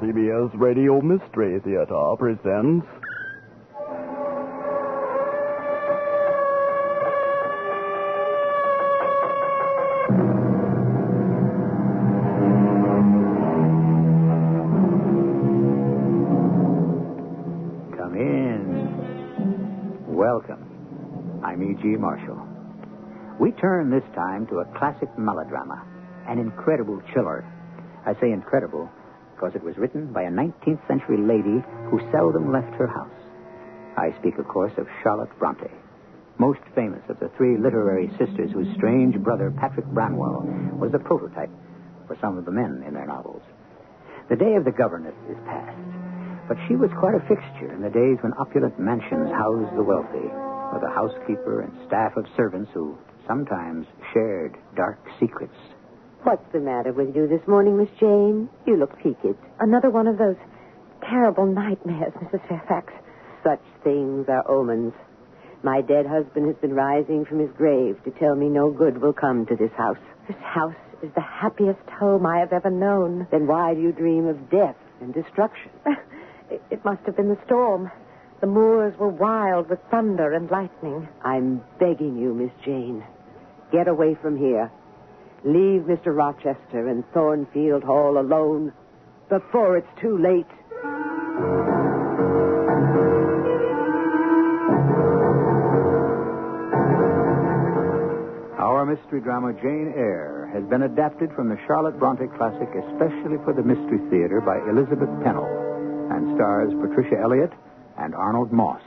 CBS Radio Mystery Theater presents... Come in. Welcome. I'm E.G. Marshall. We turn this time to a classic melodrama, an incredible chiller. I say incredible because it was written by a 19th century lady who seldom left her house. I speak, of course, of Charlotte Bronte, most famous of the three literary sisters whose strange brother, Patrick Branwell, was the prototype for some of the men in their novels. The day of the governess is past, but she was quite a fixture in the days when opulent mansions housed the wealthy, with a housekeeper and staff of servants who sometimes shared dark secrets. What's the matter with you this morning, Miss Jane? You look peaked. Another one of those terrible nightmares, Mrs. Fairfax. Such things are omens. My dead husband has been rising from his grave to tell me no good will come to this house. This house is the happiest home I have ever known. Then why do you dream of death and destruction? It must have been the storm. The moors were wild with thunder and lightning. I'm begging you, Miss Jane. Get away from here. Leave Mr. Rochester and Thornfield Hall alone before it's too late. Our mystery drama, Jane Eyre, has been adapted from the Charlotte Bronte classic especially for the Mystery Theater by Elizabeth Pennell and stars Patricia Elliott and Arnold Moss.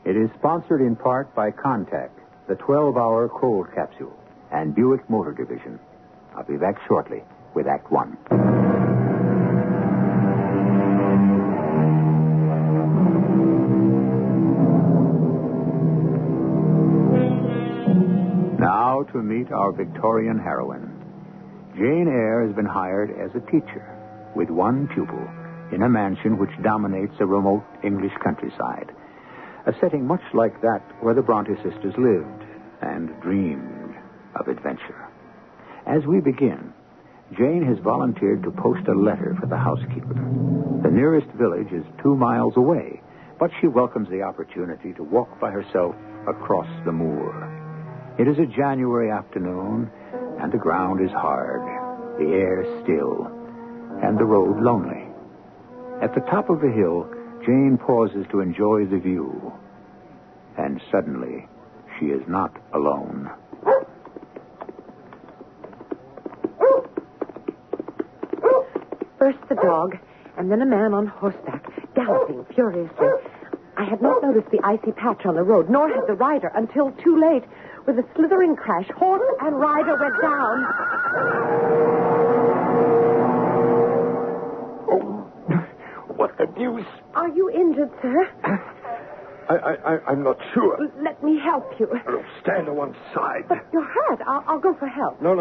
It is sponsored in part by Contact, the 12-hour cold capsule, and Buick Motor Division. I'll be back shortly with Act One. Now to meet our Victorian heroine. Jane Eyre has been hired as a teacher with one pupil in a mansion which dominates a remote English countryside, a setting much like that where the Bronte sisters lived and dreamed of adventure. As we begin, Jane has volunteered to post a letter for the housekeeper. The nearest village is 2 miles away, but she welcomes the opportunity to walk by herself across the moor. It is a January afternoon, and the ground is hard, the air still, and the road lonely. At the top of the hill, Jane pauses to enjoy the view. And suddenly, she is not alone. First the dog, and then a man on horseback, galloping furiously. I had not noticed the icy patch on the road, nor had the rider, until too late. With a slithering crash, horse and rider went down. What the deuce? Are you injured, sir? I'm not sure. Let me help you. Oh, stand to one side. But you're hurt. I'll go for help. No.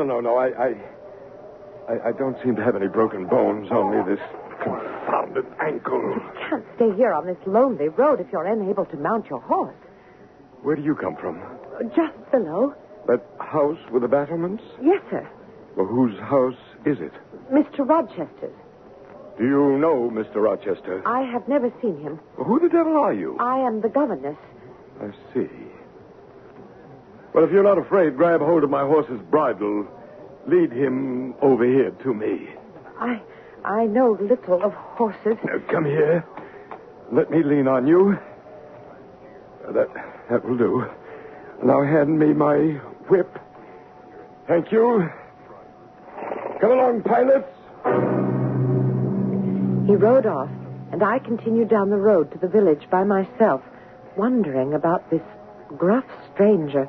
I don't seem to have any broken bones, only this confounded ankle. You can't stay here on this lonely road if you're unable to mount your horse. Where do you come from? Just below. That house with the battlements? Yes, sir. Well, whose house is it? Mr. Rochester's. Do you know Mr. Rochester? I have never seen him. Well, who the devil are you? I am the governess. I see. Well, if you're not afraid, grab hold of my horse's bridle. Lead him over here to me. I know little of horses. Now, come here. Let me lean on you. That will do. Now hand me my whip. Thank you. Come along, pilots. He rode off, and I continued down the road to the village by myself, wondering about this gruff stranger.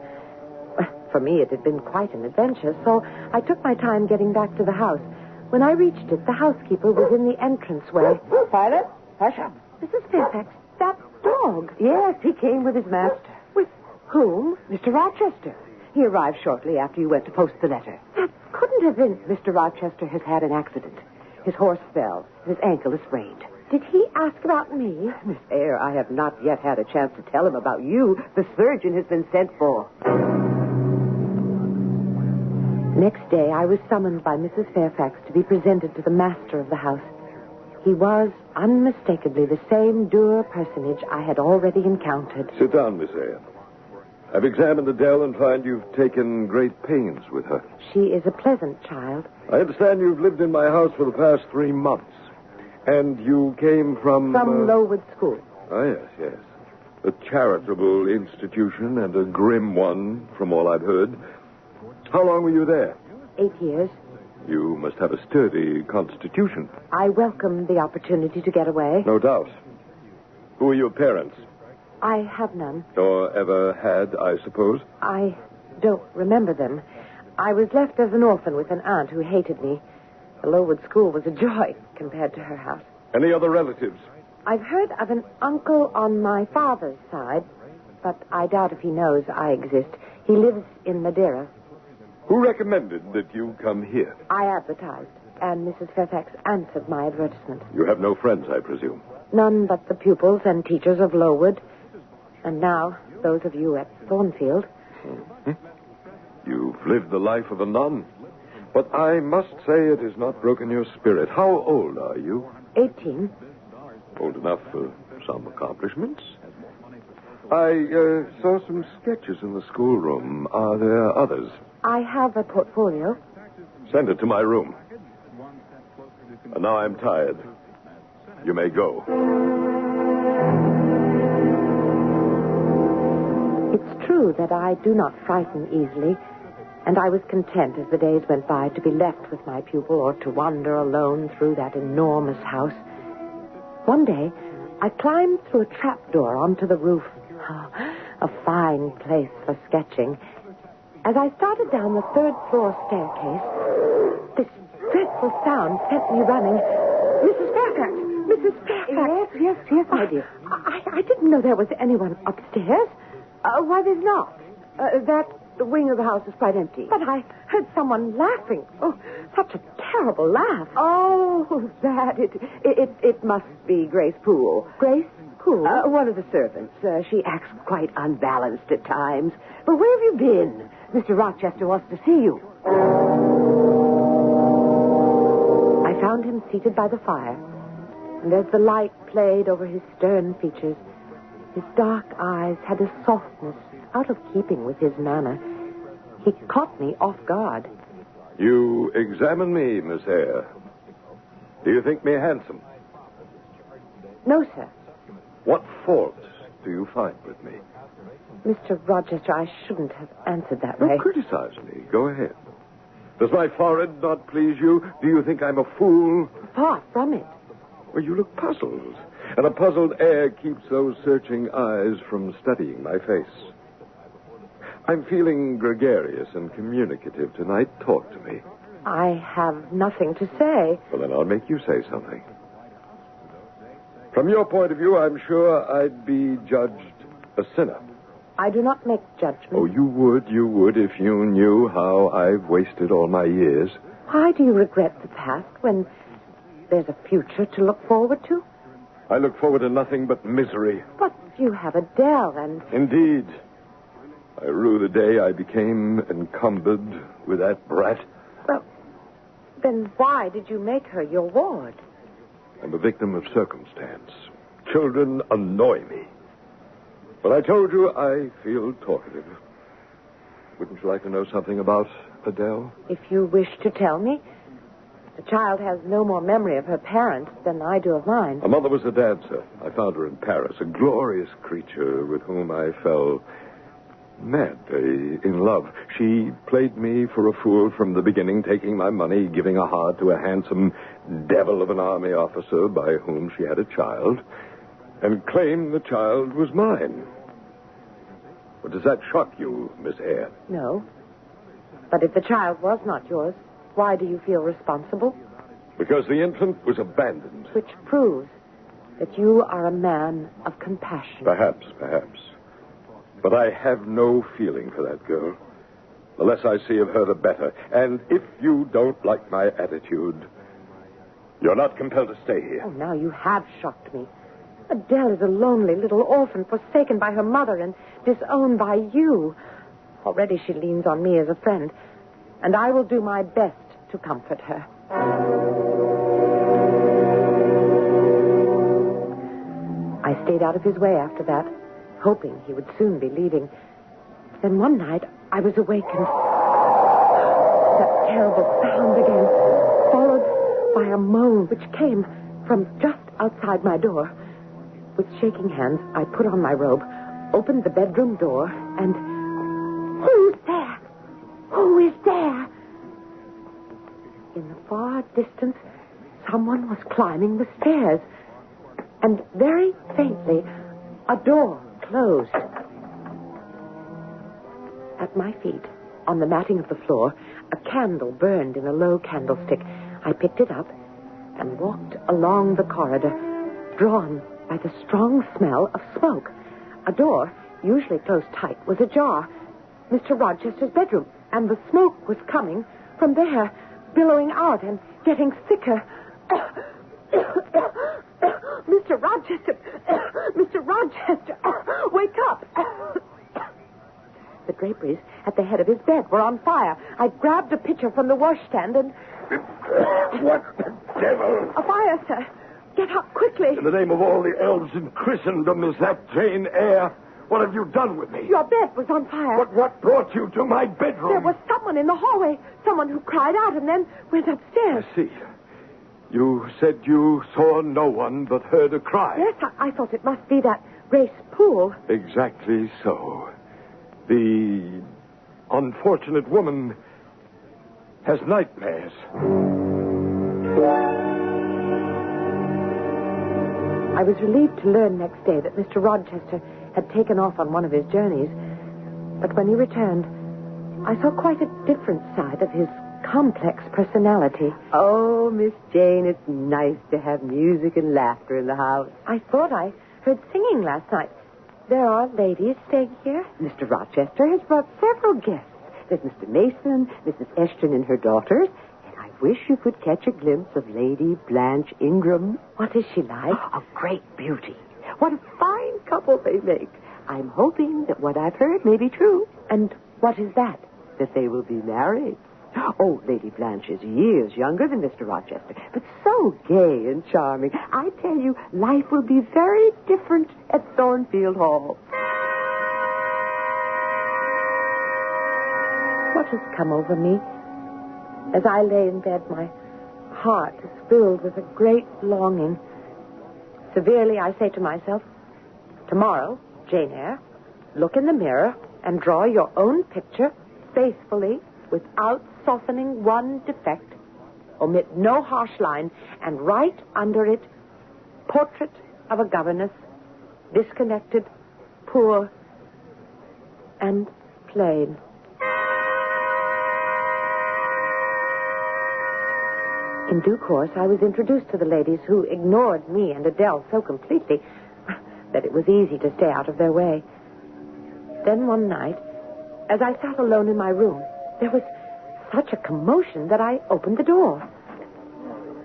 For me, it had been quite an adventure, so I took my time getting back to the house. When I reached it, the housekeeper was in the entranceway. Pilot, hush up. Mrs. Fairfax, that dog. Yes, he came with his master. With whom? Mr. Rochester. He arrived shortly after you went to post the letter. That couldn't have been... Mr. Rochester has had an accident. His horse fell. His ankle is sprained. Did he ask about me? Miss Eyre, I have not yet had a chance to tell him about you. The surgeon has been sent for. Next day, I was summoned by Mrs. Fairfax to be presented to the master of the house. He was unmistakably the same dour personage I had already encountered. Sit down, Miss Eyre. I've examined Adele and find you've taken great pains with her. She is a pleasant child. I understand you've lived in my house for the past 3 months. And you came from... From Lowood School. Oh, yes. A charitable institution and a grim one, from all I've heard. How long were you there? 8 years. You must have a sturdy constitution. I welcomed the opportunity to get away. No doubt. Who are your parents? I have none. Or ever had, I suppose? I don't remember them. I was left as an orphan with an aunt who hated me. The Lowood School was a joy compared to her house. Any other relatives? I've heard of an uncle on my father's side, but I doubt if he knows I exist. He lives in Madeira. Who recommended that you come here? I advertised, and Mrs. Fairfax answered my advertisement. You have no friends, I presume? None but the pupils and teachers of Lowood. And now, those of you at Thornfield. Mm-hmm. You've lived the life of a nun. But I must say it has not broken your spirit. How old are you? 18. Old enough for some accomplishments. I saw some sketches in the schoolroom. Are there others? I have a portfolio. Send it to my room. And now I'm tired. You may go. It's true that I do not frighten easily, and I was content as the days went by to be left with my pupil or to wander alone through that enormous house. One day, I climbed through a trapdoor onto the roof. Oh, a fine place for sketching. As I started down the 3rd floor staircase, this dreadful sound sent me running. Mrs. Fairfax! Mrs. Fairfax! Yes, my dear. I didn't know there was anyone upstairs. Why, there's not. That wing of the house is quite empty. But I heard someone laughing. Oh, such a terrible laugh. Oh, that. It must be Grace Poole. Grace Poole? One of the servants. She acts quite unbalanced at times. But where have you been? Mr. Rochester wants to see you. I found him seated by the fire, and as the light played over his stern features, his dark eyes had a softness out of keeping with his manner. He caught me off guard. You examine me, Miss Eyre. Do you think me handsome? No, sir. What faults do you find with me? Mr. Rochester, I shouldn't have answered that way. Don't criticize me. Go ahead. Does my forehead not please you? Do you think I'm a fool? Far from it. Well, you look puzzled. And a puzzled air keeps those searching eyes from studying my face. I'm feeling gregarious and communicative tonight. Talk to me. I have nothing to say. Well, then I'll make you say something. From your point of view, I'm sure I'd be judged a sinner. I do not make judgments. Oh, you would if you knew how I've wasted all my years. Why do you regret the past when there's a future to look forward to? I look forward to nothing but misery. But you have Adele and... Indeed. I rue the day I became encumbered with that brat. Well, then why did you make her your ward? I'm a victim of circumstance. Children annoy me. But I told you I feel talkative. Wouldn't you like to know something about Adele? If you wish to tell me. The child has no more memory of her parents than I do of mine. Her mother was a dancer. I found her in Paris, a glorious creature with whom I fell madly in love. She played me for a fool from the beginning, taking my money, giving a heart to a handsome devil of an army officer by whom she had a child, and claimed the child was mine. Well, does that shock you, Miss Eyre? No. But if the child was not yours, why do you feel responsible? Because the infant was abandoned. Which proves that you are a man of compassion. Perhaps. But I have no feeling for that girl. The less I see of her, the better. And if you don't like my attitude, you're not compelled to stay here. Oh, now you have shocked me. Adele is a lonely little orphan, forsaken by her mother and disowned by you. Already she leans on me as a friend, and I will do my best to comfort her. stayed out of his way after that, hoping he would soon be leaving. Then one night, I was awakened. That terrible sound again, followed by a moan which came from just outside my door. With shaking hands, I put on my robe, opened the bedroom door, and... Who's there? Who is there? In the far distance, someone was climbing the stairs. And very faintly, a door closed. At my feet, on the matting of the floor, a candle burned in a low candlestick. I picked it up and walked along the corridor, drawn by the strong smell of smoke. A door, usually closed tight, was ajar. Mr. Rochester's bedroom, and the smoke was coming from there, billowing out and getting thicker. Mr. Rochester! Mr. Rochester! Wake up! The draperies at the head of his bed were on fire. I grabbed a pitcher from the washstand and... What the devil? A fire, sir. Get up quickly. In the name of all the elves in Christendom, is that Jane Eyre? What have you done with me? Your bed was on fire. But what brought you to my bedroom? There was someone in the hallway. Someone who cried out and then went upstairs. I see. You said you saw no one but heard a cry. Yes, I thought it must be that Grace Poole. Exactly so. The unfortunate woman has nightmares. I was relieved to learn next day that Mr. Rochester had taken off on one of his journeys. But when he returned, I saw quite a different side of his complex personality. Oh, Miss Jane, it's nice to have music and laughter in the house. I thought I heard singing last night. There are ladies staying here? Mr. Rochester has brought several guests. There's Mr. Mason, Mrs. Eshton and her daughters, and I wish you could catch a glimpse of Lady Blanche Ingram. What is she like? A great beauty. What a fine couple they make. I'm hoping that what I've heard may be true. And what is that? That they will be married. Oh, Lady Blanche is years younger than Mr. Rochester, but so gay and charming. I tell you, life will be very different at Thornfield Hall. What has come over me? As I lay in bed, my heart is filled with a great longing. Severely, I say to myself, tomorrow, Jane Eyre, look in the mirror and draw your own picture faithfully without softening one defect. Omit no harsh line and write under it, portrait of a governess, disconnected, poor, and plain. In due course, I was introduced to the ladies who ignored me and Adele so completely that it was easy to stay out of their way. Then one night, as I sat alone in my room, there was such a commotion that I opened the door.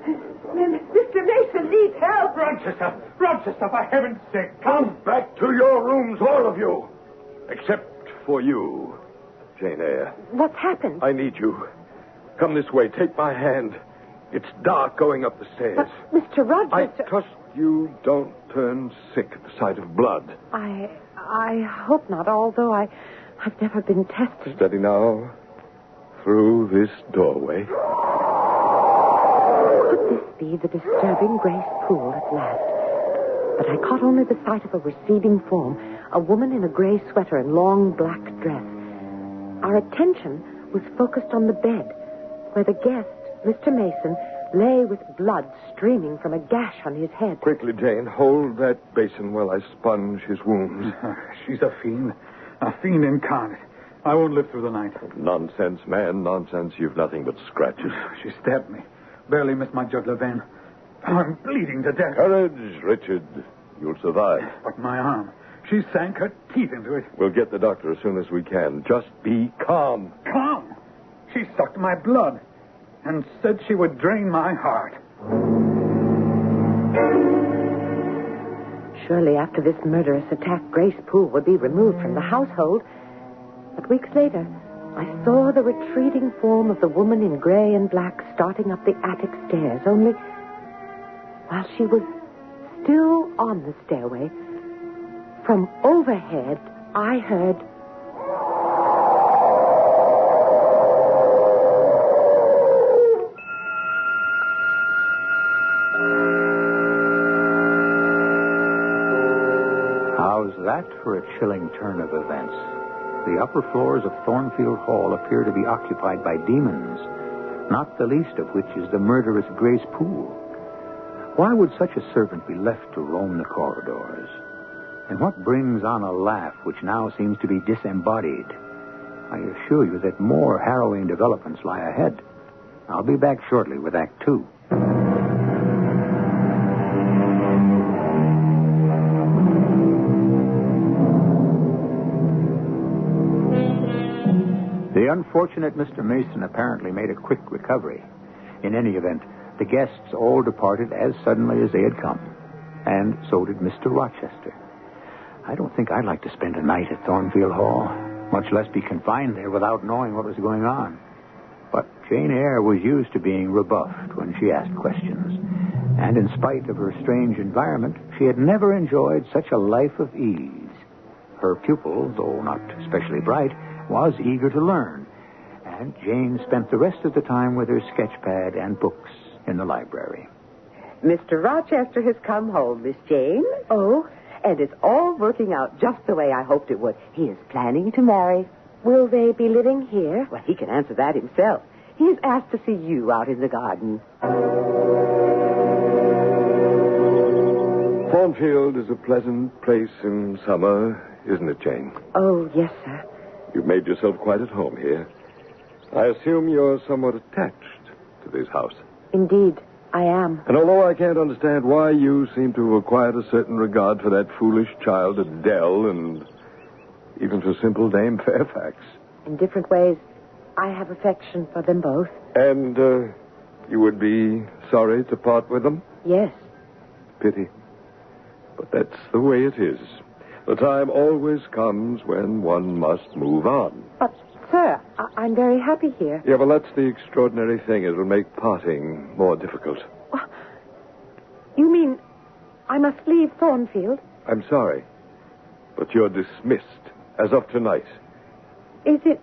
Mr. Mason needs help. Rochester, for heaven's sake, come back to your rooms, all of you. Except for you, Jane Eyre. What's happened? I need you. Come this way. Take my hand. It's dark going up the stairs. But, Mr. Rochester... I trust you don't turn sick at the sight of blood. I hope not, although I've never been tested. Steady now. Through this doorway. Could this be the disturbing Grace Poole at last? But I caught only the sight of a receding form, a woman in a gray sweater and long black dress. Our attention was focused on the bed, where the guest, Mr. Mason, lay with blood streaming from a gash on his head. Quickly, Jane, hold that basin while I sponge his wounds. She's a fiend incarnate. I won't live through the night. Nonsense, man, nonsense. You've nothing but scratches. She stabbed me. Barely missed my jugular vein. I'm bleeding to death. Courage, Richard. You'll survive. But my arm. She sank her teeth into it. We'll get the doctor as soon as we can. Just be calm. Calm? She sucked my blood and said she would drain my heart. Surely after this murderous attack, Grace Poole would be removed from the household. But weeks later, I saw the retreating form of the woman in gray and black starting up the attic stairs, only while she was still on the stairway, From overhead, I heard... How's that for a chilling turn of events? The upper floors of Thornfield Hall appear to be occupied by demons, not the least of which is the murderous Grace Poole. Why would such a servant be left to roam the corridors? And what brings on a laugh which now seems to be disembodied? I assure you that more harrowing developments lie ahead. I'll be back shortly with Act 2. The unfortunate Mr. Mason apparently made a quick recovery. In any event, the guests all departed as suddenly as they had come. And so did Mr. Rochester. I don't think I'd like to spend a night at Thornfield Hall, much less be confined there without knowing what was going on. But Jane Eyre was used to being rebuffed when she asked questions. And in spite of her strange environment, she had never enjoyed such a life of ease. Her pupil, though not especially bright, was eager to learn, and Jane spent the rest of the time with her sketchpad and books in the library. Mr. Rochester has come home, Miss Jane. Oh, and it's all working out just the way I hoped it would. He is planning to marry. Will they be living here? Well, he can answer that himself. He has asked to see you out in the garden. Thornfield is a pleasant place in summer, isn't it, Jane? Oh, yes, sir. You've made yourself quite at home here. I assume you're somewhat attached to this house. Indeed, I am. And although I can't understand why you seem to have acquired a certain regard for that foolish child Adele and even for simple Dame Fairfax. In different ways, I have affection for them both. And you would be sorry to part with them? Yes. Pity. But that's the way it is. The time always comes when one must move on. But, sir, I'm very happy here. Yeah, well, that's the extraordinary thing. It'll make parting more difficult. You mean I must leave Thornfield? I'm sorry, but you're dismissed as of tonight. Is it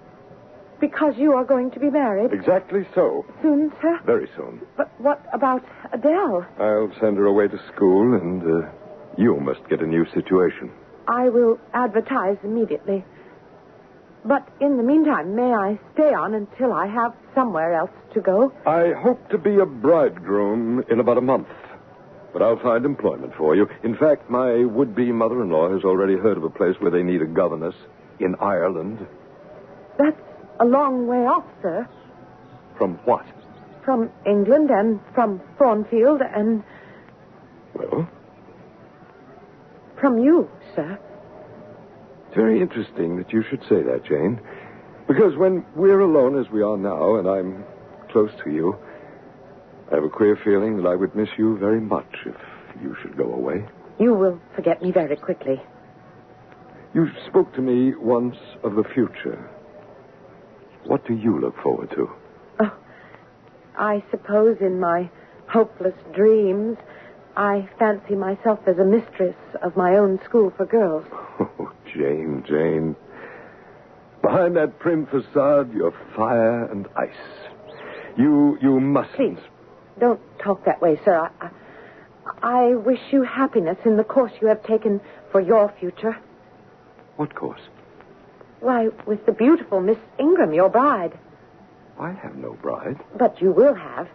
because you are going to be married? Exactly so. Soon, sir? Very soon. But what about Adele? I'll send her away to school, and you must get a new situation. I will advertise immediately. But in the meantime, may I stay on until I have somewhere else to go? I hope to be a bridegroom in about a month. But I'll find employment for you. In fact, my would-be mother-in-law has already heard of a place where they need a governess in Ireland. That's a long way off, sir. From what? From England and from Thornfield and... Well? From you, sir. It's very interesting that you should say that, Jane. Because when we're alone as we are now, and I'm close to you, I have a queer feeling that I would miss you very much if you should go away. You will forget me very quickly. You spoke to me once of the future. What do you look forward to? Oh, I suppose in my hopeless dreams, I fancy myself as a mistress of my own school for girls. Oh, Jane. Behind that prim facade, you're fire and ice. You mustn't. Please, don't talk that way, sir. I wish you happiness in the course you have taken for your future. What course? Why, with the beautiful Miss Ingram, your bride. I have no bride. But you will have.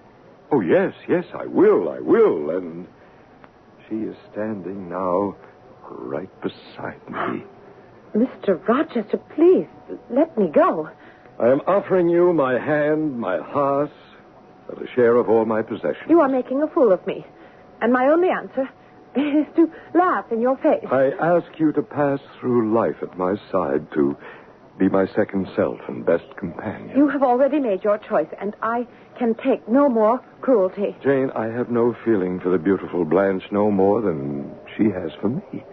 Oh, yes, I will. And she is standing now right beside me. Mr. Rochester, please, let me go. I am offering you my hand, my heart, and a share of all my possessions. You are making a fool of me. And my only answer is to laugh in your face. I ask you to pass through life at my side, to be my second self and best companion. You have already made your choice, and I can take no more cruelty. Jane, I have no feeling for the beautiful Blanche no more than she has for me.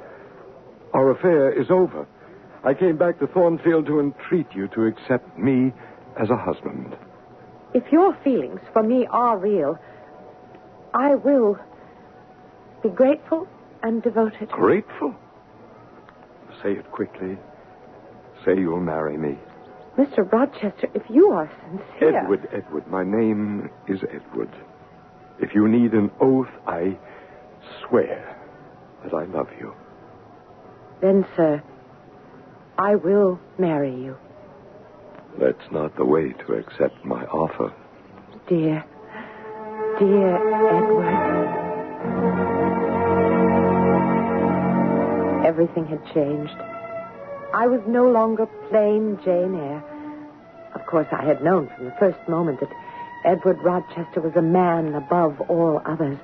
Our affair is over. I came back to Thornfield to entreat you to accept me as a husband. If your feelings for me are real, I will be grateful and devoted. Grateful? Say it quickly. Say you'll marry me. Mr. Rochester, if you are sincere... Edward. My name is Edward. If you need an oath, I swear that I love you. Then, sir, I will marry you. That's not the way to accept my offer. Dear Edward. Everything had changed. I was no longer plain Jane Eyre. Of course, I had known from the first moment that Edward Rochester was a man above all others.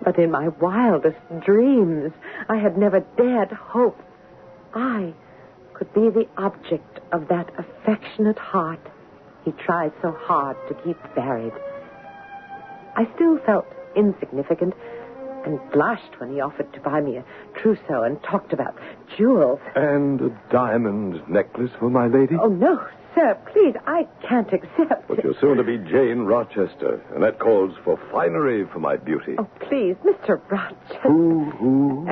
But in my wildest dreams, I had never dared hope I could be the object of that affectionate heart he tried so hard to keep buried. I still felt insignificant and blushed when he offered to buy me a trousseau and talked about jewels. And a diamond necklace for my lady? Oh, no, sir, please, I can't accept But it. you're soon to be Jane Rochester, and that calls for finery for my beauty. Oh, please, Mr. Rochester. Who?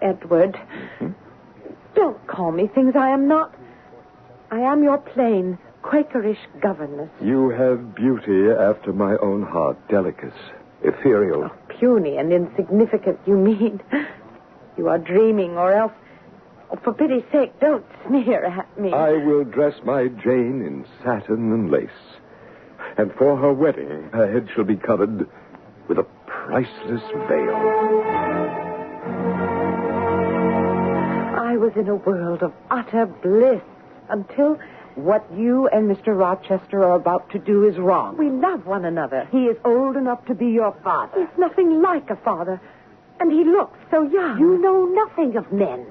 Edward. Mm-hmm. Don't call me things I am not. I am your plain, Quakerish governess. You have beauty after my own heart, delicate, ethereal. Oh, puny and insignificant, you mean. You are dreaming, or else... Oh, for pity's sake, don't sneer at me. I will dress my Jane in satin and lace. And for her wedding, her head shall be covered with a priceless veil. I was in a world of utter bliss until... What you and Mr. Rochester are about to do is wrong. We love one another. He is old enough to be your father. He's nothing like a father. And he looks so young. You know nothing of men.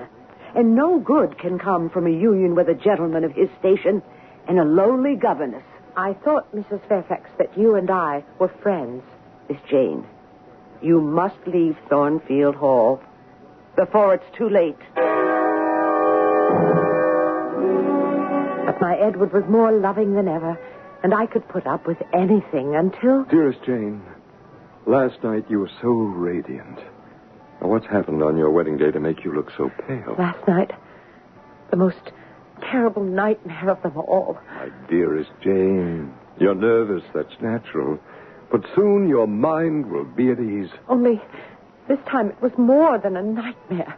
And no good can come from a union with a gentleman of his station and a lowly governess. I thought, Mrs. Fairfax, that you and I were friends. Miss Jane, you must leave Thornfield Hall before it's too late. But my Edward was more loving than ever, and I could put up with anything until... Dearest Jane, last night you were so radiant. Now, what's happened on your wedding day to make you look so pale? Last night, the most terrible nightmare of them all. My dearest Jane, you're nervous, that's natural. But soon your mind will be at ease. Only this time it was more than a nightmare.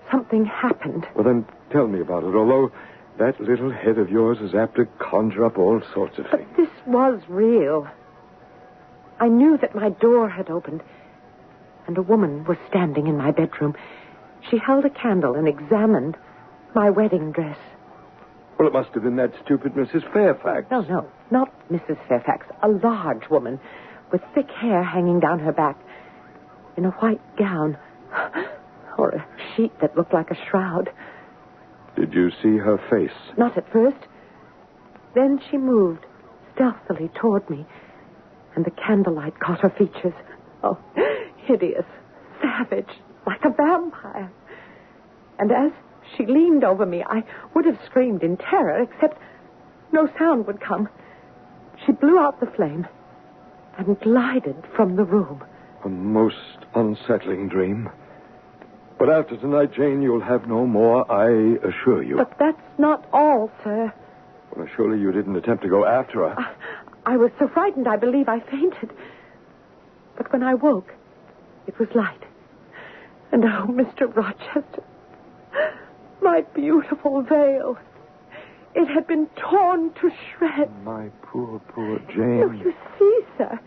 Something happened. Well, then tell me about it, although that little head of yours is apt to conjure up all sorts of But things. this was real. I knew that my door had opened, and a woman was standing in my bedroom. She held a candle and examined my wedding dress. Well, it must have been that stupid Mrs. Fairfax. No, not Mrs. Fairfax. A large woman with thick hair hanging down her back, in a white gown, or a sheet that looked like a shroud. Did you see her face? Not at first. Then she moved stealthily toward me, and the candlelight caught her features. Oh, hideous, savage, like a vampire. And as she leaned over me, I would have screamed in terror, except no sound would come. She blew out the flame and glided from the room. A most unsettling dream. But after tonight, Jane, you'll have no more, I assure you. But that's not all, sir. Well, surely you didn't attempt to go after her. I was so frightened, I believe I fainted. But when I woke, it was light. And oh, Mr. Rochester, my beautiful veil. It had been torn to shreds. My poor No, Jane. you see, sir,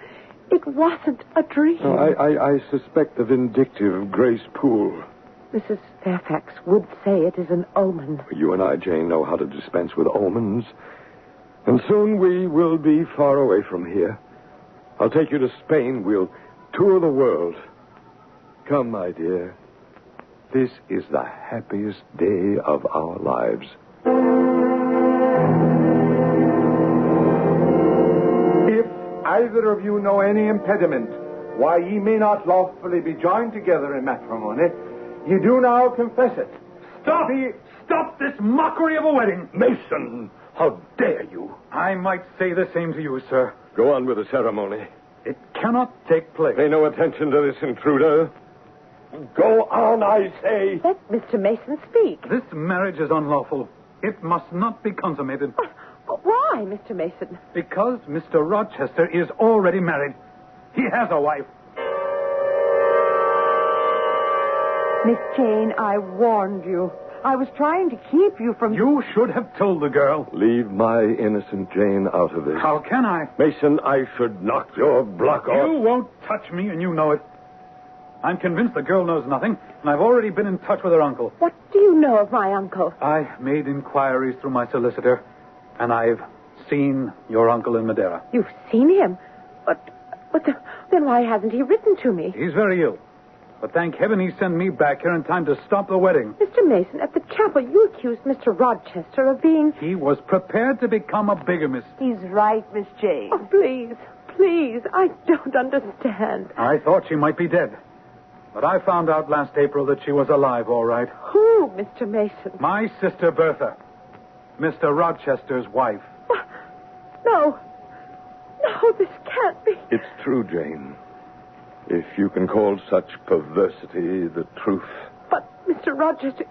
it wasn't a dream. No, I suspect the vindictive Grace Poole. Mrs. Fairfax would say it is an omen. You and I, Jane, know how to dispense with omens. And soon we will be far away from here. I'll take you to Spain. We'll tour the world. Come, my dear. This is the happiest day of our lives. If either of you know any impediment why ye may not lawfully be joined together in matrimony, ye do now confess it. Stop this mockery of a wedding. Mason, how dare you? I might say the same to you, sir. Go on with the ceremony. It cannot take place. Pay no attention to this intruder. Go on, I say. Let Mr. Mason speak. This marriage is unlawful. It must not be consummated. But why, Mr. Mason? Because Mr. Rochester is already married. He has a wife. Miss Jane, I warned you. I was trying to keep you from... You should have told the girl. Leave my innocent Jane out of this. How can I? Mason, I should knock your block off. You won't touch me, and you know it. I'm convinced the girl knows nothing, and I've already been in touch with her uncle. What do you know of my uncle? I made inquiries through my solicitor, and I've seen your uncle in Madeira. You've seen him? Then why hasn't he written to me? He's very ill. But thank heaven he sent me back here in time to stop the wedding. Mr. Mason, at the chapel, you accused Mr. Rochester of being... He was prepared to become a bigamist. He's right, Miss Jane. Oh, please, I don't understand. I thought she might be dead. But I found out last April that she was alive, all right. Who, Mr. Mason? My sister Bertha. Mr. Rochester's wife. No, this can't be. It's true, Jane. If you can call such perversity the truth. But, Mr. Rochester,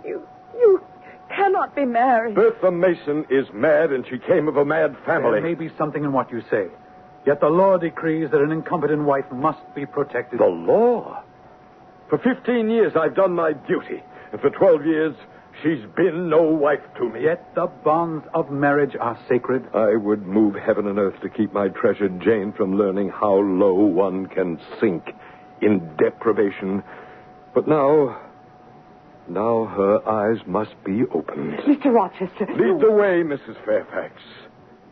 you cannot be married. Bertha Mason is mad, and she came of a mad family. There may be something in what you say. Yet the law decrees that an incompetent wife must be protected. The law? For 15 years, I've done my duty. And for 12 years, she's been no wife to me. Yet the bonds of marriage are sacred. I would move heaven and earth to keep my treasured Jane from learning how low one can sink in deprivation. But now her eyes must be opened. Mr. Rochester... Lead the way, Mrs. Fairfax.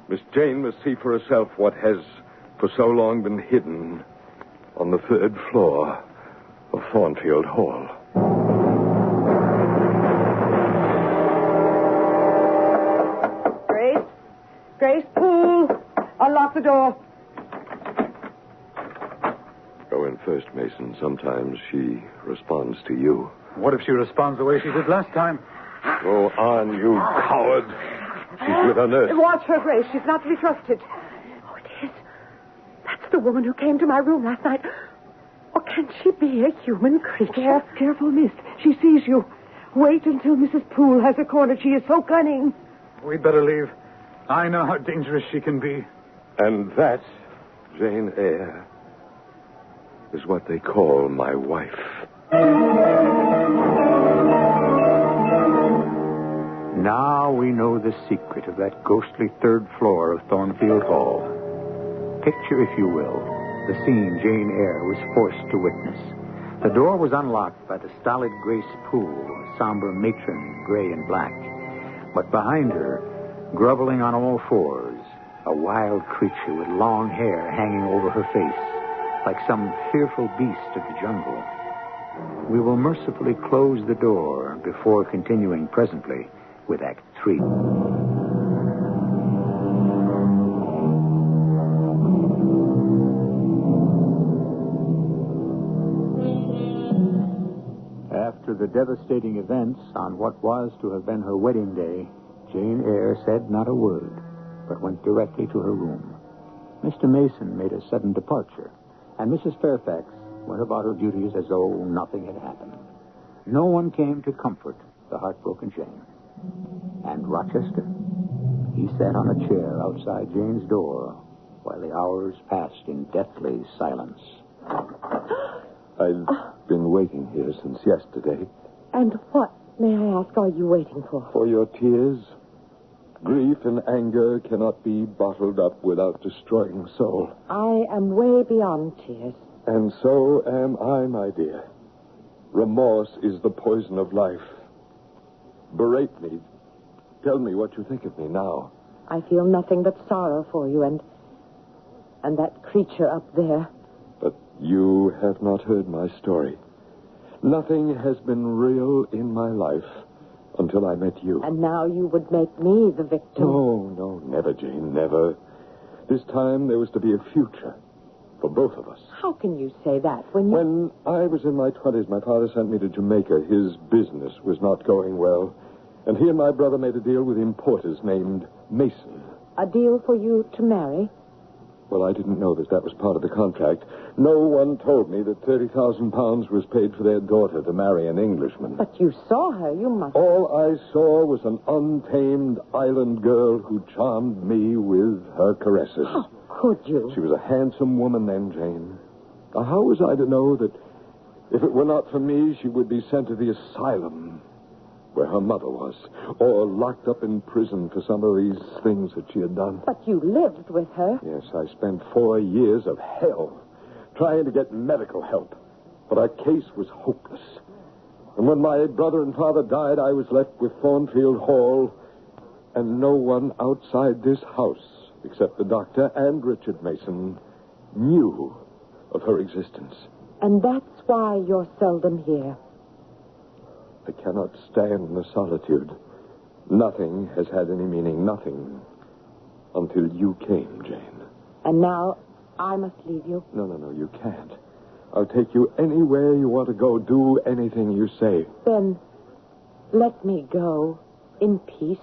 Miss Jane must see for herself what has for so long been hidden on the 3rd floor of Thornfield Hall. Grace Poole, unlock the door. Go in first, Mason. Sometimes she responds to you. What if she responds the way she did last time? Go on, you coward. She's with her nurse. Watch her, Grace. She's not to be trusted. Oh, it is. That's the woman who came to my room last night. Or can she be a human creature? Careful, miss. She sees you. Wait until Mrs. Poole has her cornered. She is so cunning. We'd better leave. I know how dangerous she can be. And that, Jane Eyre, is what they call my wife. Now we know the secret of that ghostly 3rd floor of Thornfield Hall. Picture, if you will, the scene Jane Eyre was forced to witness. The door was unlocked by the stolid Grace Poole, a somber matron, gray and black. But behind her, groveling on all fours, a wild creature with long hair hanging over her face, like some fearful beast of the jungle. We will mercifully close the door before continuing presently with Act 3. After the devastating events on what was to have been her wedding day, Jane Eyre said not a word, but went directly to her room. Mr. Mason made a sudden departure, and Mrs. Fairfax went about her duties as though nothing had happened. No one came to comfort the heartbroken Jane. And Rochester, he sat on a chair outside Jane's door while the hours passed in deathly silence. I've been waiting here since yesterday. And what, may I ask, are you waiting for? For your tears. Grief and anger cannot be bottled up without destroying the soul. I am way beyond tears. And so am I, my dear. Remorse is the poison of life. Berate me. Tell me what you think of me now. I feel nothing but sorrow for you and that creature up there. But you have not heard my story. Nothing has been real in my life until I met you. And now you would make me the victim. No, never, Jane, never. This time there was to be a future for both of us. How can you say that when you... When I was in my 20s, my father sent me to Jamaica. His business was not going well. And he and my brother made a deal with importers named Mason. A deal for you to marry? Well, I didn't know that was part of the contract. No one told me that £30,000 was paid for their daughter to marry an Englishman. But you saw her. You must... All I saw was an untamed island girl who charmed me with her caresses. How could you? She was a handsome woman then, Jane. Now, how was I to know that if it were not for me, she would be sent to the asylum where her mother was, or locked up in prison for some of these things that she had done? But you lived with her. Yes, I spent 4 years of hell trying to get medical help, but our case was hopeless. And when my brother and father died, I was left with Thornfield Hall and no one outside this house, except the doctor and Richard Mason, knew of her existence. And that's why you're seldom here. I cannot stand the solitude. Nothing has had any meaning, nothing, until you came, Jane. And now I must leave you. No, you can't. I'll take you anywhere you want to go. Do anything you say. Then let me go in peace.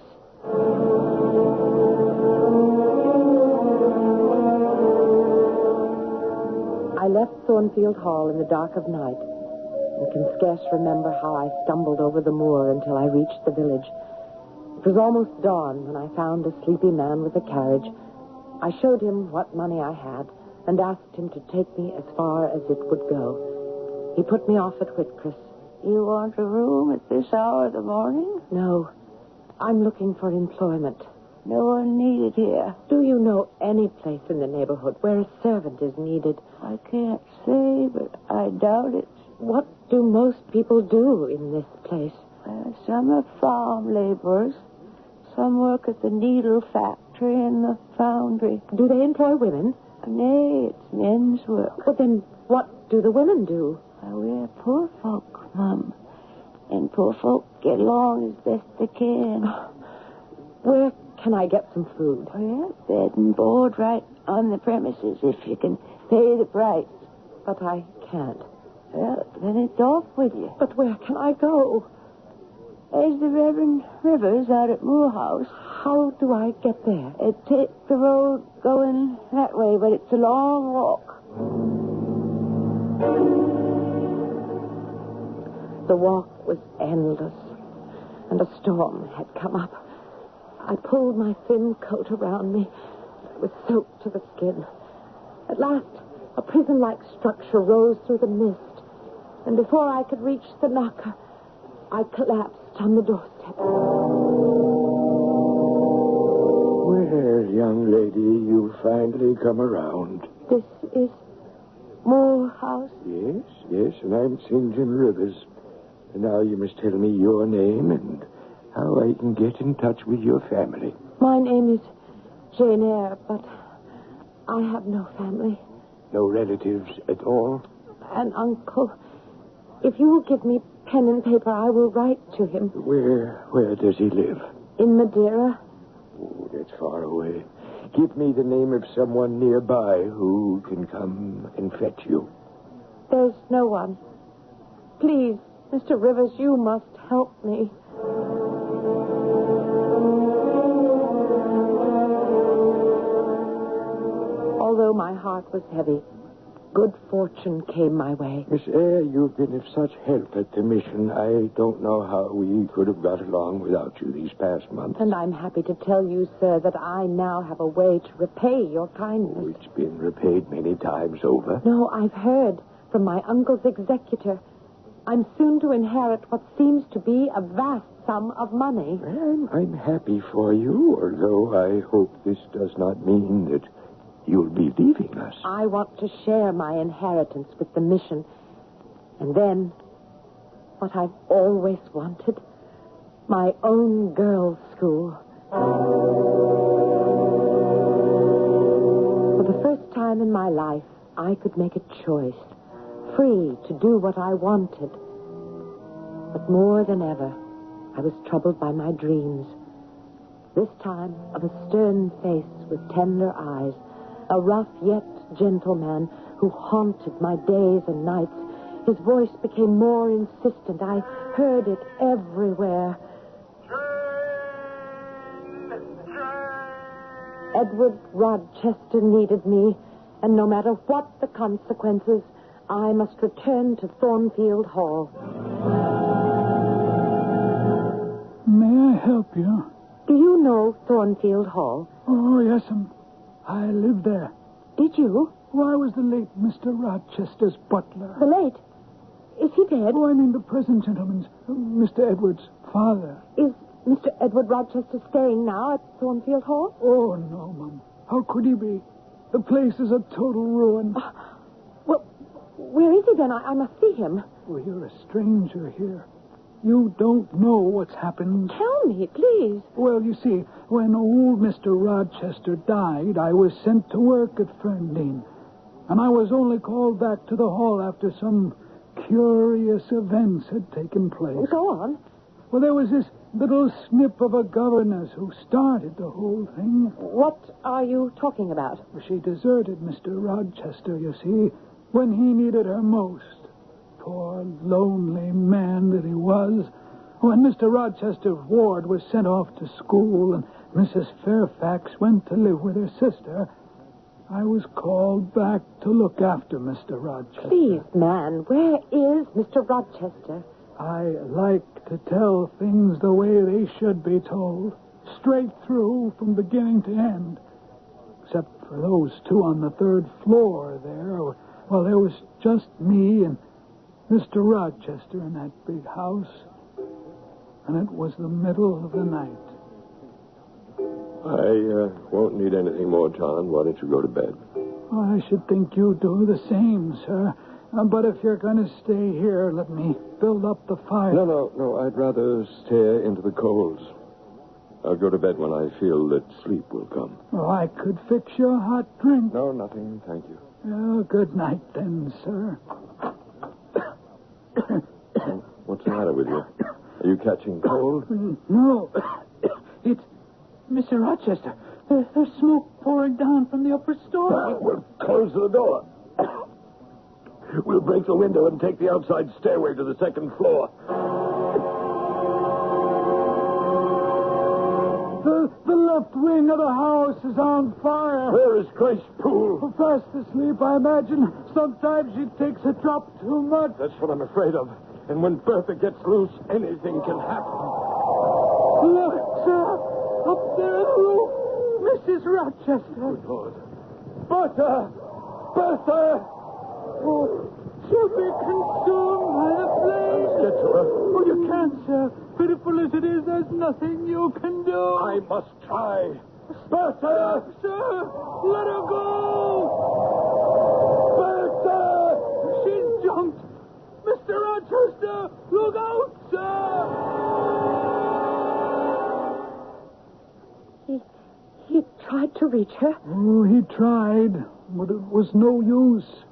I left Thornfield Hall in the dark of night and can scarce remember how I stumbled over the moor until I reached the village. It was almost dawn when I found a sleepy man with a carriage. I showed him what money I had and asked him to take me as far as it would go. He put me off at Whitcross. You want a room at this hour of the morning? No, I'm looking for employment. No one needed here. Do you know any place in the neighborhood where a servant is needed? I can't say, but I doubt it. What do most people do in this place? Some are farm laborers. Some work at the needle factory and the foundry. Do they employ women? Nay, it's men's work. But then what do the women do? We're poor folk, Mum. And poor folk get along as best they can. Where can I get some food? Well, bed and board right on the premises if you can pay the price. But I can't. Well, then it's off with you. But where can I go? There's the Reverend Rivers out at Moorhouse. How do I get there? Take the road going that way, but it's a long walk. The walk was endless, and a storm had come up. I pulled my thin coat around me. I was soaked to the skin. At last, a prison-like structure rose through the mist, and before I could reach the knocker, I collapsed on the doorstep. Well, young lady, you've finally come around. This is Moorhouse? Yes, and I'm St. John Rivers. And now you must tell me your name and how I can get in touch with your family. My name is Jane Eyre, but I have no family. No relatives at all? An uncle. If you will give me pen and paper, I will write to him. Where does he live? In Madeira. Oh, that's far away. Give me the name of someone nearby who can come and fetch you. There's no one. Please, Mr. Rivers, you must help me. Although my heart was heavy, good fortune came my way. Miss Eyre, you've been of such help at the mission. I don't know how we could have got along without you these past months. And I'm happy to tell you, sir, that I now have a way to repay your kindness. It's been repaid many times over. No, I've heard from my uncle's executor. I'm soon to inherit what seems to be a vast sum of money. Well, I'm happy for you, although I hope this does not mean that you'll be leaving us. I want to share my inheritance with the mission. And then, what I've always wanted, my own girls' school. For the first time in my life, I could make a choice, free to do what I wanted. But more than ever, I was troubled by my dreams. This time of a stern face with tender eyes, a rough yet gentle man who haunted my days and nights. His voice became more insistent. I heard it everywhere. Edward Rochester needed me, and no matter what the consequences, I must return to Thornfield Hall. May I help you? Do you know Thornfield Hall? Oh, yes, I lived there. Did you? Oh, I was the late Mr. Rochester's butler. The late? Is he dead? Oh, I mean the present gentleman's, Mr. Edward's father. Is Mr. Edward Rochester staying now at Thornfield Hall? Oh, no, Mum. How could he be? The place is a total ruin. Well, where is he then? I must see him. Oh, you're a stranger here. You don't know what's happened. Tell me, please. Well, you see, when old Mr. Rochester died, I was sent to work at Ferndale. And I was only called back to the hall after some curious events had taken place. Go on. Well, there was this little snip of a governess who started the whole thing. What are you talking about? She deserted Mr. Rochester, you see, when he needed her most. Poor, lonely man that he was. When Mr. Rochester's ward was sent off to school and Mrs. Fairfax went to live with her sister, I was called back to look after Mr. Rochester. Please, man, where is Mr. Rochester? I like to tell things the way they should be told, straight through from beginning to end. Except for those two on the third floor there. Well, there was just me and Mr. Rochester in that big house. And it was the middle of the night. I won't need anything more, John. Why don't you go to bed? Oh, I should think you'd do the same, sir. But if you're going to stay here, let me build up the fire. No. I'd rather stare into the coals. I'll go to bed when I feel that sleep will come. Oh, I could fix you a hot drink. No, nothing. Thank you. Oh, good night then, sir. What's the matter with you? Are you catching cold? No. It's Mr. Rochester. There's smoke pouring down from the upper story. We'll close the door. We'll break the window and take the outside stairway to the second floor. The left wing of the house is on fire. Where is Grace Poole? Fast asleep, I imagine. Sometimes she takes a drop too much. That's what I'm afraid of. And when Bertha gets loose, anything can happen. Look, sir. Up there in the roof. Mrs. Rochester. Good Lord. Bertha! Bertha! Oh, she'll be consumed by the flames. Let's get to her. Oh, you can't, sir. Pitiful as it is, there's nothing you can do. I must try. Bertha! Sir, let her go. Bertha! She's jumped. Mr. Rochester, look out, sir. He tried to reach her. Oh, he tried, but it was no use.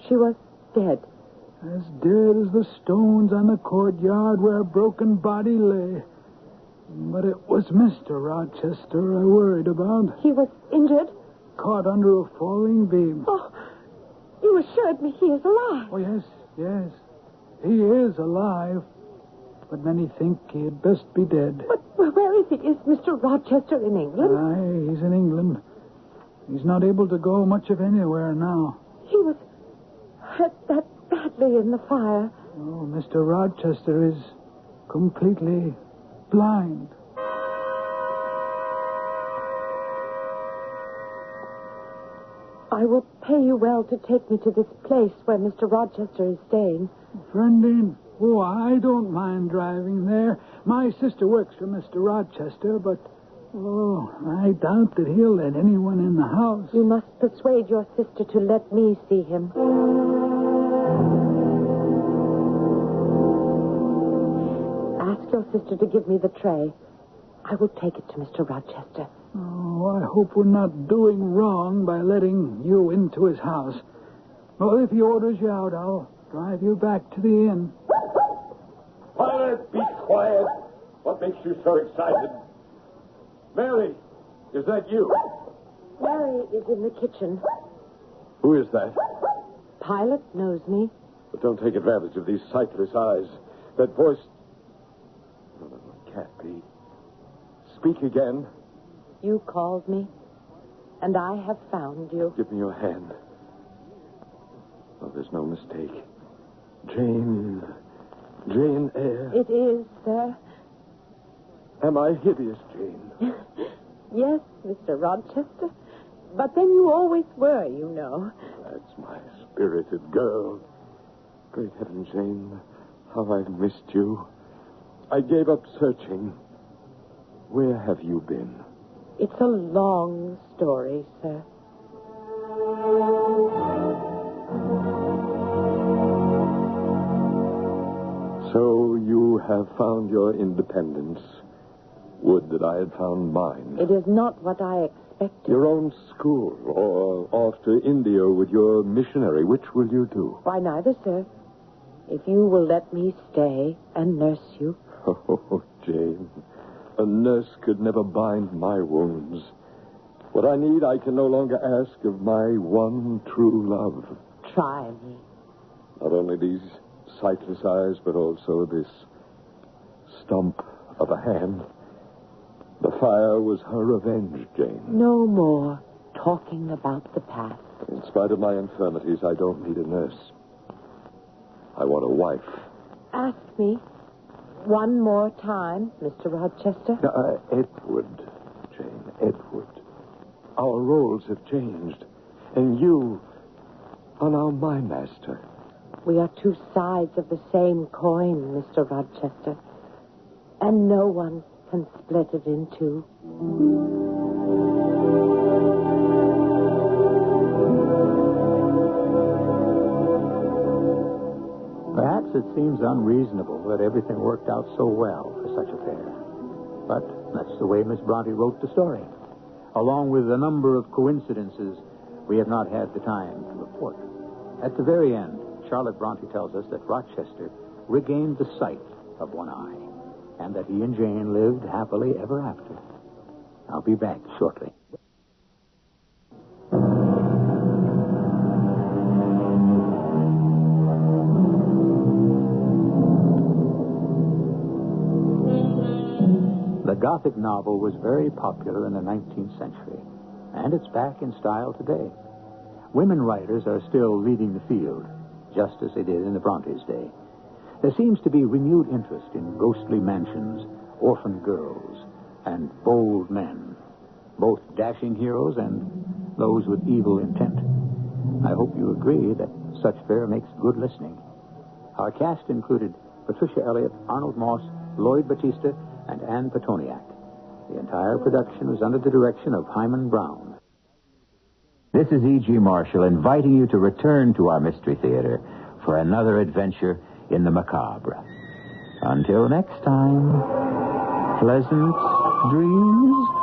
She was dead. As dead as the stones on the courtyard where a broken body lay. But it was Mr. Rochester I worried about. He was injured? Caught under a falling beam. Oh, you assured me he is alive. Oh, yes. He is alive. But many think he had best be dead. But where is he? Is Mr. Rochester in England? Aye, he's in England. He's not able to go much of anywhere now. He was hurt that badly in the fire. Oh, Mr. Rochester is completely blind. I will pay you well to take me to this place where Mr. Rochester is staying. Friendin, oh, I don't mind driving there. My sister works for Mr. Rochester, but, I doubt that he'll let anyone in the house. You must persuade your sister to let me see him. Ask your sister to give me the tray. I will take it to Mr. Rochester. Oh, I hope we're not doing wrong by letting you into his house. Well, if he orders you out, I'll drive you back to the inn. Father, be quiet. What makes you so excited? Mary, is that you? Mary is in the kitchen. Who is that? Pilot knows me. But don't take advantage of these sightless eyes. That voice... No, it can't be. Speak again. You called me, and I have found you. Give me your hand. Oh, there's no mistake. Jane Eyre. It is, sir. Am I hideous, Jane? Yes, Mr. Rochester. But then you always were, you know. That's my spirited girl. Great heaven, Jane, how I've missed you. I gave up searching. Where have you been? It's a long story, sir. So you have found your independence. Would that I had found mine. It is not what I expected. Your own school, or off to India with your missionary. Which will you do? Why, neither, sir. If you will let me stay and nurse you. Oh, Jane, a nurse could never bind my wounds. What I need, I can no longer ask of my one true love. Try me. Not only these sightless eyes, but also this stump of a hand. The fire was her revenge, Jane. No more talking about the past. In spite of my infirmities, I don't need a nurse. I want a wife. Ask me one more time, Mr. Rochester. Edward, Jane, Edward. Our roles have changed, and you are now my master. We are two sides of the same coin, Mr. Rochester, and no one can split it in two. Perhaps it seems unreasonable that everything worked out so well for such a pair. But that's the way Miss Bronte wrote the story. Along with a number of coincidences we have not had the time to report. At the very end, Charlotte Bronte tells us that Rochester regained the sight of one eye, and that he and Jane lived happily ever after. I'll be back shortly. The Gothic novel was very popular in the 19th century, and it's back in style today. Women writers are still leading the field, just as they did in the Brontes' day. There seems to be renewed interest in ghostly mansions, orphan girls, and bold men, both dashing heroes and those with evil intent. I hope you agree that such fare makes good listening. Our cast included Patricia Elliott, Arnold Moss, Lloyd Battista, and Anne Petoniak. The entire production was under the direction of Hyman Brown. This is E.G. Marshall inviting you to return to our Mystery Theater for another adventure in the macabre. Until next time, pleasant dreams.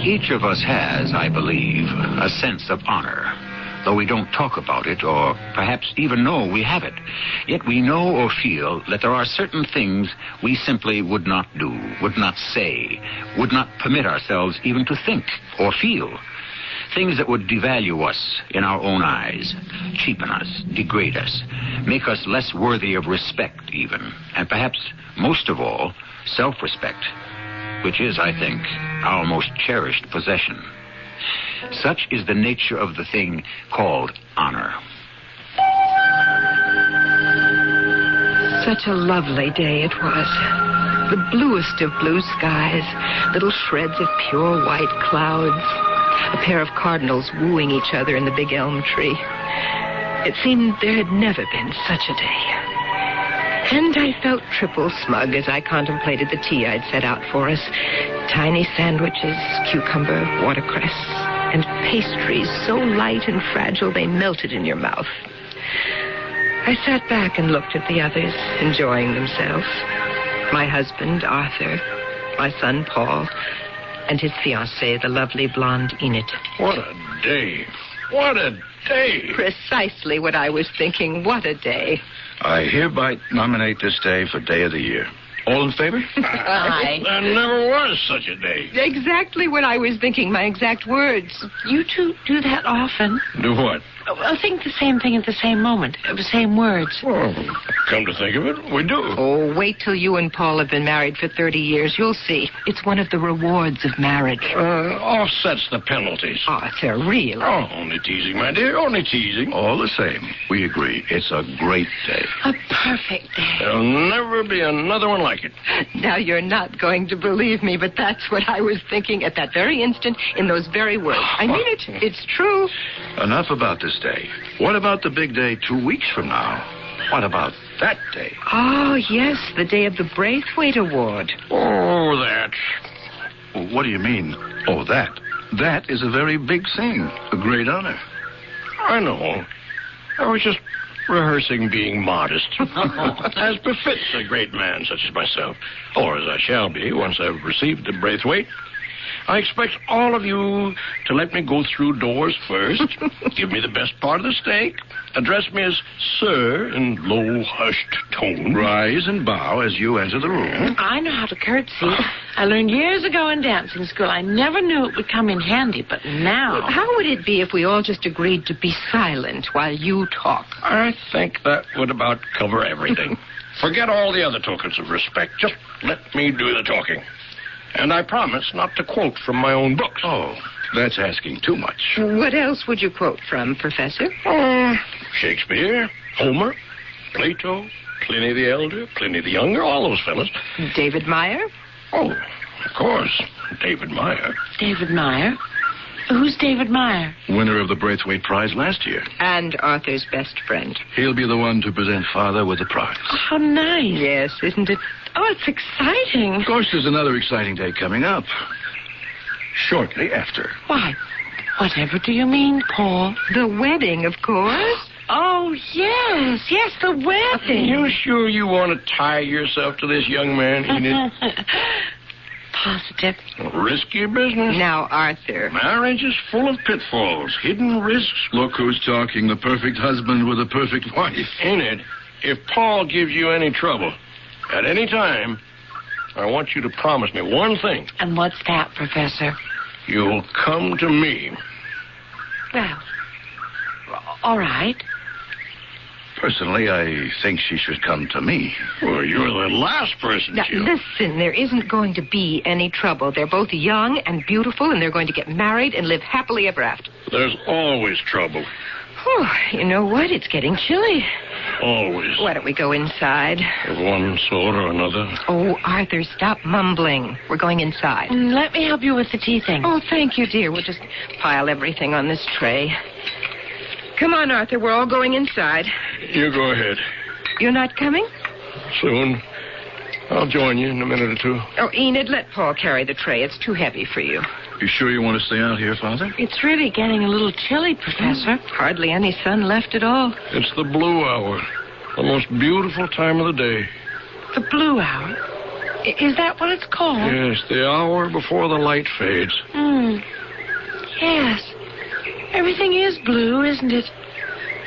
Each of us has, I believe, a sense of honor. Though we don't talk about it or perhaps even know we have it, yet we know or feel that there are certain things we simply would not do, would not say, would not permit ourselves even to think or feel. Things that would devalue us in our own eyes, cheapen us, degrade us, make us less worthy of respect even, and perhaps, most of all, self-respect, which is, I think, our most cherished possession. Such is the nature of the thing called honor. Such a lovely day it was. The bluest of blue skies, little shreds of pure white clouds, a pair of cardinals wooing each other in the big elm tree. It seemed there had never been such a day. And I felt triple smug as I contemplated the tea I'd set out for us. Tiny sandwiches, cucumber, watercress, and pastries so light and fragile they melted in your mouth. I sat back and looked at the others, enjoying themselves. My husband, Arthur, my son, Paul, and his fiancée, the lovely blonde Enid. What a day. What a day. Precisely what I was thinking. What a day. I hereby nominate this day for Day of the Year. All in favor? Aye. There never was such a day. Exactly what I was thinking, my exact words. You two do that often. Do what? I think the same thing at the same moment, the same words. Well, come to think of it, we do. Oh, wait till you and Paul have been married for 30 years. You'll see. It's one of the rewards of marriage. Offsets the penalties. Arthur, really? Oh, only teasing, my dear, only teasing. All the same, we agree. It's a great day. A perfect day. There'll never be another one like it. Now, you're not going to believe me, but that's what I was thinking at that very instant in those very words. I mean it. It's true. Enough about this day. What about the big day 2 weeks from now? What about that day? Oh, yes, the day of the Braithwaite Award. Oh, that. What do you mean, oh, that? That is a very big thing, a great honor. I know. I was just rehearsing being modest. As befits a great man such as myself. Or as I shall be once I've received the Braithwaite. I expect all of you to let me go through doors first, give me the best part of the steak, address me as sir in low, hushed tone. Rise and bow as you enter the room. I know how to curtsy. I learned years ago in dancing school. I never knew it would come in handy, but now... How would it be if we all just agreed to be silent while you talk? I think that would about cover everything. Forget all the other tokens of respect. Just let me do the talking. And I promise not to quote from my own books. Oh, that's asking too much. What else would you quote from, Professor? Shakespeare, Homer, Plato, Pliny the Elder, Pliny the Younger, all those fellas. David Meyer? Oh, of course, David Meyer. David Meyer? Who's David Meyer? Winner of the Braithwaite Prize last year. And Arthur's best friend. He'll be the one to present Father with the prize. Oh, how nice. Yes, isn't it? Oh, it's exciting. Of course, there's another exciting day coming up. Shortly after. Why, whatever do you mean, Paul? The wedding, of course. Oh, yes, the wedding. You sure you want to tie yourself to this young man, Enid? Positive. Risky business. Now, Arthur. Marriage is full of pitfalls, hidden risks. Look who's talking, the perfect husband with a perfect wife. Enid, if Paul gives you any trouble, at any time, I want you to promise me one thing. And what's that, Professor? You'll come to me. Well, all right. Personally, I think she should come to me. Well, you're the last person, Now, Jill. listen, there isn't going to be any trouble. They're both young and beautiful, and they're going to get married and live happily ever after. There's always trouble. Oh, you know what? It's getting chilly. Always. Why don't we go inside? Of one sort or another. Oh, Arthur, stop mumbling. We're going inside. Let me help you with the tea thing. Oh, thank you, dear. We'll just pile everything on this tray. Come on, Arthur. We're all going inside. You go ahead. You're not coming? Soon. I'll join you in a minute or two. Oh, Enid, let Paul carry the tray. It's too heavy for you. You sure you want to stay out here, Father? It's really getting a little chilly, Professor. Hardly any sun left at all. It's the blue hour. The most beautiful time of the day. The blue hour? Is that what it's called? Yes, the hour before the light fades. Yes. Everything is blue, isn't it?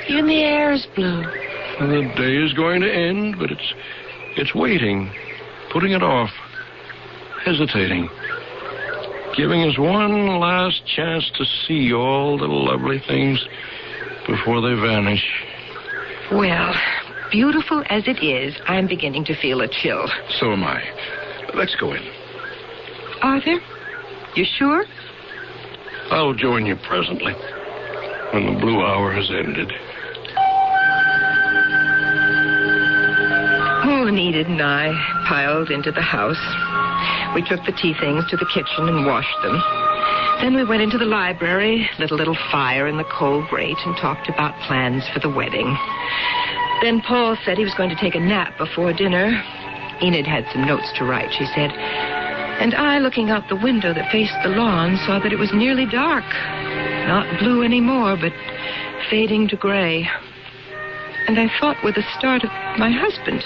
Even the air is blue. The day is going to end, but it's waiting, putting it off, hesitating, giving us one last chance to see all the lovely things before they vanish. Well, beautiful as it is, I'm beginning to feel a chill. So am I. Let's go in. Arthur, you sure? I'll join you presently, when the blue hour has ended. Oh, Enid and I piled into the house. We took the tea things to the kitchen and washed them. Then we went into the library, lit a little fire in the coal grate, and talked about plans for the wedding. Then Paul said he was going to take a nap before dinner. Enid had some notes to write, she said. And I, looking out the window that faced the lawn, saw that it was nearly dark. Not blue anymore, but fading to gray. And I thought with the start of my husband.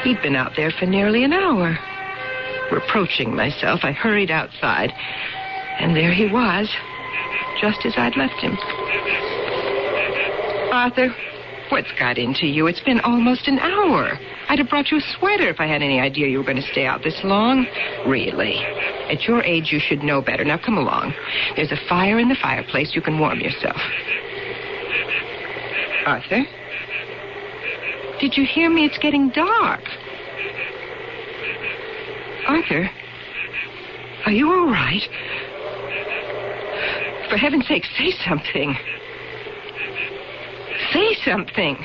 He'd been out there for nearly an hour. Reproaching myself, I hurried outside. And there he was, just as I'd left him. Arthur, what's got into you? It's been almost an hour. I'd have brought you a sweater if I had any idea you were going to stay out this long. Really. At your age, you should know better. Now, come along. There's a fire in the fireplace. You can warm yourself. Arthur? Did you hear me? It's getting dark. Arthur? Are you all right? For heaven's sake, say something. Say something.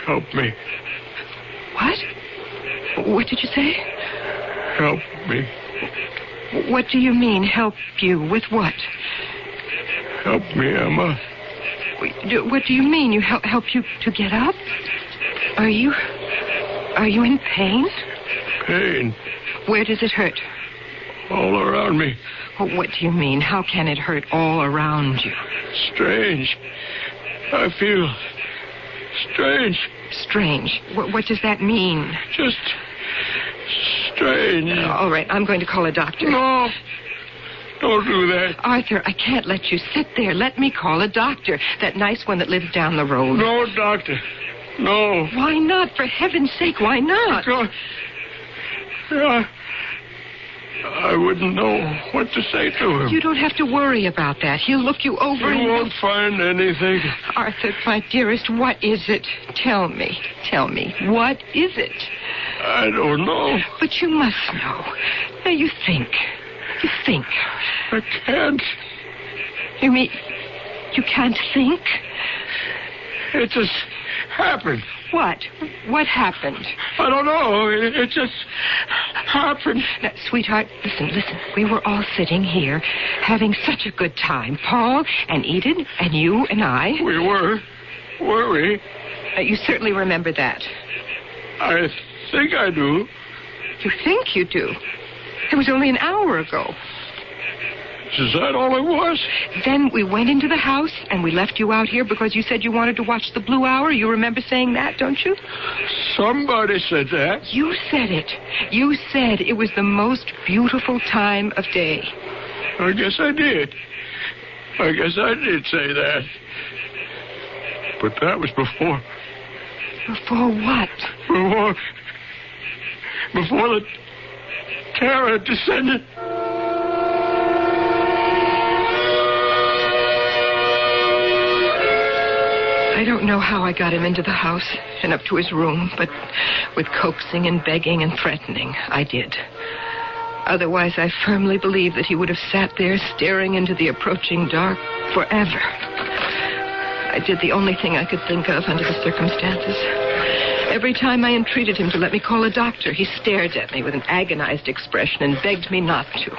Help me. What? What did you say? Help me. What do you mean, help you? With what? Help me, Emma. What do you mean? You help you to get up? Are you in pain? Pain. Where does it hurt? All around me. What do you mean? How can it hurt all around you? Strange. I feel strange. Strange? What does that mean? Just strange. All right, I'm going to call a doctor. No. Don't do that. Arthur, I can't let you sit there. Let me call a doctor. That nice one that lives down the road. No, doctor. No. Why not? For heaven's sake, why not? Because I wouldn't know what to say to him. You don't have to worry about that. He'll look you over He won't find anything. Arthur, my dearest, what is it? Tell me. Tell me. What is it? I don't know. But you must know. Now, you think. You think. I can't. You mean you can't think? It just happened. What? What happened? I don't know. It just happened. Now, sweetheart, listen. We were all sitting here having such a good time. Paul and Enid and you and I. We were. Were we? You certainly remember that. I think I do. You think you do? It was only an hour ago. Is that all it was? Then we went into the house and we left you out here because you said you wanted to watch the Blue Hour. You remember saying that, don't you? Somebody said that. You said it. You said it was the most beautiful time of day. I guess I did. I guess I did say that. But that was before. Before what? Before the terror descended. I don't know how I got him into the house and up to his room, but with coaxing and begging and threatening, I did. Otherwise, I firmly believe that he would have sat there staring into the approaching dark forever. I did the only thing I could think of under the circumstances. Every time I entreated him to let me call a doctor, he stared at me with an agonized expression and begged me not to.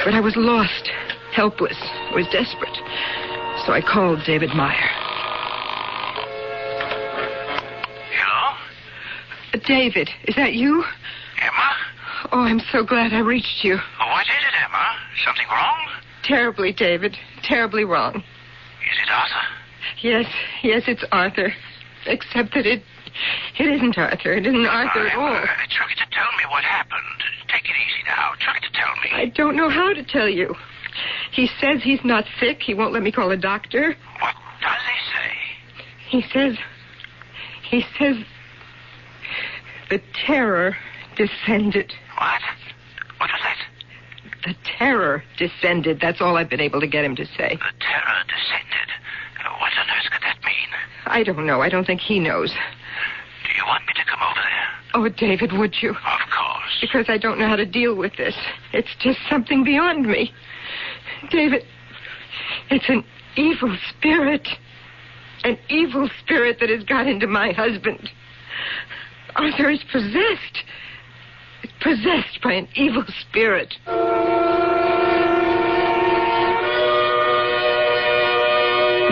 But I was lost, helpless, I was desperate. So I called David Meyer. David, is that you? Emma? Oh, I'm so glad I reached you. What is it, Emma? Something wrong? Terribly, David. Terribly wrong. Is it Arthur? Yes, it's Arthur. Except that it isn't Arthur. It isn't Arthur at all. Try to tell me what happened. Take it easy now. Try to tell me. I don't know how to tell you. He says he's not sick. He won't let me call a doctor. What does he say? He says... The terror descended. What? What was that? The terror descended. That's all I've been able to get him to say. The terror descended. What on earth could that mean? I don't know. I don't think he knows. Do you want me to come over there? Oh, David, would you? Of course. Because I don't know how to deal with this. It's just something beyond me. David, it's an evil spirit. An evil spirit that has got into my husband. Arthur is possessed. Possessed by an evil spirit.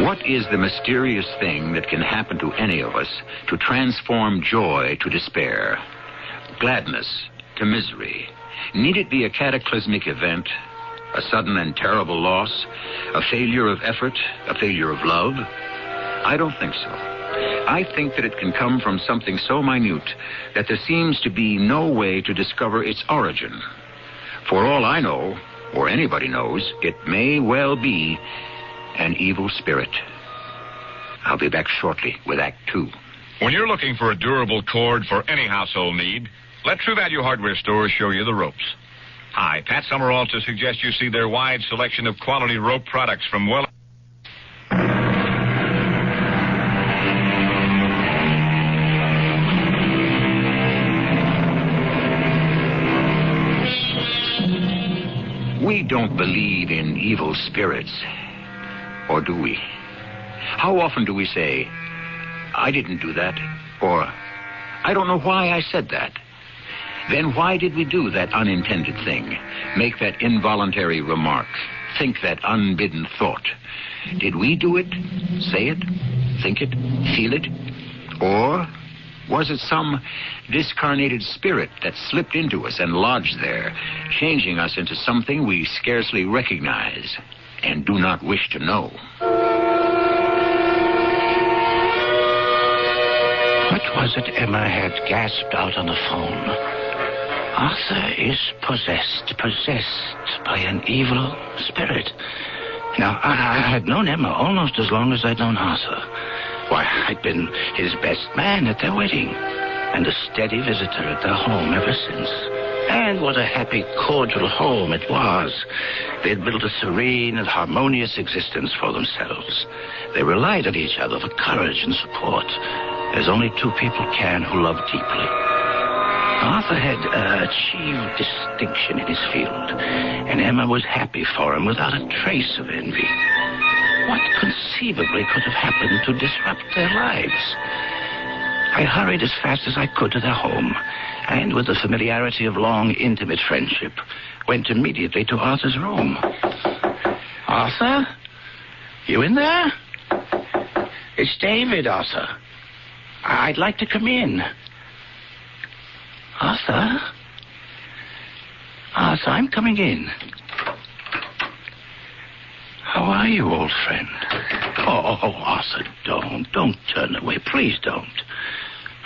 What is the mysterious thing that can happen to any of us to transform joy to despair, gladness to misery? Need it be a cataclysmic event, a sudden and terrible loss, a failure of effort, a failure of love? I don't think so. I think that it can come from something so minute that there seems to be no way to discover its origin. For all I know, or anybody knows, it may well be an evil spirit. I'll be back shortly with Act 2. When you're looking for a durable cord for any household need, let True Value Hardware stores show you the ropes. Hi, Pat Summerall to suggest you see their wide selection of quality rope products from well... We don't believe in evil spirits, or do we? How often do we say, I didn't do that, or I don't know why I said that? Then why did we do that unintended thing, make that involuntary remark, think that unbidden thought? Did we do it, say it, think it, feel it? Or was it some discarnated spirit that slipped into us and lodged there, changing us into something we scarcely recognize and do not wish to know? What was it Emma had gasped out on the phone? Arthur is possessed by an evil spirit. Now, I had known Emma almost as long as I'd known Arthur. Why, I'd been his best man at their wedding, and a steady visitor at their home ever since. And what a happy, cordial home it was. They'd built a serene and harmonious existence for themselves. They relied on each other for courage and support, as only two people can who love deeply. Arthur had achieved distinction in his field, and Emma was happy for him without a trace of envy. What conceivably could have happened to disrupt their lives? I hurried as fast as I could to their home, and with the familiarity of long, intimate friendship, went immediately to Arthur's room. Arthur? You in there? It's David, Arthur. I'd like to come in. Arthur? Arthur, I'm coming in. How are you, old friend? Oh, Arthur, don't turn away. Please don't.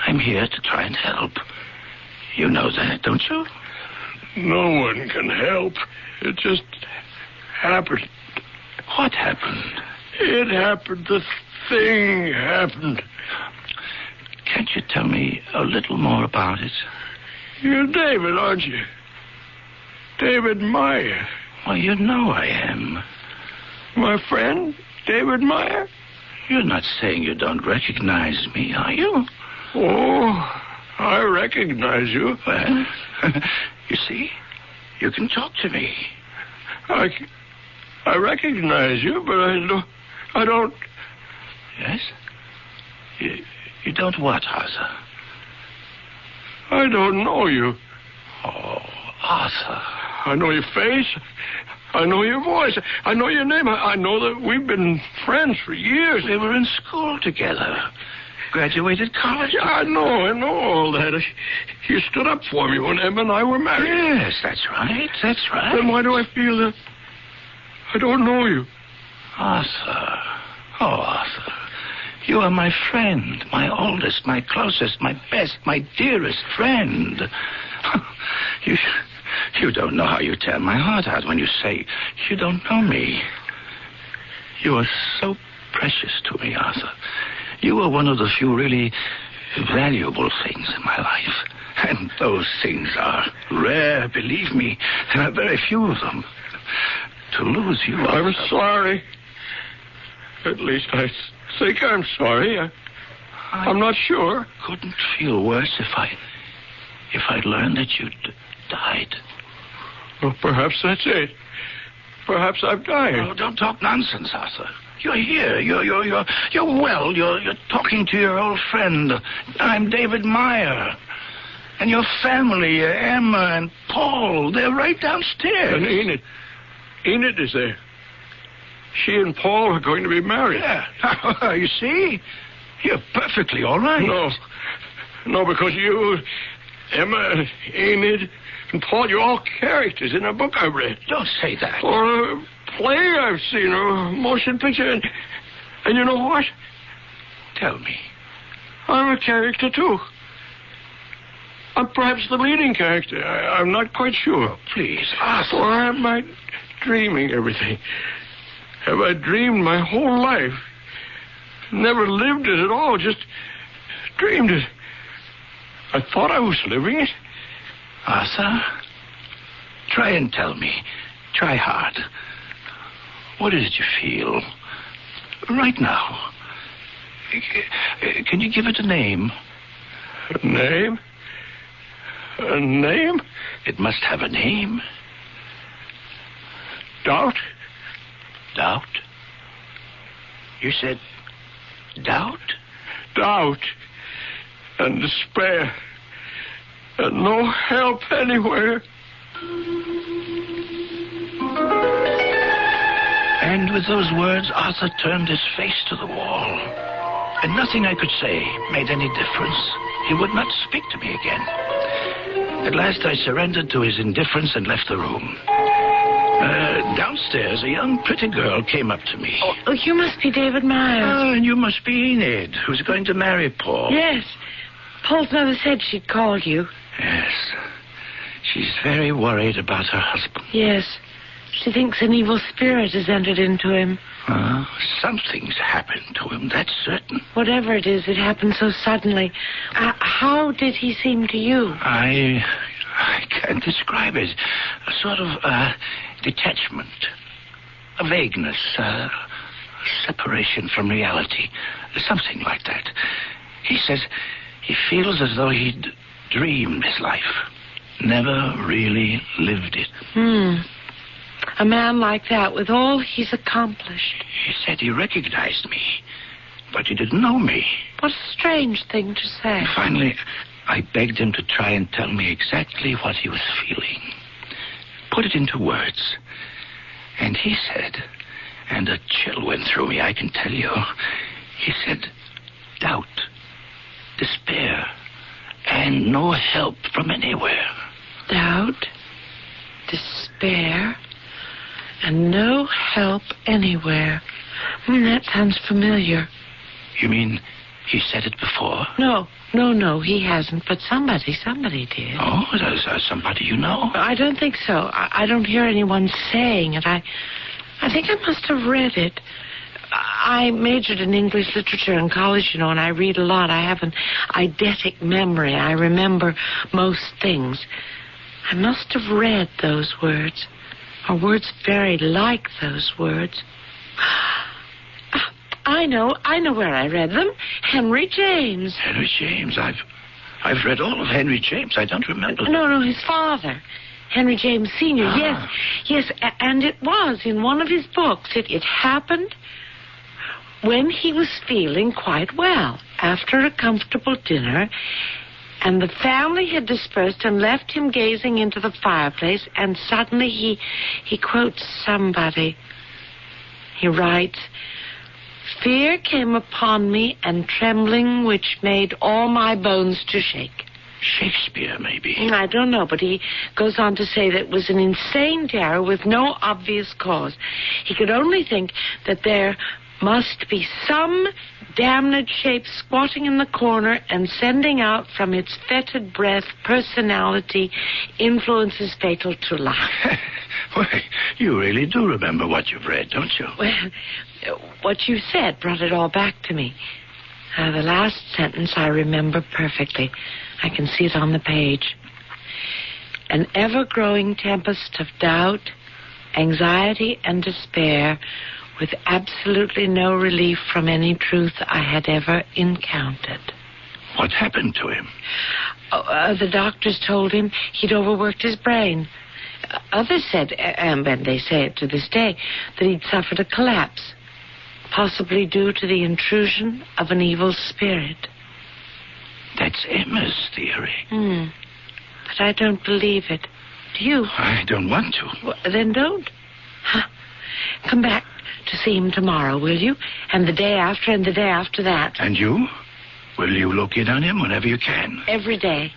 I'm here to try and help. You know that, don't you? No one can help. It just happened. What happened? It happened. The thing happened. Can't you tell me a little more about it? You're David, aren't you? David Meyer. Well, you know I am. My friend, David Meyer? You're not saying you don't recognize me, are you? Oh, I recognize you. Well, you see, you can talk to me. I recognize you, but I don't... Yes? You don't what, Arthur? I don't know you. Oh, Arthur. I know your face. I know your voice. I know your name. I know that we've been friends for years. We were in school together. Graduated college. Yeah, I know all that. You stood up for me when Emma and I were married. Yes, that's right. Then why do I feel that I don't know you? Arthur. Oh, Arthur. You are my friend, my oldest, my closest, my best, my dearest friend. You don't know how you tear my heart out when you say you don't know me. You are so precious to me, Arthur. You are one of the few really valuable things in my life. And those things are rare, believe me. There are very few of them. To lose you, Arthur... I'm sorry. At least I think I'm sorry. I'm not sure. Couldn't feel worse if I'd learned that you'd died. Well, perhaps that's it. Perhaps I've died. Oh, don't talk nonsense, Arthur. You're here. You're well. You're talking to your old friend. I'm David Meyer. And your family, Emma and Paul, they're right downstairs. And Enid is there. She and Paul are going to be married. Yeah. You see? You're perfectly all right. No, because you, Emma, Enid, and Paul, you're all characters in a book I read. Don't say that. Or a play I've seen, or a motion picture. And you know what? Tell me. I'm a character, too. I'm perhaps the leading character. I'm not quite sure. Please, Arthur. Or am I dreaming everything? Have I dreamed my whole life? Never lived it at all, just dreamed it. I thought I was living it. Arthur, try and tell me. Try hard. What is it you feel right now? Can you give it a name? A name? A name? It must have a name. Doubt? Doubt? You said doubt? Doubt. And despair. And no help anywhere. And with those words, Arthur turned his face to the wall. And nothing I could say made any difference. He would not speak to me again. At last I surrendered to his indifference and left the room. Downstairs, a young pretty girl came up to me. Oh, you must be David Myers. And you must be Enid, who's going to marry Paul. Yes. Paul's mother said she'd call you. Yes. She's very worried about her husband. Yes. She thinks an evil spirit has entered into him. Something's happened to him, that's certain. Whatever it is, it happened so suddenly. How did he seem to you? I can't describe it. A sort of detachment, a vagueness, separation from reality, something like that. He says he feels as though he'd dreamed his life, never really lived it. A man like that, with all he's accomplished. He said he recognized me, but he didn't know me. What a strange thing to say. Finally, I begged him to try and tell me exactly what he was feeling. Put it into words. And he said, and a chill went through me, I can tell you. He said, doubt, despair, and no help from anywhere. Doubt, despair, and no help anywhere. That sounds familiar. You mean he said it before? No, he hasn't, but somebody did. Oh, somebody you know? I don't think so. I don't hear anyone saying it. I think I must have read it. I majored in English literature in college, and I read a lot. I have an eidetic memory. I remember most things. I must have read those words, or words very like those words. I know where I read them. Henry James. Henry James. I've read all of Henry James. I don't remember. No, his father. Henry James Sr. Yes, and it was in one of his books. It happened when he was feeling quite well after a comfortable dinner, and the family had dispersed and left him gazing into the fireplace, and suddenly he quotes somebody. He writes, "Fear came upon me, and trembling which made all my bones to shake." Shakespeare, maybe. I don't know, but he goes on to say that it was an insane terror with no obvious cause. He could only think that there must be some damned shape squatting in the corner and sending out from its fetid breath personality influences fatal to life. Well, you really do remember what you've read, don't you? Well, what you said brought it all back to me. The last sentence I remember perfectly. I can see it on the page. An ever-growing tempest of doubt, anxiety, and despair, with absolutely no relief from any truth I had ever encountered. What happened to him? The doctors told him he'd overworked his brain. Others said, and they say it to this day, that he'd suffered a collapse, possibly due to the intrusion of an evil spirit. That's Emma's theory. But I don't believe it. Do you? I don't want to. Well, then don't. Come back to see him tomorrow, will you? And the day after, and the day after that. And you? Will you look in on him whenever you can? Every day.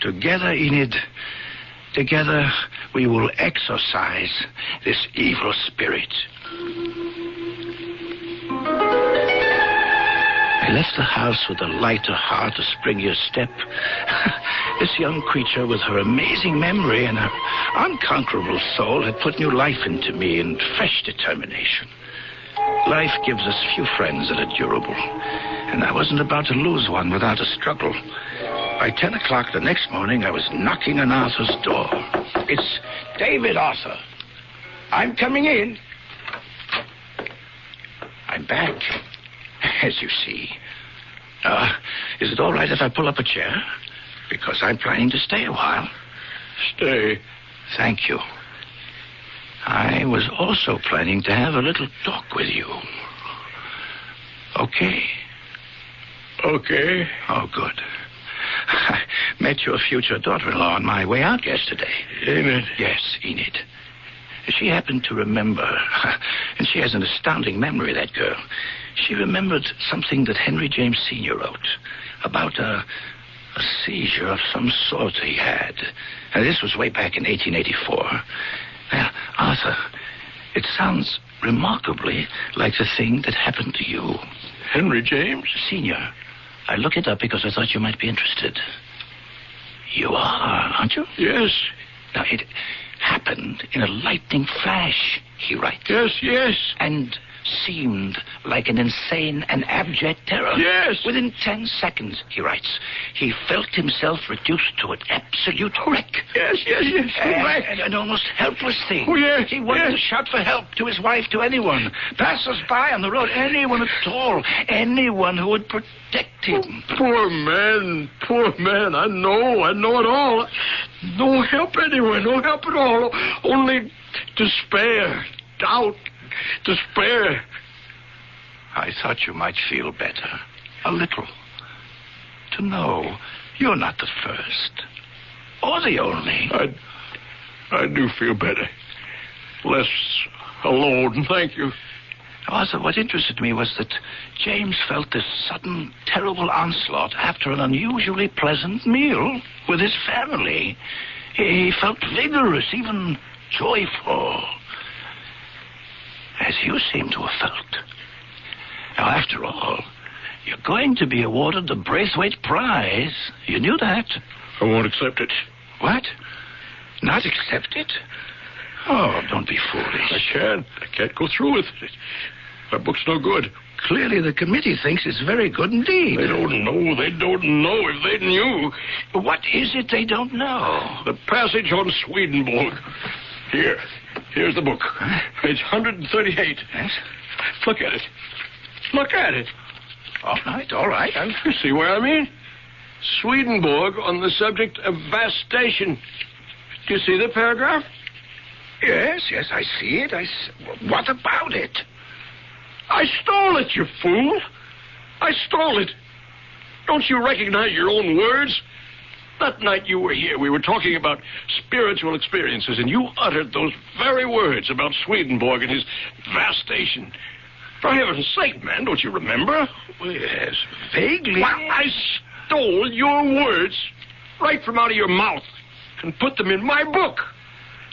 Together, Enid, together we will exorcise this evil spirit. I left the house with a lighter heart, a springier step. This young creature, with her amazing memory and her unconquerable soul, had put new life into me and fresh determination. Life gives us few friends that are durable, and I wasn't about to lose one without a struggle. By 10 o'clock the next morning, I was knocking on Arthur's door. It's David, Arthur. I'm coming in. I'm back, as you see. Is it all right if I pull up a chair? Because I'm planning to stay a while. Stay. Thank you. I was also planning to have a little talk with you. Okay? Okay. Oh, good. I met your future daughter-in-law on my way out yesterday. Enid? Yes, Enid. She happened to remember, and she has an astounding memory, that girl. She remembered something that Henry James Sr. wrote about a seizure of some sort he had. And this was way back in 1884. Now, Arthur, it sounds remarkably like the thing that happened to you. Henry James? Sr. I looked it up because I thought you might be interested. You are, aren't you? Yes. Now, it happened in a lightning flash, he writes. Yes. And seemed like an insane and abject terror. Yes. Within 10 seconds, he writes, he felt himself reduced to an absolute wreck. Yes. And an almost helpless thing. Oh, yes. He wanted to shout for help to his wife, to anyone. Passers-by on the road, anyone at all. Anyone who would protect him. Oh, poor man. I know it all. No help anywhere, no help at all. Only despair, doubt, despair. I thought you might feel better. A little. To know you're not the first. Or the only. I do feel better. Less alone, thank you. Arthur, what interested me was that James felt this sudden, terrible onslaught after an unusually pleasant meal with his family. He felt vigorous, even joyful, as you seem to have felt. Now, after all, you're going to be awarded the Braithwaite Prize. You knew that. I won't accept it. What? Not accept it? Oh, don't be foolish. I can't go through with it. My book's no good. Clearly, the committee thinks it's very good indeed. They don't know. If they knew. What is it they don't know? The passage on Swedenborg. Here's the book. Page 138. Yes? Look at it. All right. You see what I mean? Swedenborg on the subject of vastation. Do you see the paragraph? Yes, I see it. What about it? I stole it, you fool. I stole it. Don't you recognize your own words? That night you were here, we were talking about spiritual experiences, and you uttered those very words about Swedenborg and his vastation. For heaven's sake, man, don't you remember? Well, yes, vaguely. Well, I stole your words right from out of your mouth and put them in my book.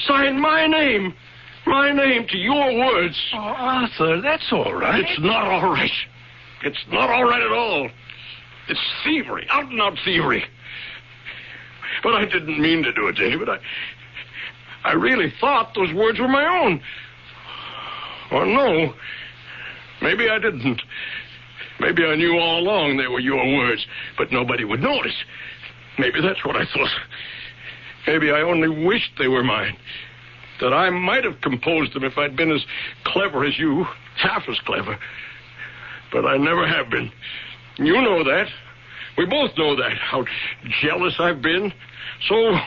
Signed my name to your words. Oh, Arthur, that's all right. It's not all right. It's not all right at all. It's thievery, out-and-out thievery. But I didn't mean to do it, David. I really thought those words were my own. Or no, maybe I didn't. Maybe I knew all along they were your words, but nobody would notice. Maybe that's what I thought. Maybe I only wished they were mine. That I might have composed them if I'd been as clever as you, half as clever. But I never have been. You know that. We both know that, how jealous I've been. So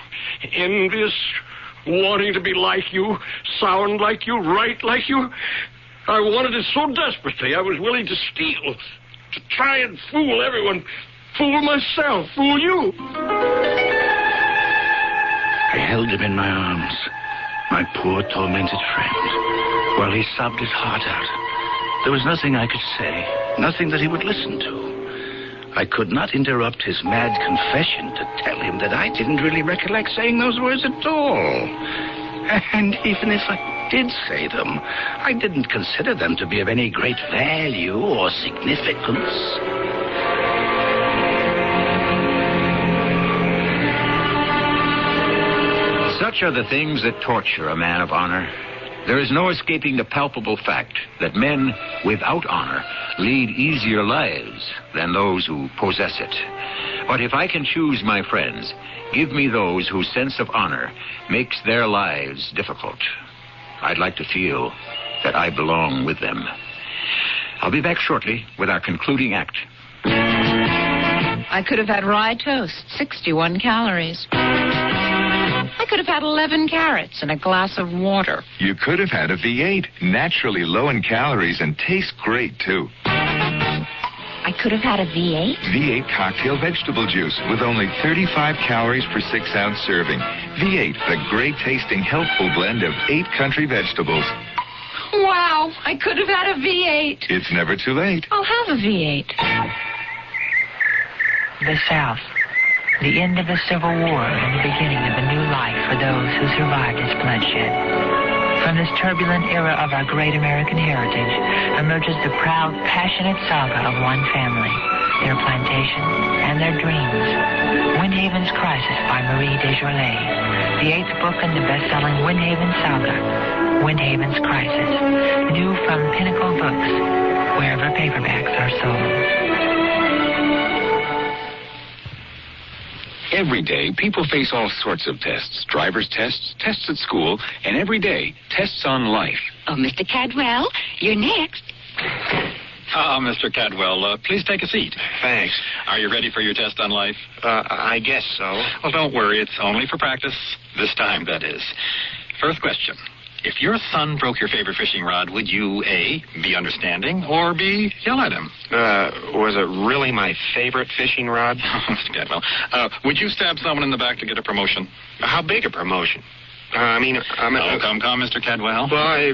envious, wanting to be like you, sound like you, write like you. I wanted it so desperately, I was willing to steal, to try and fool everyone, fool myself, fool you. I held him in my arms, my poor tormented friend, while he sobbed his heart out. There was nothing I could say, nothing that he would listen to. I could not interrupt his mad confession to tell him that I didn't really recollect saying those words at all. And even if I did say them, I didn't consider them to be of any great value or significance. Such are the things that torture a man of honor. There is no escaping the palpable fact that men without honor lead easier lives than those who possess it. But if I can choose my friends, give me those whose sense of honor makes their lives difficult. I'd like to feel that I belong with them. I'll be back shortly with our concluding act. I could have had rye toast, 61 calories. I could have had 11 carrots and a glass of water. You could have had a V8, naturally low in calories and tastes great, too. I could have had a V8? V8 cocktail vegetable juice with only 35 calories per 6-ounce serving. V8, the great-tasting, healthful blend of 8 country vegetables. Wow, I could have had a V8. It's never too late. I'll have a V8. The South. The end of the Civil War and the beginning of a new life for those who survived its bloodshed. From this turbulent era of our great American heritage emerges the proud, passionate saga of one family, their plantation, and their dreams. Windhaven's Crisis by Marie Desjardins, the 8th book in the best-selling Windhaven saga, Windhaven's Crisis, new from Pinnacle Books, wherever paperbacks are sold. Every day, people face all sorts of tests. Driver's tests, tests at school, and every day, tests on life. Oh, Mr. Cadwell, you're next. Mr. Cadwell, please take a seat. Thanks. Are you ready for your test on life? I guess so. Well, don't worry. It's only for practice. This time, that is. First question. If your son broke your favorite fishing rod, would you, A, be understanding, or B, yell at him? Was it really my favorite fishing rod? Mr. Cadwell, would you stab someone in the back to get a promotion? How big a promotion? I'm... Oh, come, Mr. Cadwell. Well,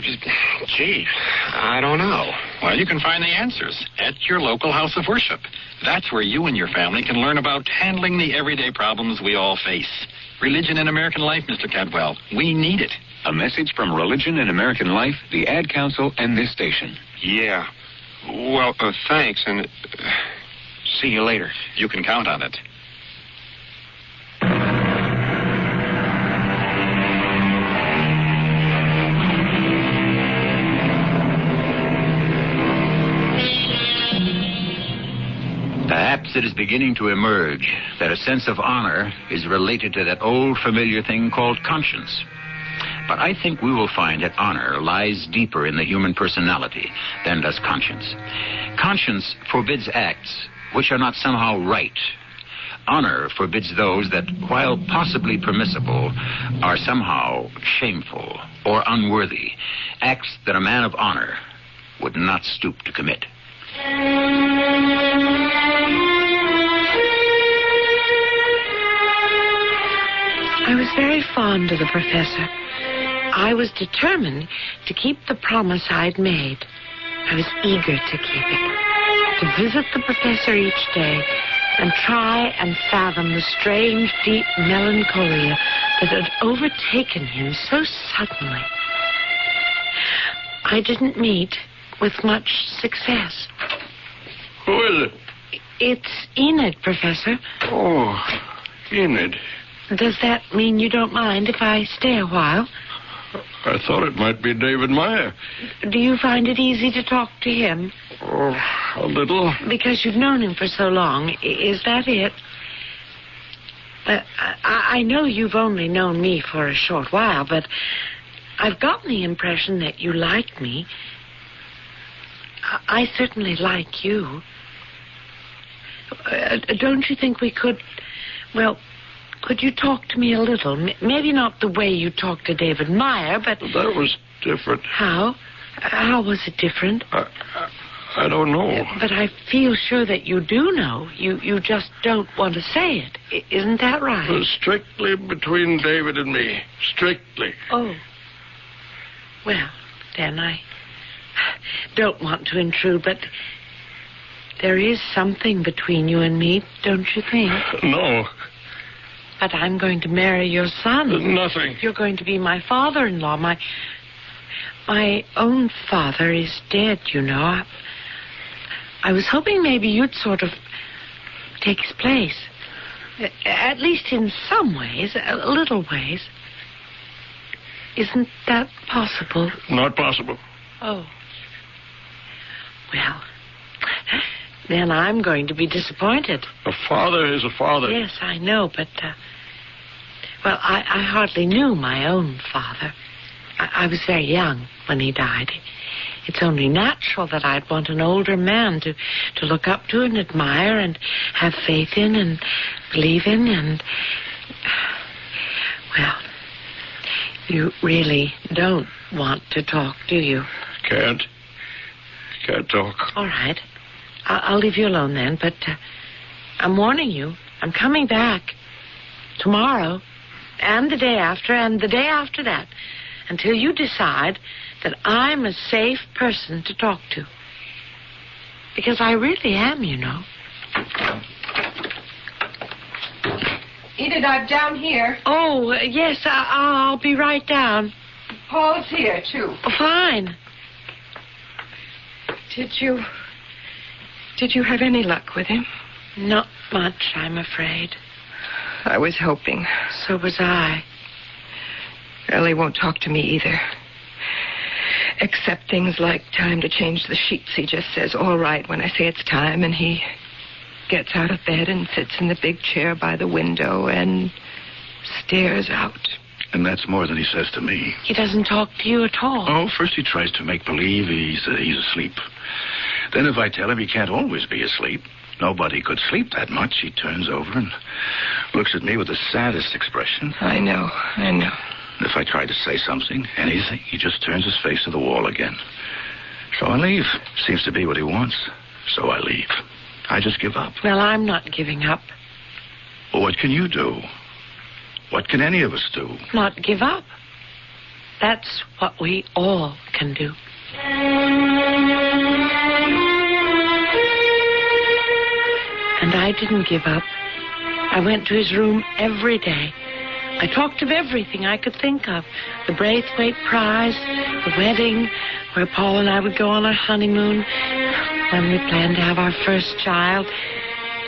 gee, I don't know. Well, you can find the answers at your local house of worship. That's where you and your family can learn about handling the everyday problems we all face. Religion in American life, Mr. Cadwell. We need it. A message from Religion in American Life, the Ad Council, and this station. Yeah. Well, thanks, and see you later. You can count on it. Perhaps it is beginning to emerge that a sense of honor is related to that old familiar thing called conscience. But I think we will find that honor lies deeper in the human personality than does conscience. Conscience forbids acts which are not somehow right. Honor forbids those that, while possibly permissible, are somehow shameful or unworthy, acts that a man of honor would not stoop to commit. I was very fond of the professor. I was determined to keep the promise I'd made. I was eager to keep it, to visit the professor each day and try and fathom the strange, deep melancholia that had overtaken him so suddenly. I didn't meet with much success. Who is it? It's Enid, Professor. Oh, Enid. Does that mean you don't mind if I stay a while? I thought it might be David Meyer. Do you find it easy to talk to him? Oh, a little. Because you've known him for so long. Is that it? I know you've only known me for a short while, but I've gotten the impression that you like me. I certainly like you. Don't you think we could... Well, could you talk to me a little? Maybe not the way you talk to David Meyer, but... That was different. How? How was it different? I don't know. But I feel sure that you do know. You just don't want to say it. Isn't that right? Strictly between David and me. Strictly. Oh. Well, then I don't want to intrude, but there is something between you and me, don't you think? No. But I'm going to marry your son. Nothing. You're going to be my father-in-law. My own father is dead, you know. I was hoping maybe you'd sort of take his place. At least in some ways, little ways. Isn't that possible? Not possible. Oh. Well, then I'm going to be disappointed. A father is a father. Yes, I know, but, well, I hardly knew my own father. I was very young when he died. It's only natural that I'd want an older man to look up to and admire and have faith in and believe in and... Well, you really don't want to talk, do you? Can't talk. All right. I'll leave you alone then, but I'm warning you. I'm coming back tomorrow and the day after and the day after that until you decide that I'm a safe person to talk to. Because I really am, you know. Enid, I'm down here. Oh, yes, I'll be right down. Paul's here, too. Oh, fine. Did you have any luck with him? Not much, I'm afraid. I was hoping. So was I. Well, he won't talk to me either. Except things like time to change the sheets. He just says, all right, when I say it's time, and he gets out of bed and sits in the big chair by the window and stares out. And that's more than he says to me. He doesn't talk to you at all. Oh, first he tries to make believe he's asleep. Then if I tell him he can't always be asleep, nobody could sleep that much, he turns over and looks at me with the saddest expression. I know. If I try to say something, anything, he just turns his face to the wall again. So I leave. Seems to be what he wants. So I leave. I just give up. Well, I'm not giving up. Well, what can you do? What can any of us do? Not give up. That's what we all can do. And I didn't give up. I went to his room every day. I talked of everything I could think of. The Braithwaite Prize, the wedding, where Paul and I would go on our honeymoon, when we planned to have our first child.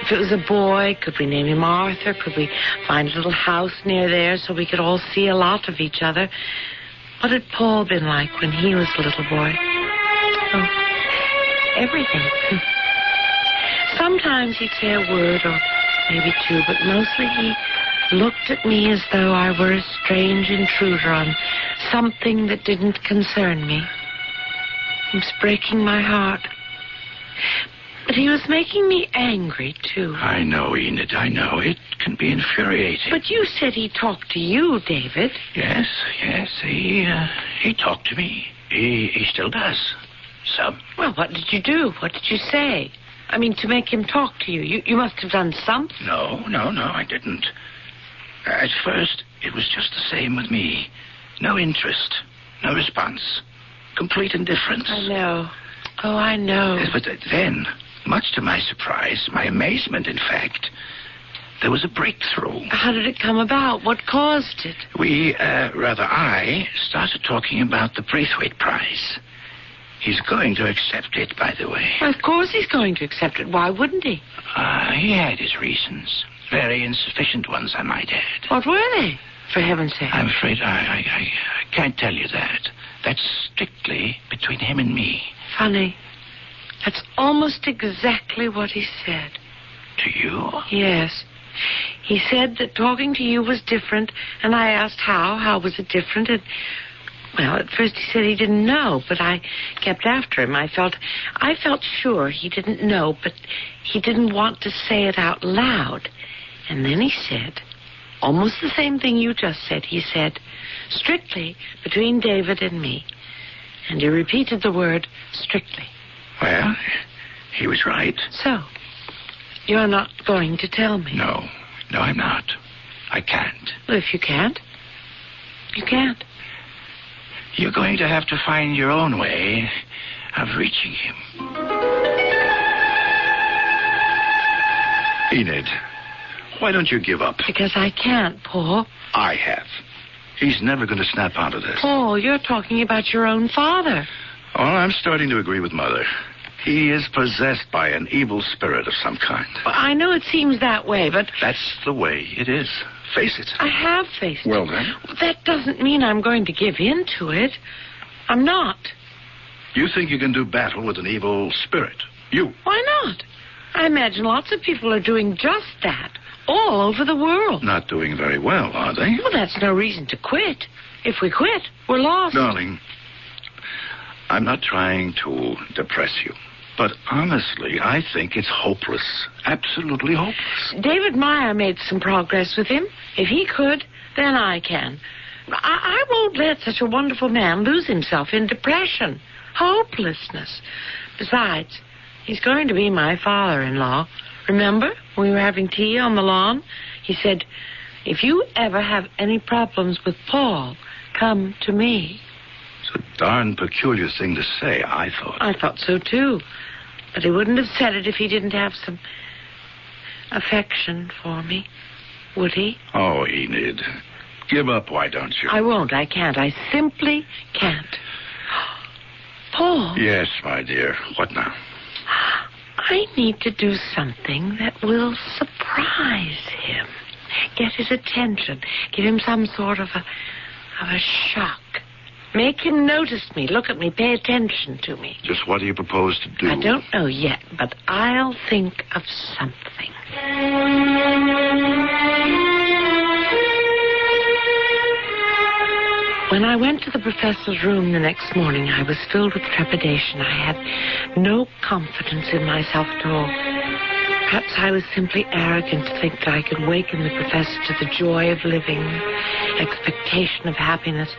If it was a boy, could we name him Arthur? Could we find a little house near there so we could all see a lot of each other? What had Paul been like when he was a little boy? Oh, everything. Sometimes he'd say a word or maybe two, but mostly he looked at me as though I were a strange intruder on something that didn't concern me. It was breaking my heart. But he was making me angry, too. I know, Enid, I know. It can be infuriating. But you said he talked to you, David. Yes, he talked to me. He still does. Some. Well, what did you do? What did you say? I mean, to make him talk to you. You must have done something. No, I didn't. At first, it was just the same with me. No interest, no response, complete indifference. I know. Oh, I know. But then, much to my surprise, my amazement, in fact, there was a breakthrough. How did it come about? What caused it? I started talking about the Braithwaite Prize. He's going to accept it, by the way. Well, of course he's going to accept it. Why wouldn't he? He had his reasons. Very insufficient ones, I might add. What were they, for heaven's sake? I'm afraid I can't tell you that. That's strictly between him and me. Funny. That's almost exactly what he said. To you? Yes. He said that talking to you was different, and I asked how. How was it different? And, well, at first he said he didn't know, but I kept after him. I felt sure he didn't know, but he didn't want to say it out loud. And then he said, almost the same thing you just said. He said, strictly between David and me. And he repeated the word strictly. Well, he was right. So, you're not going to tell me? No, I'm not. I can't. Well, if you can't, you can't. You're going to have to find your own way of reaching him. Enid, why don't you give up? Because I can't, Paul. I have. He's never going to snap out of this. Paul, you're talking about your own father. Oh, I'm starting to agree with Mother. He is possessed by an evil spirit of some kind. Well, I know it seems that way, but... That's the way it is. Face it. I have faced it. Well, then? That doesn't mean I'm going to give in to it. I'm not. You think you can do battle with an evil spirit? You? Why not? I imagine lots of people are doing just that all over the world. Not doing very well, are they? Well, that's no reason to quit. If we quit, we're lost. Darling, I'm not trying to depress you. But honestly, I think it's hopeless. Absolutely hopeless. David Meyer made some progress with him. If he could, then I can. I won't let such a wonderful man lose himself in depression, hopelessness. Besides, he's going to be my father-in-law. Remember, we were having tea on the lawn? He said, if you ever have any problems with Paul, come to me. It's a darn peculiar thing to say, I thought. I thought so, too. But he wouldn't have said it if he didn't have some affection for me, would he? Oh, Enid. Give up, why don't you? I won't. I can't. I simply can't. Paul. Yes, my dear. What now? I need to do something that will surprise him. Get his attention. Give him some sort of a shock. Make him notice me. Look at me. Pay attention to me. Just what do you propose to do? I don't know yet, but I'll think of something. When I went to the professor's room the next morning, I was filled with trepidation. I had no confidence in myself at all. Perhaps I was simply arrogant to think that I could waken the professor to the joy of living, expectation of happiness,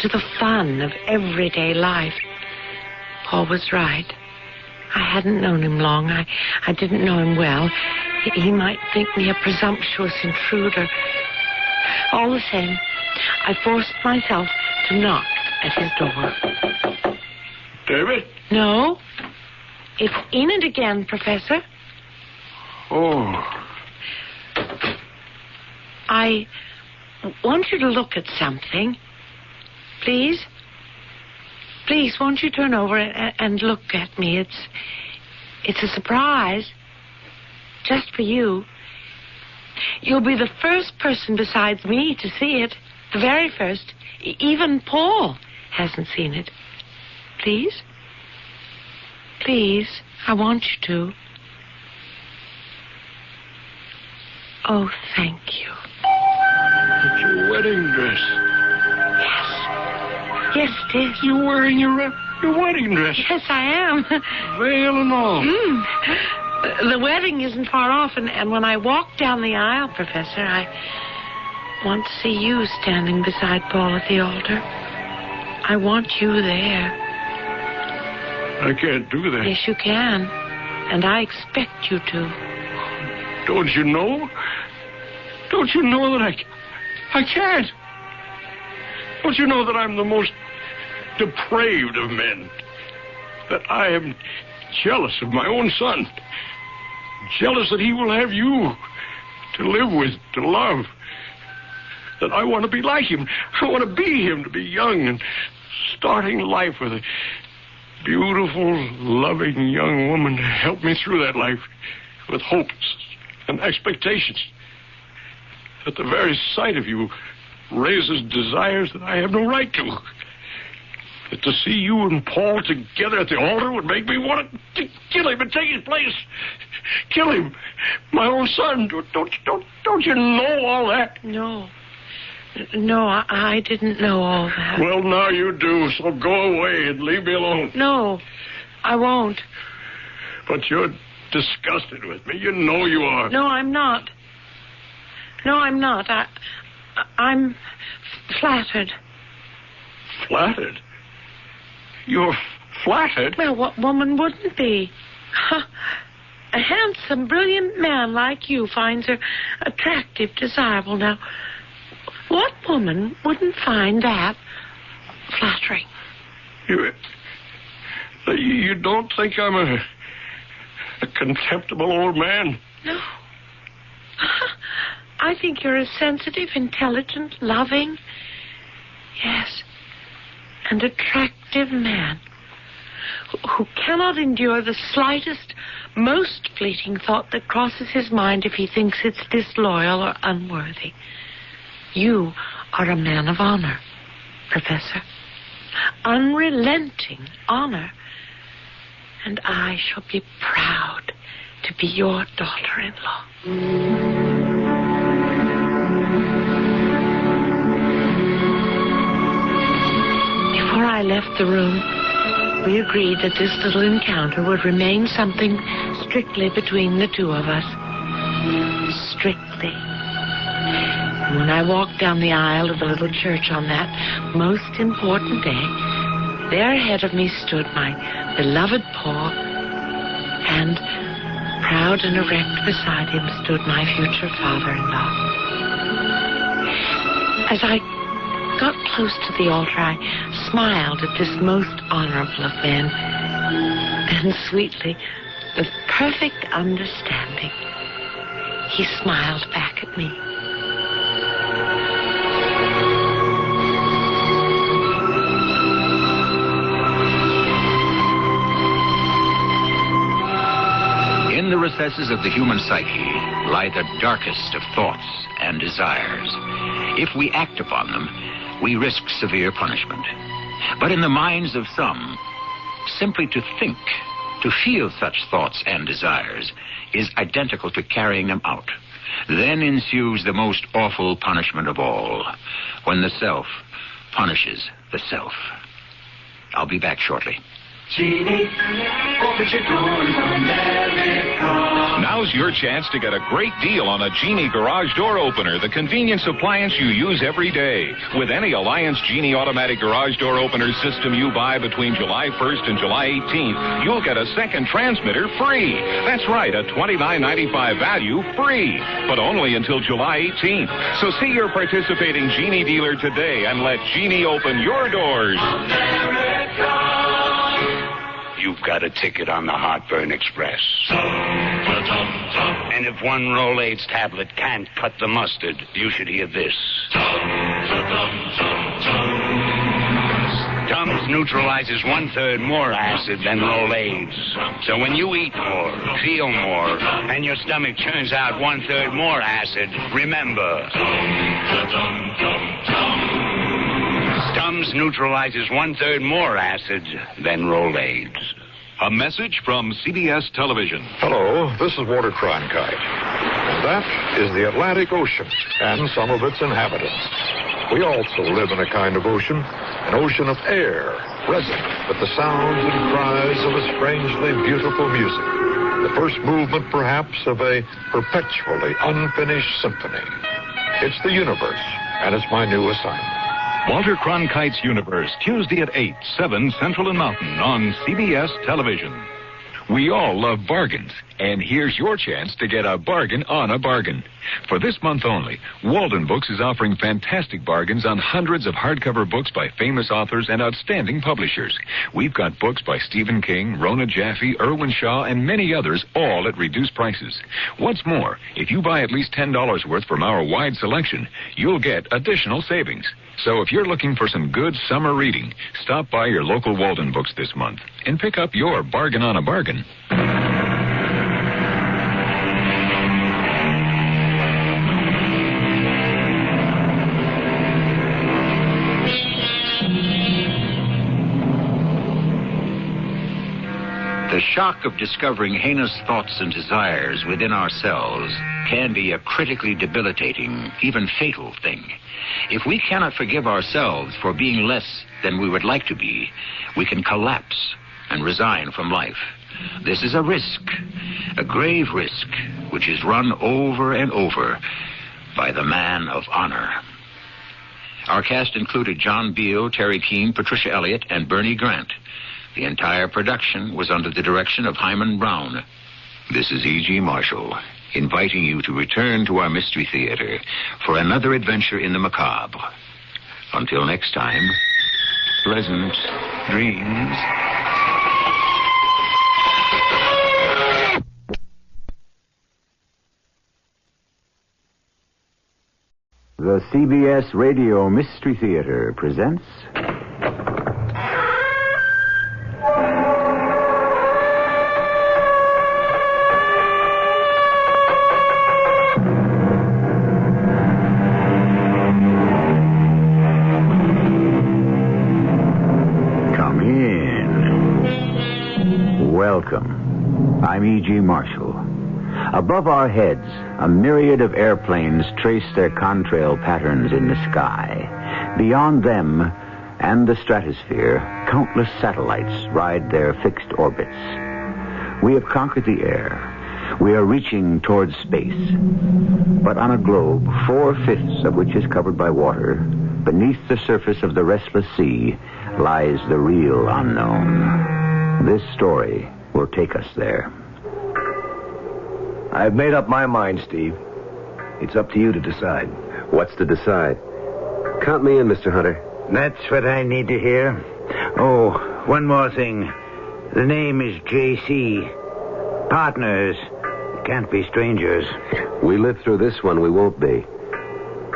to the fun of everyday life. Paul was right. I hadn't known him long. I didn't know him well. He might think me a presumptuous intruder. All the same, I forced myself to knock at his door. David? No. It's Enid again, Professor. Oh. I want you to look at something. Please? Please, won't you turn over and look at me? It's a surprise. Just for you. You'll be the first person besides me to see it. The very first. Even Paul hasn't seen it. Please? Please, I want you to. Oh, thank you. It's your wedding dress. Yes. Yes, it is. You're wearing your wedding dress. Yes, I am. Veil and all. The wedding isn't far off, and when I walk down the aisle, Professor, I want to see you standing beside Paul at the altar. I want you there. I can't do that. Yes, you can. And I expect you to. Don't you know? Don't you know that I can't? Don't you know that I'm the most depraved of men? That I am jealous of my own son. Jealous that he will have you to live with, to love. That I want to be like him. I want to be him, to be young and starting life with a beautiful, loving young woman to help me through that life with hopes and expectations. That the very sight of you raises desires that I have no right to. That to see you and Paul together at the altar would make me want to kill him and take his place. Kill him. My own son. Don't you know all that? No. No, I didn't know all that. Well, now you do, so go away and leave me alone. No, I won't. But you're disgusted with me. You know you are. No, I'm not. No, I'm not. I'm flattered. Flattered? You're flattered? Well, what woman wouldn't be? A handsome, brilliant man like you finds her attractive, desirable. Now, what woman wouldn't find that flattering? You don't think I'm a contemptible old man? No. I think you're a sensitive, intelligent, loving, yes, and attractive man who cannot endure the slightest, most fleeting thought that crosses his mind if he thinks it's disloyal or unworthy. You are a man of honor, Professor. Unrelenting honor. And I shall be proud to be your daughter-in-law. Before I left the room, we agreed that this little encounter would remain something strictly between the two of us. Strictly. And when I walked down the aisle of the little church on that most important day, there ahead of me stood my beloved Paul, and proud and erect beside him stood my future father-in-law. As I got close to the altar, I smiled at this most honorable of men, and sweetly, with perfect understanding, he smiled back at me. In the recesses of the human psyche lie the darkest of thoughts and desires. If we act upon them, we risk severe punishment. But in the minds of some, simply to think, to feel such thoughts and desires, is identical to carrying them out. Then ensues the most awful punishment of all, when the self punishes the self. I'll be back shortly. Genie, open your doors, America. Now's your chance to get a great deal on a Genie garage door opener, the convenience appliance you use every day. With any Alliance Genie automatic garage door opener system you buy between July 1st and July 18th, you'll get a second transmitter free. That's right, a $29.95 value free, but only until July 18th. So see your participating Genie dealer today and let Genie open your doors. America. You've got a ticket on the Heartburn Express. And if one Rolaids tablet can't cut the mustard, you should hear this. Tums neutralizes 1/3 more acid than Rolaids. So when you eat more, feel more, and your stomach churns out 1/3 more acid, remember. Tums neutralizes 1/3 more acid than Rolaids. A message from CBS Television. Hello, this is Walter Cronkite. And that is the Atlantic Ocean and some of its inhabitants. We also live in a kind of ocean, an ocean of air, resonant with the sounds and cries of a strangely beautiful music. The first movement, perhaps, of a perpetually unfinished symphony. It's the universe, and it's my new assignment. Walter Cronkite's Universe, Tuesday at 8, 7 Central and Mountain on CBS Television. We all love bargains, and here's your chance to get a bargain on a bargain. For this month only, Walden Books is offering fantastic bargains on hundreds of hardcover books by famous authors and outstanding publishers. We've got books by Stephen King, Rona Jaffe, Irwin Shaw, and many others, all at reduced prices. What's more, if you buy at least $10 worth from our wide selection, you'll get additional savings. So if you're looking for some good summer reading, stop by your local Walden Books this month and pick up your bargain on a bargain. The shock of discovering heinous thoughts and desires within ourselves can be a critically debilitating, even fatal thing. If we cannot forgive ourselves for being less than we would like to be, we can collapse and resign from life. This is a risk, a grave risk, which is run over and over by the man of honor. Our cast included John Beale, Terry Keane, Patricia Elliott, and Bernie Grant. The entire production was under the direction of Hyman Brown. This is E.G. Marshall, inviting you to return to our Mystery Theater for another adventure in the macabre. Until next time, pleasant dreams. The CBS Radio Mystery Theater presents... Welcome. I'm E.G. Marshall. Above our heads, a myriad of airplanes trace their contrail patterns in the sky. Beyond them and the stratosphere, countless satellites ride their fixed orbits. We have conquered the air. We are reaching towards space. But on a globe, 4/5 of which is covered by water, beneath the surface of the restless sea lies the real unknown. This story will take us there. I've made up my mind, Steve. It's up to you to decide. What's to decide? Count me in, Mr. Hunter. That's what I need to hear. Oh, one more thing. The name is J.C. Partners. Can't be strangers. We lived through this one, we won't be.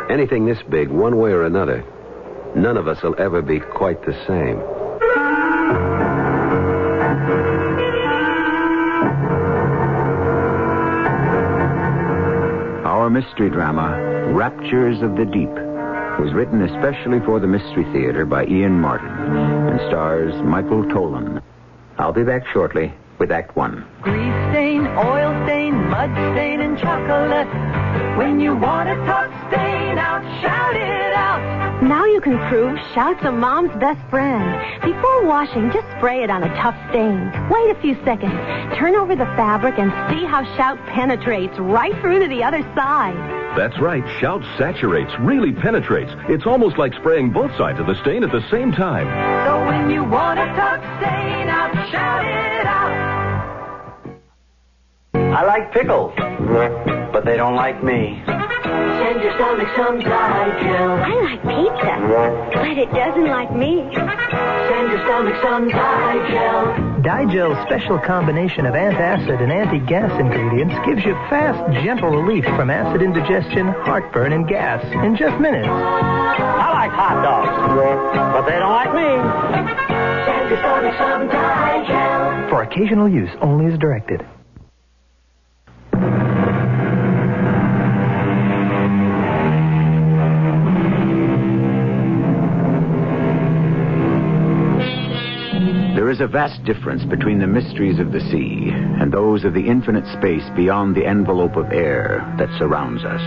Anything this big, one way or another, none of us will ever be quite the same. Our mystery drama, Raptures of the Deep, was written especially for the Mystery Theater by Ian Martin and stars Michael Tolan. I'll be back shortly with Act One. Grease stain, oil stain, mud stain, and chocolate. When you want a tough stain out, shout it out. Now you can prove Shout's a mom's best friend. Before washing, just spray it on a tough stain. Wait a few seconds. Turn over the fabric and see how Shout penetrates right through to the other side. That's right. Shout saturates, really penetrates. It's almost like spraying both sides of the stain at the same time. So when you want a tough stain out, shout it out. I like pickles, but they don't like me. Send your stomach some Digel. I like pizza, but it doesn't like me. Send your stomach some Digel. Digel's special combination of antacid and anti-gas ingredients gives you fast, gentle relief from acid indigestion, heartburn, and gas in just minutes. I like hot dogs, but they don't like me. Send your stomach some Digel. For occasional use only as directed. There is a vast difference between the mysteries of the sea and those of the infinite space beyond the envelope of air that surrounds us.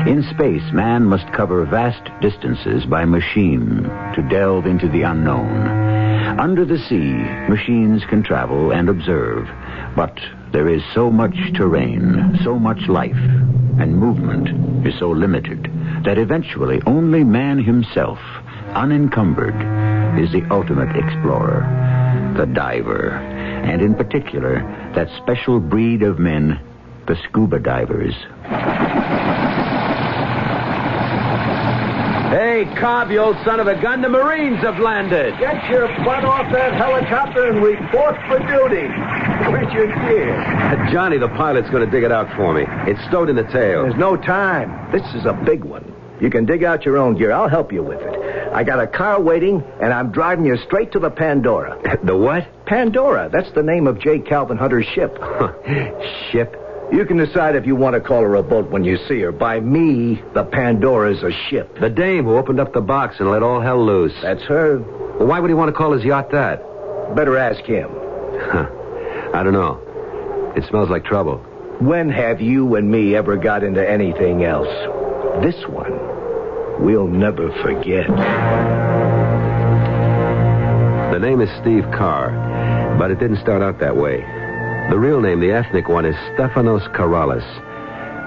In space, man must cover vast distances by machine to delve into the unknown. Under the sea, machines can travel and observe, but there is so much terrain, so much life, and movement is so limited that eventually only man himself, unencumbered, is the ultimate explorer. The diver, and in particular, that special breed of men, the scuba divers. Hey, Cobb, you old son of a gun, the Marines have landed. Get your butt off that helicopter and report for duty. Where's your gear? Johnny, the pilot's going to dig it out for me. It's stowed in the tail. There's no time. This is a big one. You can dig out your own gear. I'll help you with it. I got a car waiting, and I'm driving you straight to the Pandora. The what? Pandora. That's the name of J. Calvin Hunter's ship. Ship? You can decide if you want to call her a boat when you see her. By me, the Pandora's a ship. The dame who opened up the box and let all hell loose. That's her. Well, why would he want to call his yacht that? Better ask him. I don't know. It smells like trouble. When have you and me ever got into anything else? This one, we'll never forget. The name is Steve Carr, but it didn't start out that way. The real name, the ethnic one, is Stefanos Karalis.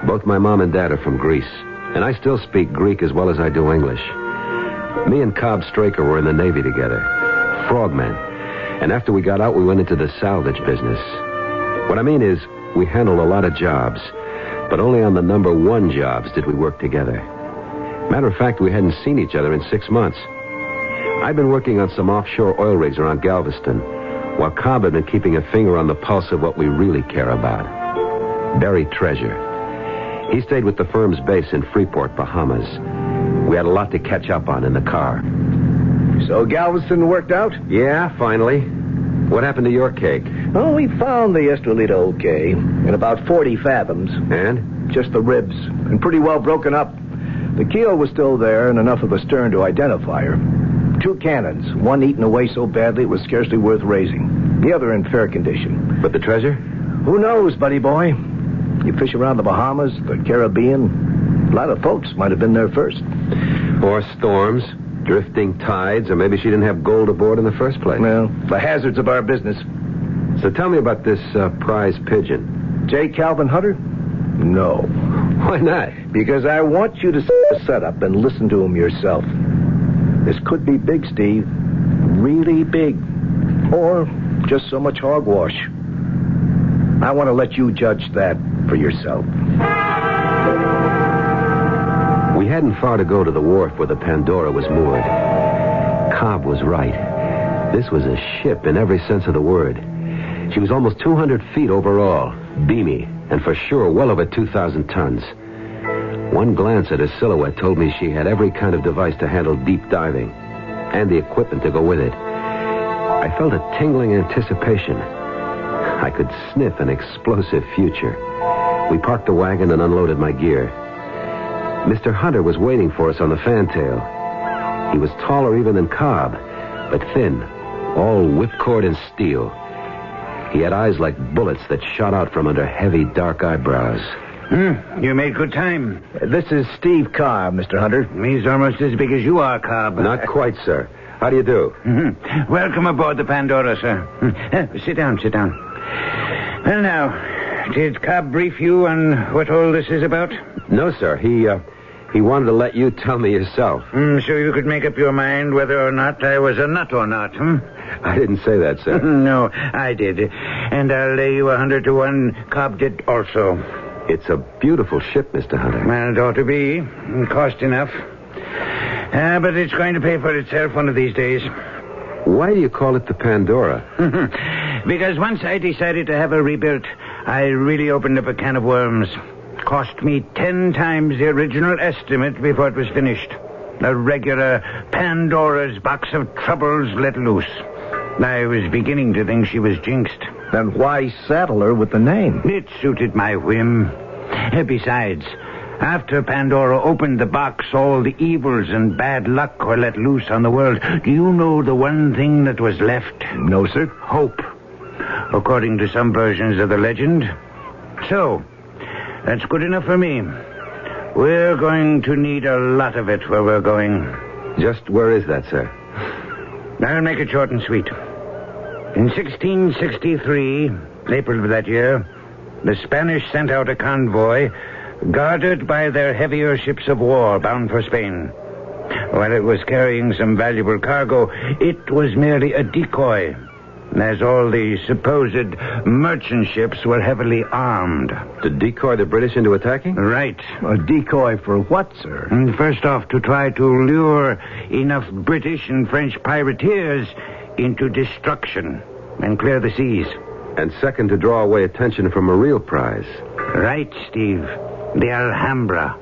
Both my mom and dad are from Greece, and I still speak Greek as well as I do English. Me and Cobb Straker were in the Navy together, frogmen, and after we got out, we went into the salvage business. What I mean is, we handled a lot of jobs, but only on the number one jobs did we work together. Matter of fact, we hadn't seen each other in 6 months. I'd been working on some offshore oil rigs around Galveston, while Cobb had been keeping a finger on the pulse of what we really care about. Buried treasure. He stayed with the firm's base in Freeport, Bahamas. We had a lot to catch up on in the car. So Galveston worked out? Yeah, finally. What happened to your cake? Oh, we found the Estrelita okay, in about 40 fathoms. And? Just the ribs, and pretty well broken up. The keel was still there, and enough of a stern to identify her. 2 cannons, one eaten away so badly it was scarcely worth raising. The other in fair condition. But the treasure? Who knows, buddy boy? You fish around the Bahamas, the Caribbean. A lot of folks might have been there first. Or storms, drifting tides, or maybe she didn't have gold aboard in the first place. Well, the hazards of our business. So tell me about this prize pigeon. J. Calvin Hunter? No. Why not? Because I want you to set up and listen to him yourself. This could be big, Steve. Really big. Or just so much hogwash. I want to let you judge that for yourself. We hadn't far to go to the wharf where the Pandora was moored. Cobb was right. This was a ship in every sense of the word. She was almost 200 feet overall, beamy, and for sure well over 2,000 tons. One glance at her silhouette told me she had every kind of device to handle deep diving, and the equipment to go with it. I felt a tingling anticipation. I could sniff an explosive future. We parked the wagon and unloaded my gear. Mr. Hunter was waiting for us on the fantail. He was taller even than Cobb, but thin, all whipcord and steel. He had eyes like bullets that shot out from under heavy, dark eyebrows. You made good time. This is Steve Carr, Mr. Hunter. He's almost as big as you are, Cobb. Not quite, sir. How do you do? Welcome aboard the Pandora, sir. Sit down. Well, now, did Cobb brief you on what all this is about? No, sir. He wanted to let you tell me yourself. So you could make up your mind whether or not I was a nut or not, I didn't say that, sir. No, I did. And I'll lay you 100 to 1. Cobb did also. It's a beautiful ship, Mr. Hunter. Well, it ought to be. Cost enough. But it's going to pay for itself one of these days. Why do you call it the Pandora? Because once I decided to have her rebuilt, I really opened up a can of worms. Cost me 10 times the original estimate before it was finished. A regular Pandora's box of troubles let loose. I was beginning to think she was jinxed. Then why saddle her with the name? It suited my whim. Besides, after Pandora opened the box, all the evils and bad luck were let loose on the world. Do you know the one thing that was left? No, sir. Hope, according to some versions of the legend. So, that's good enough for me. We're going to need a lot of it where we're going. Just where is that, sir? I'll make it short and sweet. In 1663, April of that year, the Spanish sent out a convoy guarded by their heavier ships of war bound for Spain. While it was carrying some valuable cargo, it was merely a decoy, as all the supposed merchant ships were heavily armed. To decoy the British into attacking? Right. A decoy for what, sir? First off, to try to lure enough British and French privateers into destruction and clear the seas. And second, to draw away attention from a real prize. Right, Steve. The Alhambra.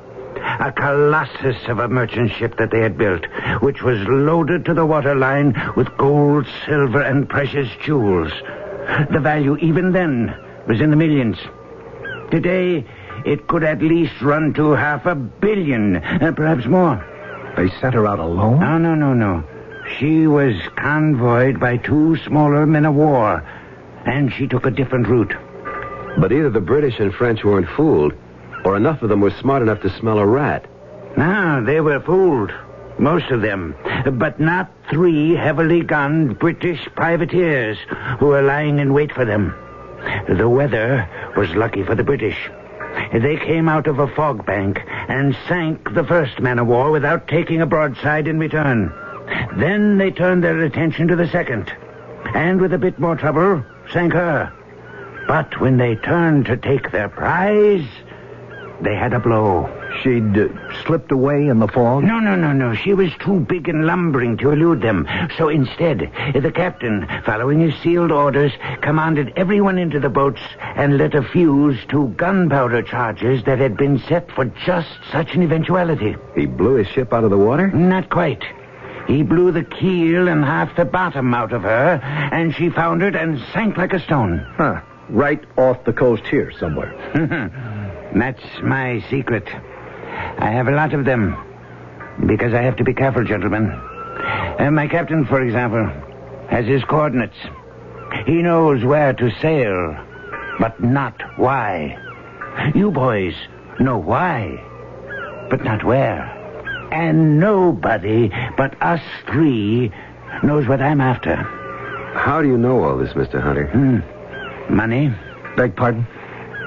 A colossus of a merchant ship that they had built, which was loaded to the waterline with gold, silver, and precious jewels. The value even then was in the millions. Today, it could at least run to $500 million, perhaps more. They sent her out alone? No. She was convoyed by 2 smaller men of war, and she took a different route. But either the British and French weren't fooled, or enough of them were smart enough to smell a rat. No, they were fooled. Most of them. But not 3 heavily gunned British privateers who were lying in wait for them. The weather was lucky for the British. They came out of a fog bank and sank the first man of war without taking a broadside in return. Then they turned their attention to the second, and with a bit more trouble, sank her. But when they turned to take their prize, they had a blow. She'd slipped away in the fog? No. She was too big and lumbering to elude them. So instead, the captain, following his sealed orders, commanded everyone into the boats and lit a fuse to gunpowder charges that had been set for just such an eventuality. He blew his ship out of the water? Not quite. He blew the keel and half the bottom out of her, and she foundered and sank like a stone. Huh. Right off the coast here somewhere. That's my secret. I have a lot of them, because I have to be careful, gentlemen. My captain, for example, has his coordinates. He knows where to sail, but not why. You boys know why, but not where. And nobody but us three knows what I'm after. How do you know all this, Mr. Hunter? Money. Beg pardon?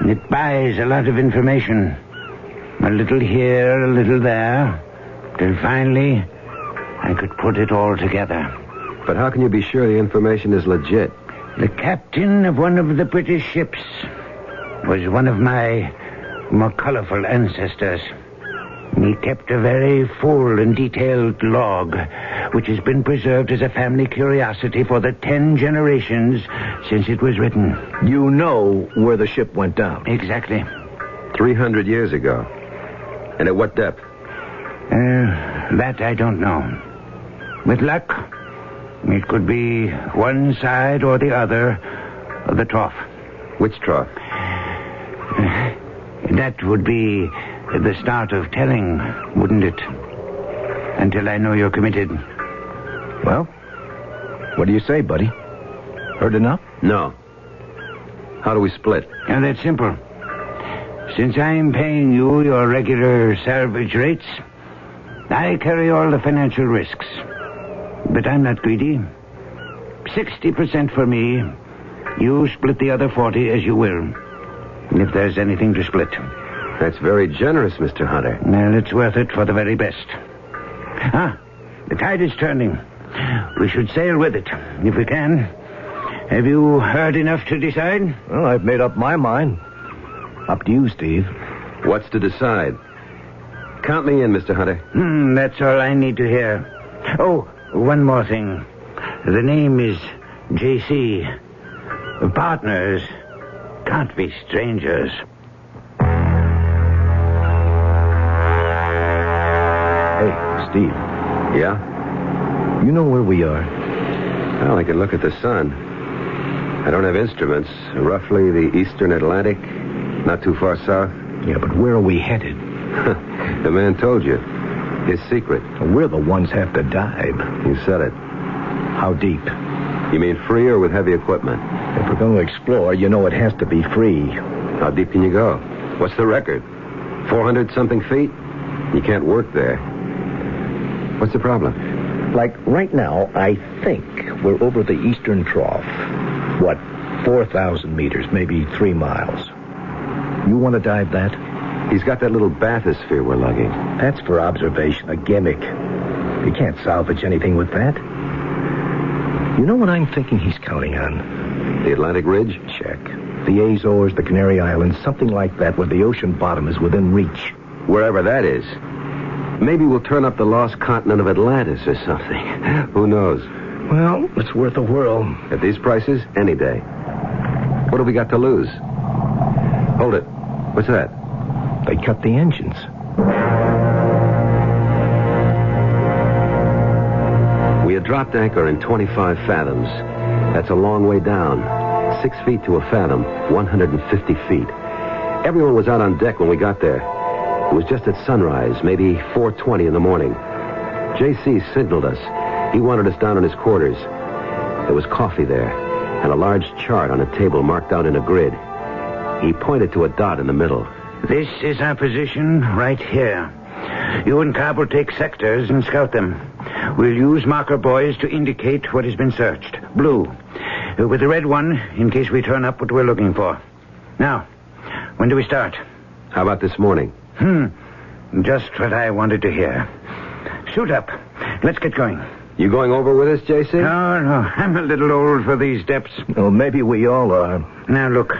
It buys a lot of information. A little here, a little there, till finally I could put it all together. But how can you be sure the information is legit? The captain of one of the British ships was one of my more colorful ancestors. He kept a very full and detailed log, which has been preserved as a family curiosity for the 10 generations since it was written. You know where the ship went down? Exactly. 300 years ago. And at what depth? That I don't know. With luck, it could be one side or the other of the trough. Which trough? That would be the start of telling, wouldn't it? Until I know you're committed. Well, what do you say, buddy? Heard enough? No. How do we split? And that's simple. Since I'm paying you your regular salvage rates, I carry all the financial risks. But I'm not greedy. 60% for me. You split the other 40 as you will. If there's anything to split. That's very generous, Mr. Hunter. Well, it's worth it for the very best. The tide is turning. We should sail with it, if we can. Have you heard enough to decide? Well, I've made up my mind. Up to you, Steve. What's to decide? Count me in, Mr. Hunter. That's all I need to hear. Oh, one more thing. The name is J.C. Partners can't be strangers. Hey, Steve. Yeah? You know where we are? Well, I can look at the sun. I don't have instruments. Roughly the eastern Atlantic, not too far south. Yeah, but where are we headed? The man told you. His secret. We're the ones have to dive. You said it. How deep? You mean free or with heavy equipment? If we're going to explore, you know it has to be free. How deep can you go? What's the record? 400-something feet? You can't work there. What's the problem? Like right now, I think we're over the eastern trough. What, 4,000 meters, maybe 3 miles. You want to dive that? He's got that little bathysphere we're lugging. That's for observation, a gimmick. You can't salvage anything with that. You know what I'm thinking he's counting on? The Atlantic Ridge? Check. The Azores, the Canary Islands, something like that where the ocean bottom is within reach. Wherever that is. Maybe we'll turn up the lost continent of Atlantis or something. Who knows? Well, it's worth a whirl. At these prices, any day. What have we got to lose? Hold it. What's that? They cut the engines. We had dropped anchor in 25 fathoms. That's a long way down. 6 feet to a fathom, 150 feet. Everyone was out on deck when we got there. It was just at sunrise, maybe 4:20 in the morning. J.C. signaled us. He wanted us down in his quarters. There was coffee there, and a large chart on a table marked out in a grid. He pointed to a dot in the middle. This is our position right here. You and Cobb will take sectors and scout them. We'll use marker buoys to indicate what has been searched. Blue. With the red one, in case we turn up what we're looking for. Now, when do we start? How about this morning? Just what I wanted to hear. Suit up. Let's get going. You going over with us, J.C.? No, I'm a little old for these depths. Well, maybe we all are. Now, look.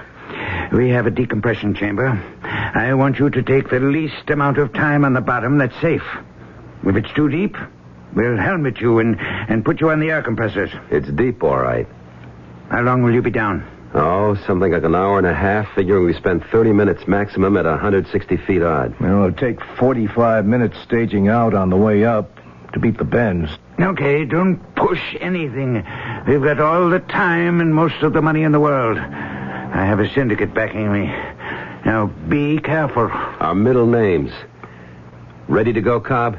We have a decompression chamber. I want you to take the least amount of time on the bottom that's safe. If it's too deep, we'll helmet you and put you on the air compressors. It's deep, all right. How long will you be down? Oh, something like an hour and a half, figuring we spend 30 minutes maximum at 160 feet odd. Well, it'll take 45 minutes staging out on the way up to beat the bends. Okay, don't push anything. We've got all the time and most of the money in the world. I have a syndicate backing me. Now, be careful. Our middle names. Ready to go, Cobb?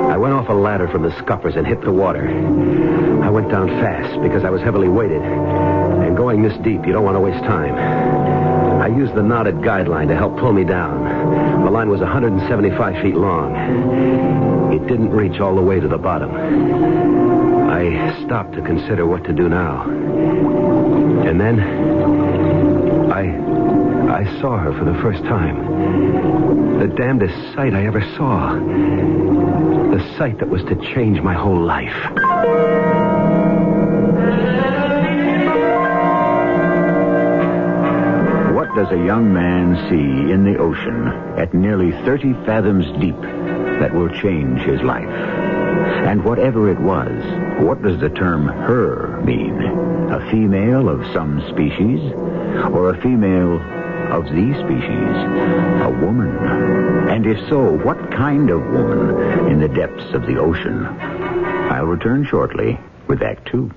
I went off a ladder from the scuppers and hit the water. I went down fast because I was heavily weighted. And going this deep, you don't want to waste time. I used the knotted guideline to help pull me down. The line was 175 feet long. It didn't reach all the way to the bottom. I stopped to consider what to do now. And then I saw her for the first time. The damnedest sight I ever saw. The sight that was to change my whole life. What does a young man see in the ocean at nearly 30 fathoms deep that will change his life? And whatever it was, what does the term her mean? A female of some species? Or a female of the species? A woman? And if so, what kind of woman in the depths of the ocean? I'll return shortly with Act Two.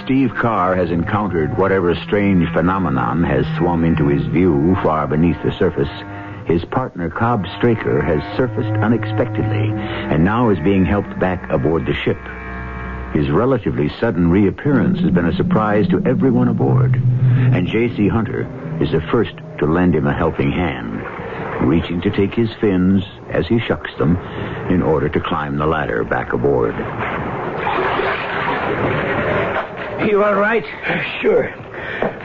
Steve Carr has encountered whatever strange phenomenon has swum into his view far beneath the surface. His partner, Cobb Straker, has surfaced unexpectedly and now is being helped back aboard the ship. His relatively sudden reappearance has been a surprise to everyone aboard, and J.C. Hunter is the first to lend him a helping hand, reaching to take his fins as he shucks them in order to climb the ladder back aboard. You all right? Sure.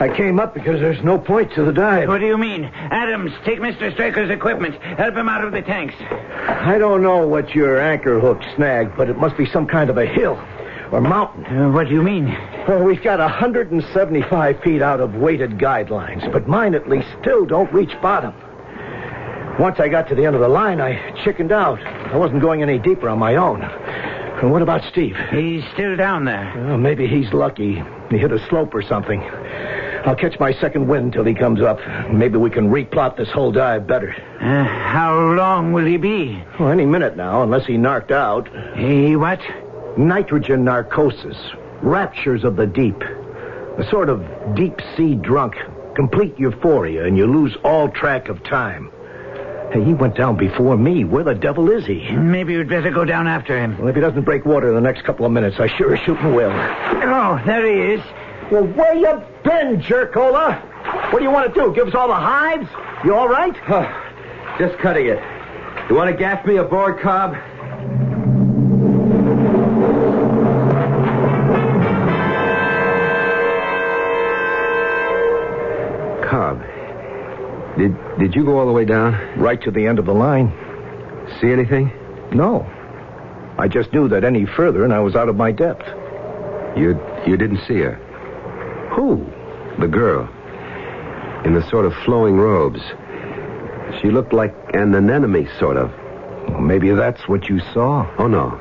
I came up because there's no point to the dive. What do you mean? Adams, take Mr. Straker's equipment. Help him out of the tanks. I don't know what your anchor hook snagged, but it must be some kind of a hill or mountain. What do you mean? Well, we've got 175 feet out of weighted guidelines, but mine at least still don't reach bottom. Once I got to the end of the line, I chickened out. I wasn't going any deeper on my own. And what about Steve? He's still down there. Well, maybe he's lucky. He hit a slope or something. I'll catch my second wind till he comes up. Maybe we can replot this whole dive better. How long will he be? Well, any minute now, unless he narked out. He what? Nitrogen narcosis. Raptures of the deep. A sort of deep-sea drunk. Complete euphoria, and you lose all track of time. Hey, he went down before me. Where the devil is he? Maybe you'd better go down after him. Well, if he doesn't break water in the next couple of minutes, I sure as shooting will. Oh, there he is. Well, where you been, jerkola? What do you want to do? Give us all the hives? You all right? Just cutting it. You want to gas me aboard, Cobb? Cobb. Did you go all the way down? Right to the end of the line. See anything? No. I just knew that any further and I was out of my depth. You didn't see her? Who? The girl. In the sort of flowing robes. She looked like an anemone, sort of. Well, maybe that's what you saw. Oh, no.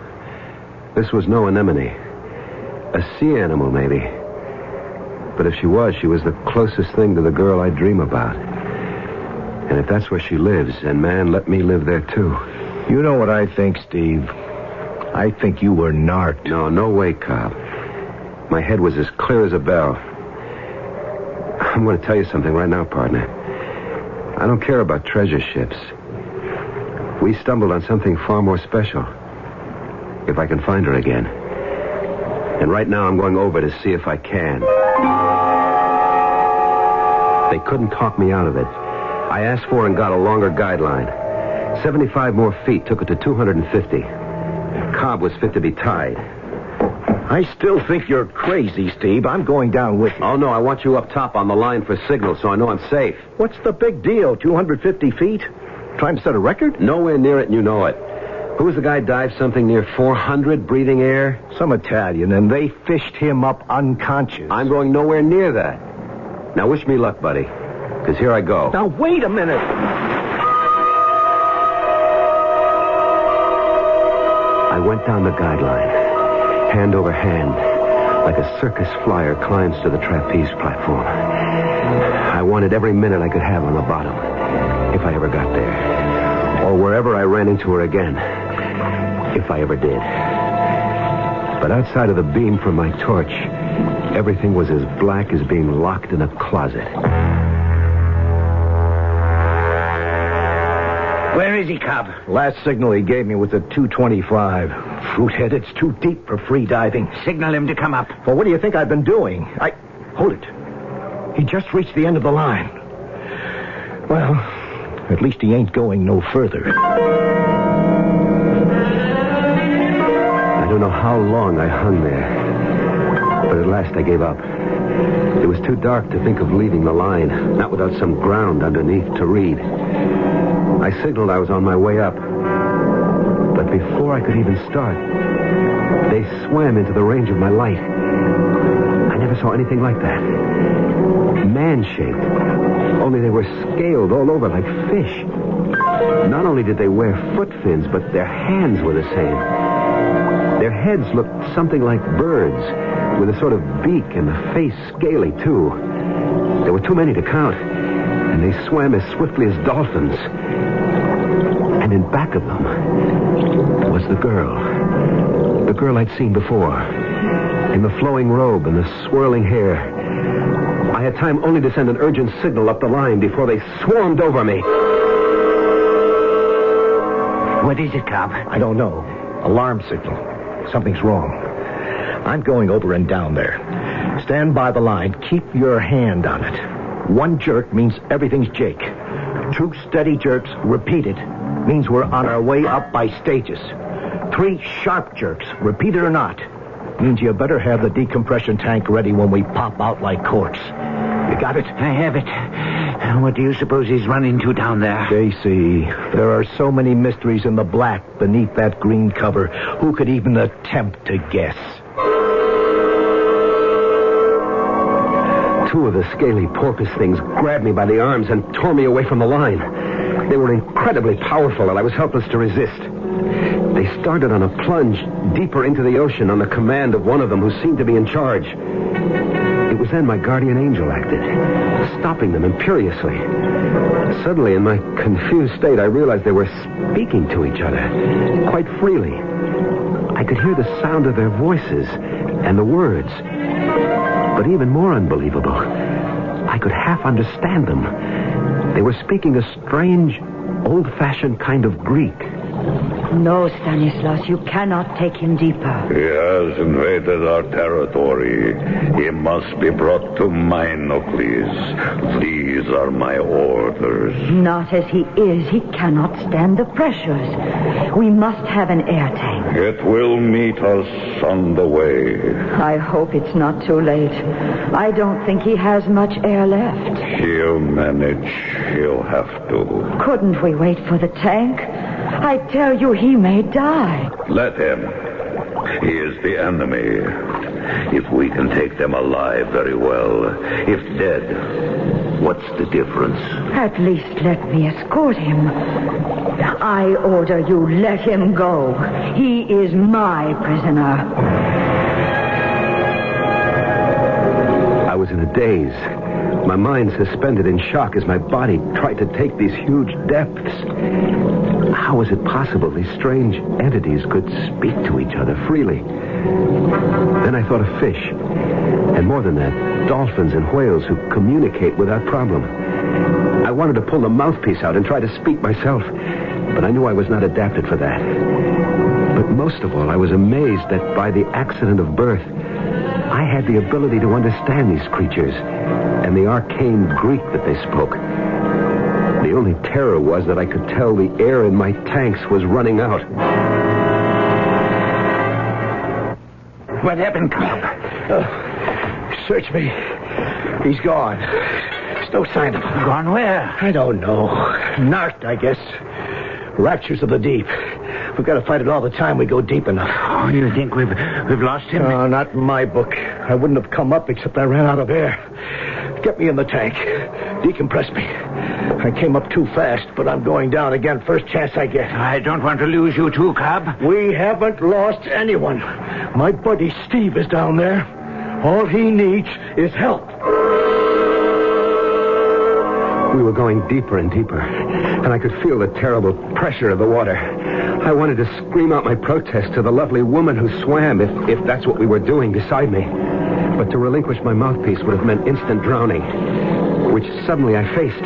This was no anemone. A sea animal, maybe. But if she was the closest thing to the girl I dream about. And if that's where she lives, and man, let me live there, too. You know what I think, Steve? I think you were narked. No way, Cobb. My head was as clear as a bell. I'm going to tell you something right now, partner. I don't care about treasure ships. We stumbled on something far more special. If I can find her again. And right now I'm going over to see if I can. They couldn't talk me out of it. I asked for and got a longer guideline. 75 more feet took it to 250. Cobb was fit to be tied. I still think you're crazy, Steve. I'm going down with you. Oh, no, I want you up top on the line for signal so I know I'm safe. What's the big deal? 250 feet? Trying to set a record? Nowhere near it, and you know it. Who was the guy dived something near 400 breathing air? Some Italian, and they fished him up unconscious. I'm going nowhere near that. Now, wish me luck, buddy, because here I go. Now, wait a minute. I went down the guideline, hand over hand, like a circus flyer climbs to the trapeze platform. I wanted every minute I could have on the bottom, if I ever got there, or wherever I ran into her again. If I ever did. But outside of the beam from my torch, everything was as black as being locked in a closet. Where is he, Cobb? Last signal he gave me was at 225. Fruithead, it's too deep for free diving. Signal him to come up. Well, what do you think I've been doing? Hold it. He just reached the end of the line. Well, at least he ain't going no further. I don't know how long I hung there, but at last I gave up. It was too dark to think of leaving the line, not without some ground underneath to read. I signaled I was on my way up, but before I could even start, they swam into the range of my light. I never saw anything like that. Man-shaped, only they were scaled all over like fish. Not only did they wear foot fins, but their hands were the same. Their heads looked something like birds, with a sort of beak and the face scaly, too. There were too many to count, and they swam as swiftly as dolphins. And in back of them was the girl I'd seen before, in the flowing robe and the swirling hair. I had time only to send an urgent signal up the line before they swarmed over me. What is it, Cobb? I don't know. Alarm signal. Something's wrong. I'm going over and down there. Stand by the line. Keep your hand on it. One jerk means everything's Jake. 2 steady jerks, repeated, means we're on our way up by stages. 3 sharp jerks, repeated or not, means you better have the decompression tank ready when we pop out like corks. You got it? I have it. What do you suppose he's run into down there? JC, there are so many mysteries in the black beneath that green cover. Who could even attempt to guess? 2 of the scaly porpoise things grabbed me by the arms and tore me away from the line. They were incredibly powerful, and I was helpless to resist. They started on a plunge deeper into the ocean on the command of one of them who seemed to be in charge. It was then my guardian angel acted, stopping them imperiously. Suddenly, in my confused state, I realized they were speaking to each other, quite freely. I could hear the sound of their voices and the words. But even more unbelievable, I could half understand them. They were speaking a strange, old-fashioned kind of Greek. No, Stanislaus, you cannot take him deeper. He has invaded our territory. He must be brought to Minocles. These are my orders. Not as he is. He cannot stand the pressures. We must have an air tank. It will meet us on the way. I hope it's not too late. I don't think he has much air left. He'll manage. He'll have to. Couldn't we wait for the tank? I tell you, he may die. Let him. He is the enemy. If we can take them alive, very well. If dead, what's the difference? At least let me escort him. I order you, let him go. He is my prisoner. I was in a daze. My mind suspended in shock as my body tried to take these huge depths. How was it possible these strange entities could speak to each other freely? Then I thought of fish. And more than that, dolphins and whales who communicate without problem. I wanted to pull the mouthpiece out and try to speak myself, but I knew I was not adapted for that. But most of all, I was amazed that by the accident of birth, I had the ability to understand these creatures and the arcane Greek that they spoke. The only terror was that I could tell the air in my tanks was running out. What happened, Cobb? Search me. He's gone. There's no sign of him. Gone where? I don't know. Narked, I guess. Raptures of the deep. We've got to fight it all the time we go deep enough. Oh, you think we've lost him? No, not in my book. I wouldn't have come up except I ran out of air. Get me in the tank. Decompress me. I came up too fast, but I'm going down again first chance I get. I don't want to lose you too, Cobb. We haven't lost anyone. My buddy Steve is down there. All he needs is help. We were going deeper and deeper, and I could feel the terrible pressure of the water. I wanted to scream out my protest to the lovely woman who swam, if that's what we were doing beside me. But to relinquish my mouthpiece would have meant instant drowning, which suddenly I faced.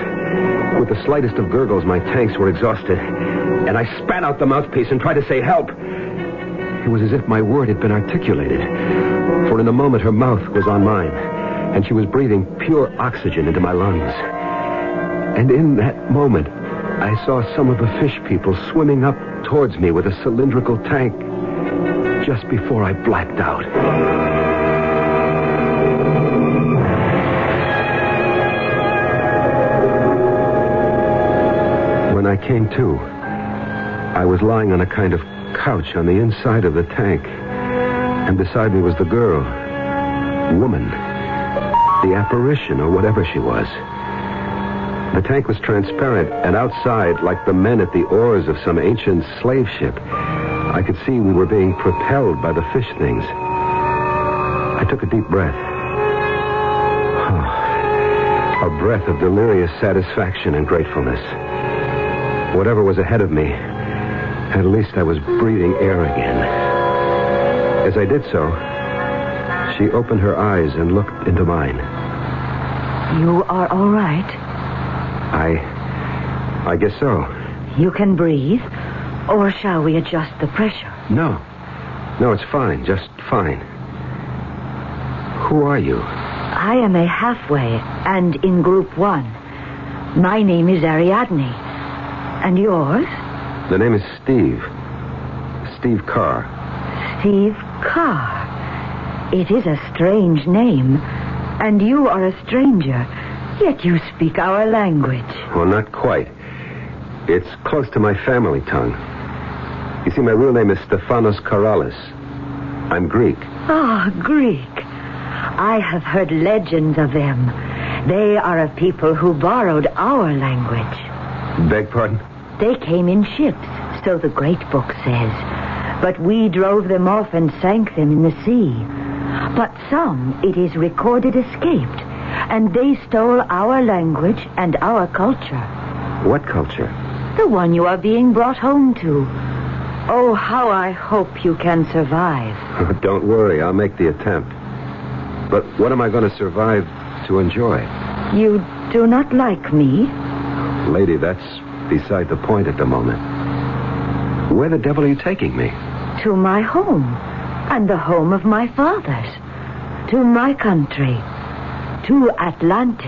With the slightest of gurgles, my tanks were exhausted, and I spat out the mouthpiece and tried to say help. It was as if my word had been articulated, for in a moment her mouth was on mine, and she was breathing pure oxygen into my lungs. And in that moment, I saw some of the fish people swimming up towards me with a cylindrical tank just before I blacked out. When I came to, I was lying on a kind of couch on the inside of the tank, and beside me was the girl, woman, the apparition or whatever she was. The tank was transparent, and outside, like the men at the oars of some ancient slave ship, I could see we were being propelled by the fish things. I took a deep breath. A breath of delirious satisfaction and gratefulness. Whatever was ahead of me, at least I was breathing air again. As I did so, she opened her eyes and looked into mine. You are all right? I guess so. You can breathe? Or shall we adjust the pressure? No, it's fine, just fine. Who are you? I am a halfway, and in Group 1. My name is Ariadne. And yours? The name is Steve. Steve Carr. Steve Carr. It is a strange name. And you are a stranger. Yet you speak our language. Well, not quite. It's close to my family tongue. You see, my real name is Stephanos Karalis. I'm Greek. Ah, Greek. I have heard legends of them. They are a people who borrowed our language. Beg pardon? They came in ships, so the great book says. But we drove them off and sank them in the sea. But some, it is recorded, escaped. And they stole our language and our culture. What culture? The one you are being brought home to. Oh, how I hope you can survive. Don't worry, I'll make the attempt. But what am I going to survive to enjoy? You do not like me? Lady, that's beside the point at the moment. Where the devil are you taking me? To my home. And the home of my fathers. To my country. To Atlantis.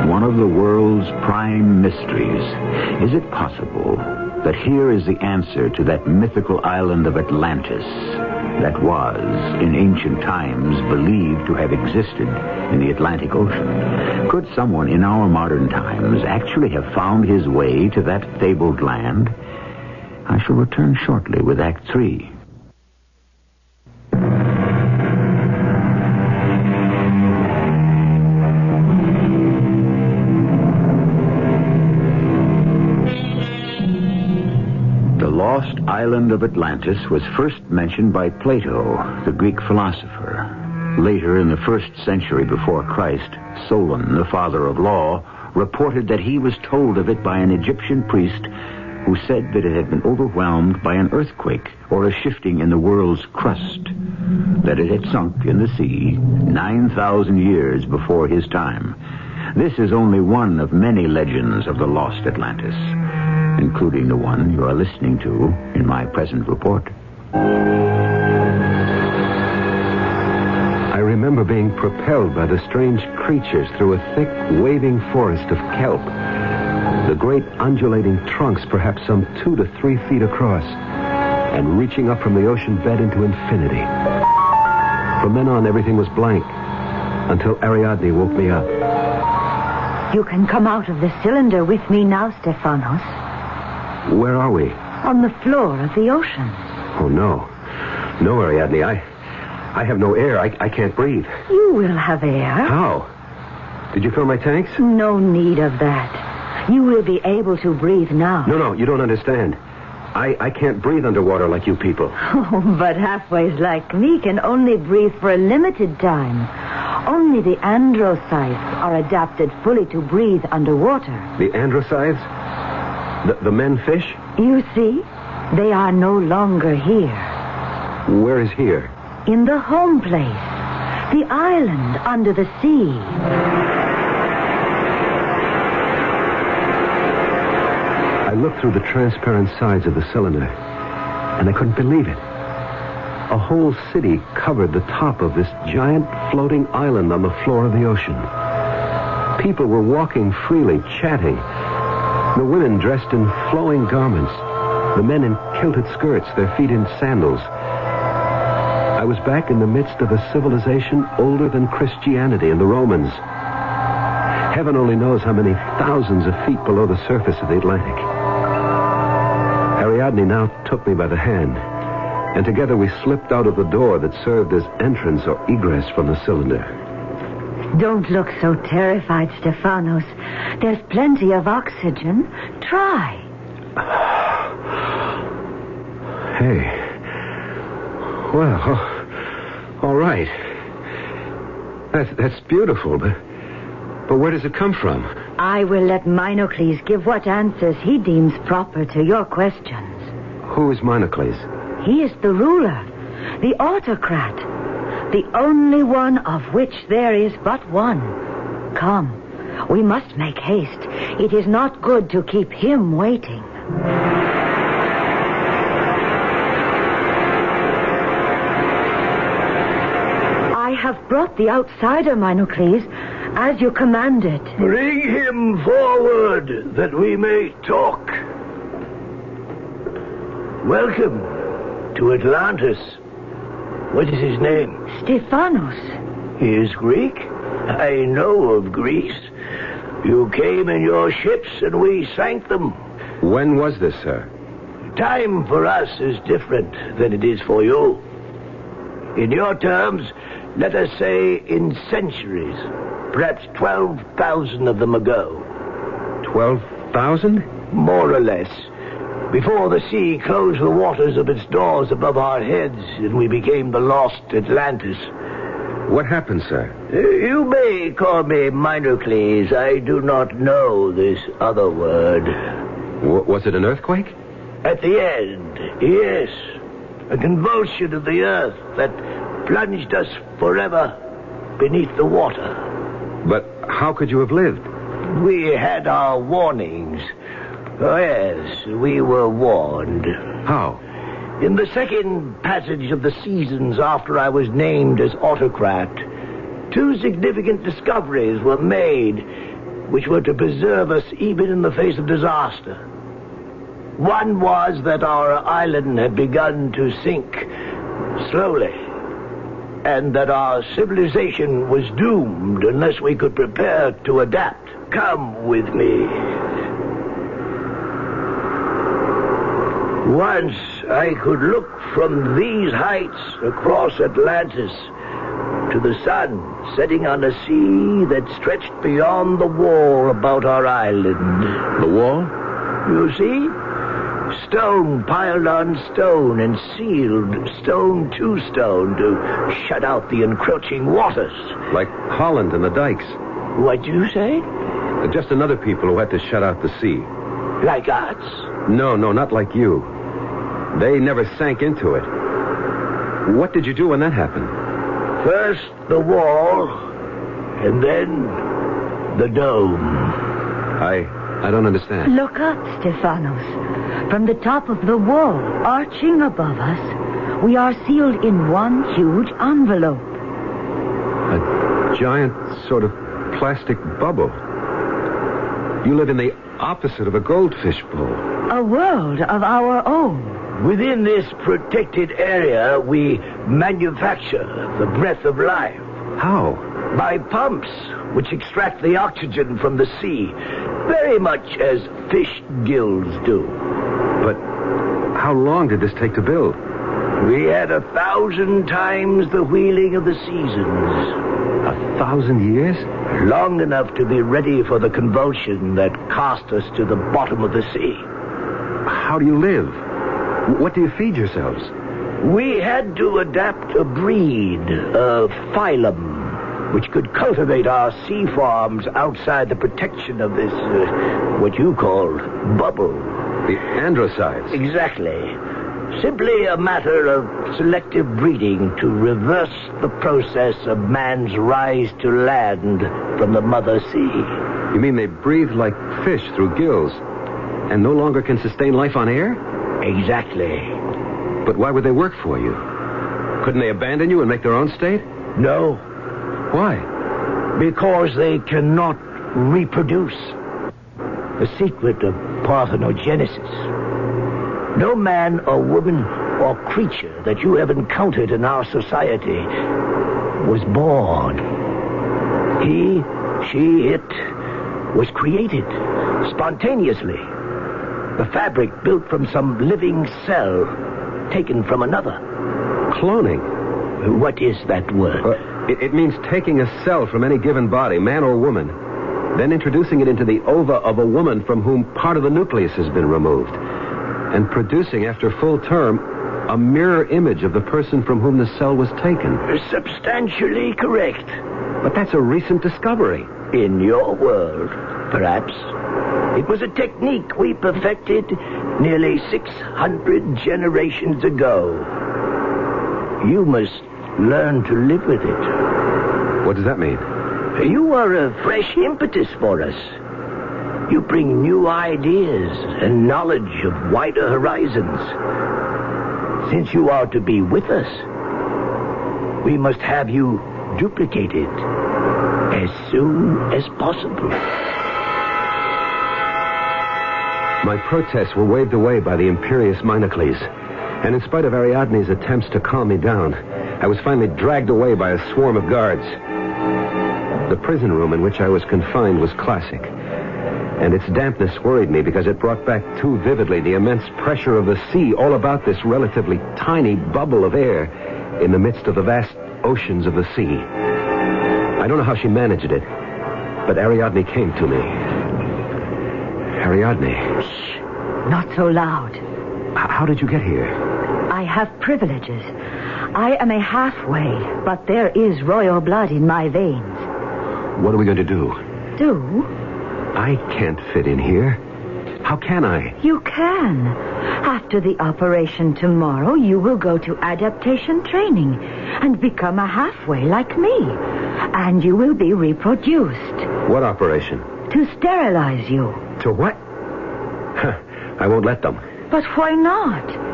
One of the world's prime mysteries. Is it possible that here is the answer to that mythical island of Atlantis that was, in ancient times, believed to have existed in the Atlantic Ocean? Could someone in our modern times actually have found his way to that fabled land? I shall return shortly with Act 3. The lost island of Atlantis was first mentioned by Plato, the Greek philosopher. Later, in the 1st century before Christ, Solon, the father of law, reported that he was told of it by an Egyptian priest who said that it had been overwhelmed by an earthquake or a shifting in the world's crust, that it had sunk in the sea 9,000 years before his time. This is only one of many legends of the lost Atlantis, including the one you are listening to in my present report. I remember being propelled by the strange creatures through a thick, waving forest of kelp. The great undulating trunks, perhaps some 2 to 3 feet across, and reaching up from the ocean bed into infinity. From then on, everything was blank, until Ariadne woke me up. You can come out of the cylinder with me now, Stephanos. Where are we? On the floor of the ocean. Oh, no. No, Ariadne, I have no air. I can't breathe. You will have air. How? Did you fill my tanks? No need of that. You will be able to breathe now. No, you don't understand. I can't breathe underwater like you people. Oh, but halfways like me can only breathe for a limited time. Only the androcytes are adapted fully to breathe underwater. The androcytes? The men fish? You see, they are no longer here. Where is here? In the home place. The island under the sea. I looked through the transparent sides of the cylinder, and I couldn't believe it. A whole city covered the top of this giant floating island on the floor of the ocean. People were walking freely, chatting. The women dressed in flowing garments. The men in kilted skirts, their feet in sandals. I was back in the midst of a civilization older than Christianity and the Romans. Heaven only knows how many thousands of feet below the surface of the Atlantic. Ariadne now took me by the hand, and together we slipped out of the door that served as entrance or egress from the cylinder. Don't look so terrified, Stephanos. There's plenty of oxygen. Try. Hey. Well, all right. That's beautiful, but where does it come from? I will let Minocles give what answers he deems proper to your questions. Who is Minocles? He is the ruler, the autocrat, the only one of which there is but one. Come, we must make haste. It is not good to keep him waiting. I have brought the outsider, Minocles, as you commanded. Bring him forward, that we may talk. Welcome to Atlantis. What is his name? Stephanos. He is Greek? I know of Greece. You came in your ships and we sank them. When was this, sir? Time for us is different than it is for you. In your terms, let us say in centuries. Perhaps 12,000 of them ago. 12,000? More or less. Before the sea closed the waters of its doors above our heads and we became the lost Atlantis. What happened, sir? You may call me Minocles. I do not know this other word. Was it an earthquake? At the end, yes. A convulsion of the earth that plunged us forever beneath the water. But how could you have lived? We had our warnings. Oh, yes, we were warned. How? In the second passage of the seasons after I was named as autocrat, 2 significant discoveries were made which were to preserve us even in the face of disaster. One was that our island had begun to sink slowly, and that our civilization was doomed unless we could prepare to adapt. Come with me. Once I could look from these heights across Atlantis to the sun setting on a sea that stretched beyond the wall about our island. The wall? You see? Stone piled on stone and sealed stone to stone to shut out the encroaching waters. Like Holland and the dikes. What do you say? Just another people who had to shut out the sea. Like us? No, not like you. They never sank into it. What did you do when that happened? First the wall, and then the dome. I don't understand. Look up, Stephanos. From the top of the wall, arching above us, we are sealed in one huge envelope. A giant sort of plastic bubble. You live in the opposite of a goldfish bowl. A world of our own. Within this protected area, we manufacture the breath of life. How? By pumps, which extract the oxygen from the sea, very much as fish gills do. But how long did this take to build? We had 1,000 times the wheeling of the seasons. 1,000 years? Long enough to be ready for the convulsion that cast us to the bottom of the sea. How do you live? What do you feed yourselves? We had to adapt a breed, a phylum, which could cultivate our sea farms outside the protection of this, what you call, bubble. The androcides? Exactly. Simply a matter of selective breeding to reverse the process of man's rise to land from the mother sea. You mean they breathe like fish through gills and no longer can sustain life on air? Exactly. But why would they work for you? Couldn't they abandon you and make their own state? No. Why? Because they cannot reproduce. The secret of parthenogenesis. No man or woman or creature that you have encountered in our society was born. He, she, it was created spontaneously. The fabric built from some living cell taken from another. Cloning? What is that word? It means taking a cell from any given body, man or woman, then introducing it into the ova of a woman from whom part of the nucleus has been removed, and producing, after full term, a mirror image of the person from whom the cell was taken. Substantially correct. But that's a recent discovery. In your world, perhaps. It was a technique we perfected nearly 600 generations ago. You must learn to live with it. What does that mean? You are a fresh impetus for us. You bring new ideas and knowledge of wider horizons. Since you are to be with us, we must have you duplicated as soon as possible. My protests were waved away by the imperious Minocles, and in spite of Ariadne's attempts to calm me down, I was finally dragged away by a swarm of guards. The prison room in which I was confined was classic, and its dampness worried me because it brought back too vividly the immense pressure of the sea all about this relatively tiny bubble of air in the midst of the vast oceans of the sea. I don't know how she managed it, but Ariadne came to me. Ariadne. Shh. Not so loud. How did you get here? I have privileges. I am a halfway, but there is royal blood in my veins. What are we going to do? Do? I can't fit in here. How can I? You can. After the operation tomorrow, you will go to adaptation training and become a halfway like me. And you will be reproduced. What operation? To sterilize you. To what? I won't let them. But why not?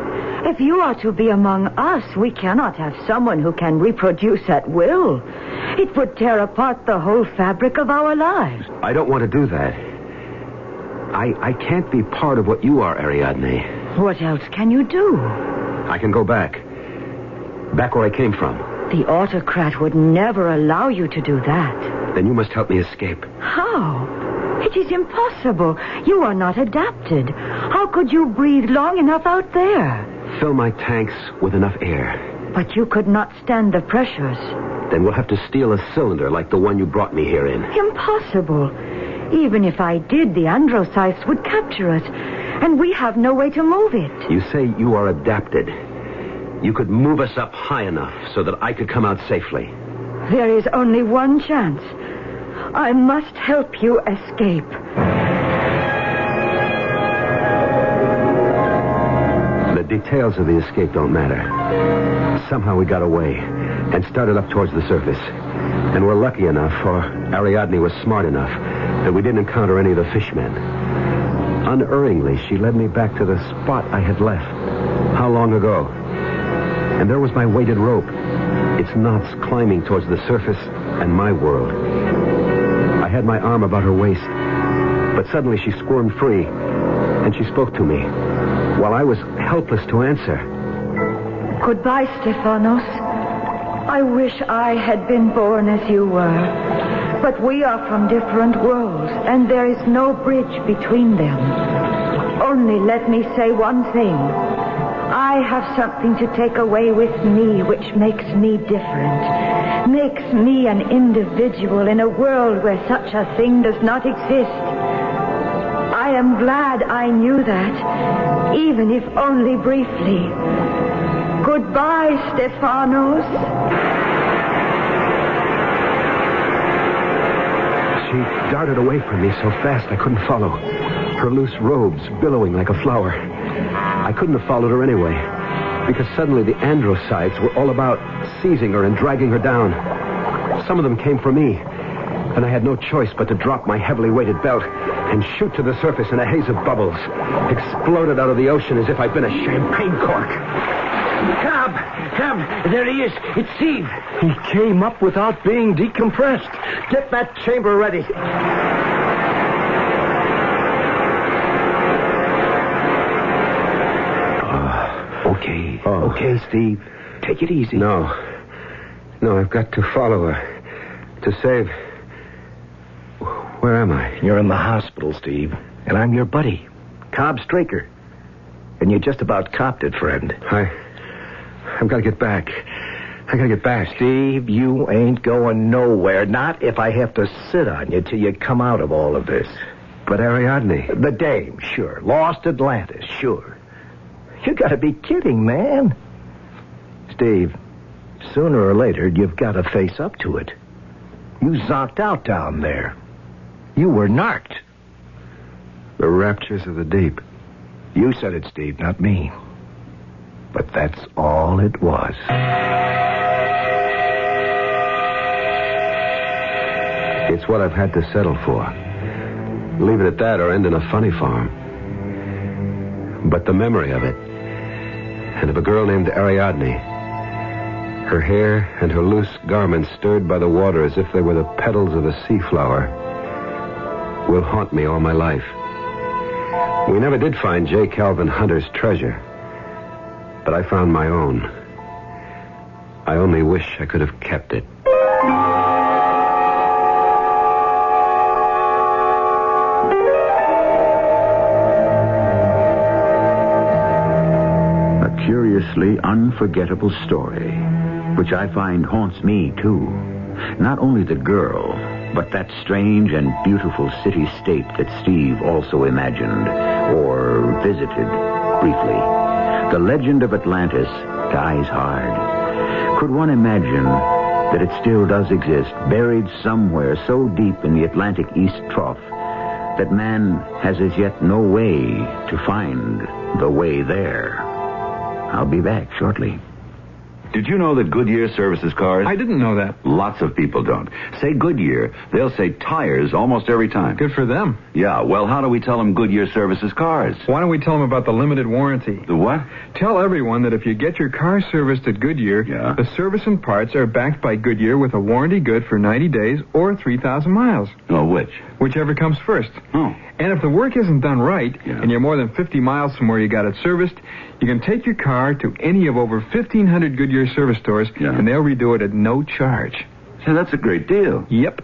If you are to be among us, we cannot have someone who can reproduce at will. It would tear apart the whole fabric of our lives. I don't want to do that. I can't be part of what you are, Ariadne. What else can you do? I can go back. Back where I came from. The autocrat would never allow you to do that. Then you must help me escape. How? It is impossible. You are not adapted. How could you breathe long enough out there? Fill my tanks with enough air. But you could not stand the pressures. Then we'll have to steal a cylinder like the one you brought me here in. Impossible. Even if I did, the androcytes would capture it, and we have no way to move it. You say you are adapted. You could move us up high enough so that I could come out safely. There is only one chance. I must help you escape. The details of the escape don't matter. Somehow we got away and started up towards the surface. And we're lucky enough, or Ariadne was smart enough, that we didn't encounter any of the fishmen. Unerringly, she led me back to the spot I had left. How long ago? And there was my weighted rope, its knots climbing towards the surface and my world. I had my arm about her waist, but suddenly she squirmed free, and she spoke to me, while I was helpless to answer. Goodbye, Stephanos. I wish I had been born as you were. But we are from different worlds, and there is no bridge between them. Only let me say one thing. I have something to take away with me which makes me different, makes me an individual in a world where such a thing does not exist. I am glad I knew that, even if only briefly. Goodbye, Stephanos. She darted away from me so fast I couldn't follow. Her loose robes billowing like a flower. I couldn't have followed her anyway, because suddenly the androcytes were all about seizing her and dragging her down. Some of them came for me, and I had no choice but to drop my heavily weighted belt and shoot to the surface in a haze of bubbles. Exploded out of the ocean as if I'd been a champagne cork. Cobb, there he is. It's Steve. He came up without being decompressed. Get that chamber ready. Okay. Oh. Okay, Steve. Take it easy. No, I've got to follow her. To save... Where am I? You're in the hospital, Steve. And I'm your buddy, Cobb Straker. And you just about copped it, friend. I've got to get back. I got to get back. Steve, you ain't going nowhere. Not if I have to sit on you till you come out of all of this. But Ariadne... The dame, sure. Lost Atlantis, sure. You got to be kidding, man. Steve, sooner or later, you've got to face up to it. You zonked out down there. You were narked. The raptures of the deep. You said it, Steve, not me. But that's all it was. It's what I've had to settle for. Leave it at that or end in a funny farm. But the memory of it, and of a girl named Ariadne, her hair and her loose garments stirred by the water as if they were the petals of a sea flower, will haunt me all my life. We never did find J. Calvin Hunter's treasure, but I found my own. I only wish I could have kept it. A curiously unforgettable story, which I find haunts me, too. Not only the girl, but that strange and beautiful city-state that Steve also imagined, or visited briefly. The legend of Atlantis dies hard. Could one imagine that it still does exist, buried somewhere so deep in the Atlantic East Trough that man has as yet no way to find the way there? I'll be back shortly. Did you know that Goodyear services cars? I didn't know that. Lots of people don't. Say Goodyear, they'll say tires almost every time. Good for them. Yeah, well, how do we tell them Goodyear services cars? Why don't we tell them about the limited warranty? The what? Tell everyone that if you get your car serviced at Goodyear, the service and parts are backed by Goodyear with a warranty good for 90 days or 3,000 miles. Oh, which? Whichever comes first. Oh. And if the work isn't done right, and you're more than 50 miles from where you got it serviced, you can take your car to any of over 1,500 Goodyear service stores, and they'll redo it at no charge. Say, that's a great deal. Yep.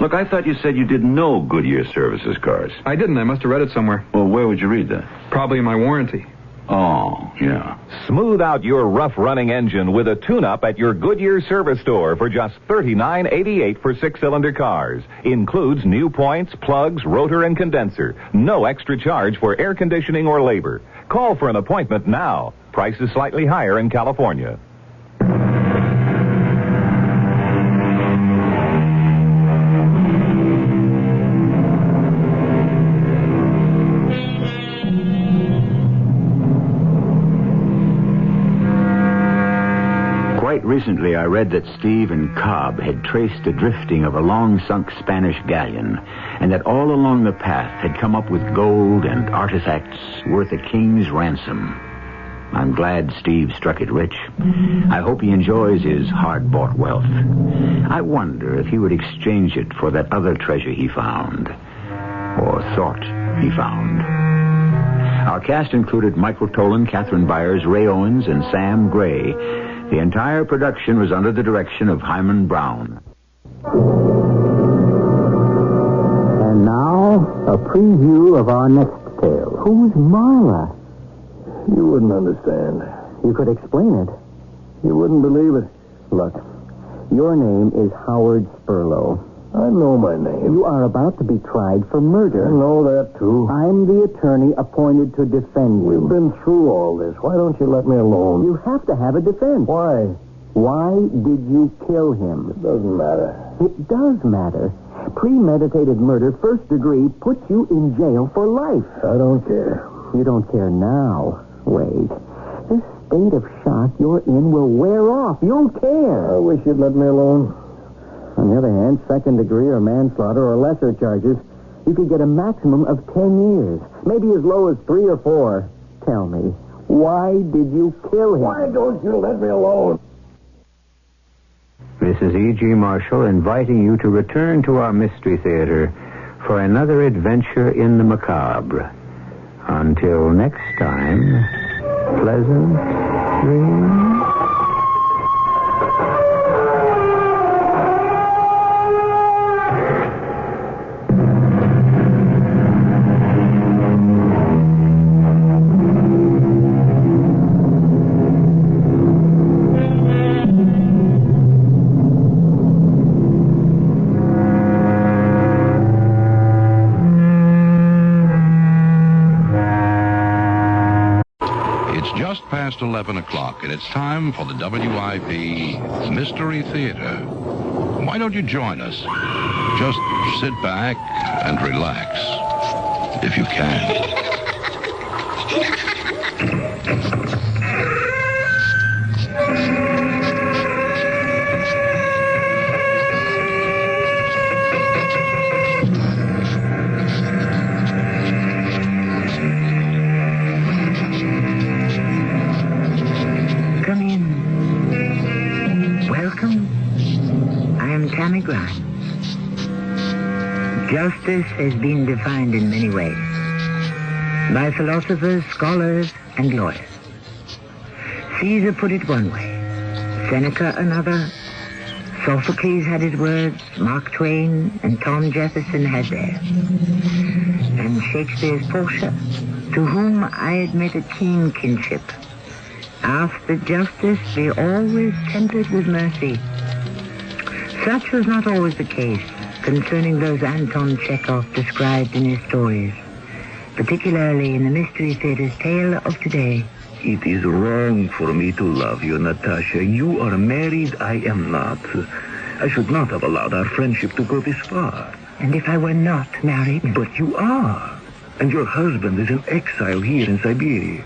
Look, I thought you said you didn't know Goodyear services cars. I didn't. I must have read it somewhere. Well, where would you read that? Probably in my warranty. Oh, yeah. Smooth out your rough-running engine with a tune-up at your Goodyear service store for just $39.88 for six-cylinder cars. Includes new points, plugs, rotor, and condenser. No extra charge for air conditioning or labor. Call for an appointment now. Price is slightly higher in California. Recently, I read that Steve and Cobb had traced the drifting of a long-sunk Spanish galleon, and that all along the path had come up with gold and artifacts worth a king's ransom. I'm glad Steve struck it rich. I hope he enjoys his hard-bought wealth. I wonder if he would exchange it for that other treasure he found, or thought he found. Our cast included Michael Tolan, Catherine Byers, Ray Owens, and Sam Gray. The entire production was under the direction of Hyman Brown. And now, a preview of our next tale. Who's Marla? You wouldn't understand. You could explain it. You wouldn't believe it. Look, your name is Howard Spurlow. I know my name. You are about to be tried for murder. I know that, too. I'm the attorney appointed to defend you. We've been through all this. Why don't you let me alone? You have to have a defense. Why? Why did you kill him? It doesn't matter. It does matter. Premeditated murder, first degree, puts you in jail for life. I don't care. You don't care now. Wait. This state of shock you're in will wear off. You'll care. I wish you'd let me alone. On the other hand, second degree or manslaughter or lesser charges, you could get a maximum of 10 years. Maybe as low as 3 or 4. Tell me, why did you kill him? Why don't you let me alone? This is E.G. Marshall inviting you to return to our Mystery Theater for another adventure in the macabre. Until next time, pleasant dreams. Past 11 o'clock, and it's time for the WIP Mystery Theater. Why don't you join us? Just sit back and relax, if you can. Justice has been defined in many ways by philosophers, scholars, and lawyers. Caesar put it one way, Seneca another, Sophocles had his words, Mark Twain and Tom Jefferson had theirs. And Shakespeare's Portia, to whom I admit a keen kinship, asked that justice be always tempered with mercy. Such was not always the case concerning those Anton Chekhov described in his stories, particularly in the Mystery Theater's tale of today. It is wrong for me to love you, Natasha. You are married, I am not. I should not have allowed our friendship to go this far. And if I were not married? But you are. And your husband is in exile here in Siberia.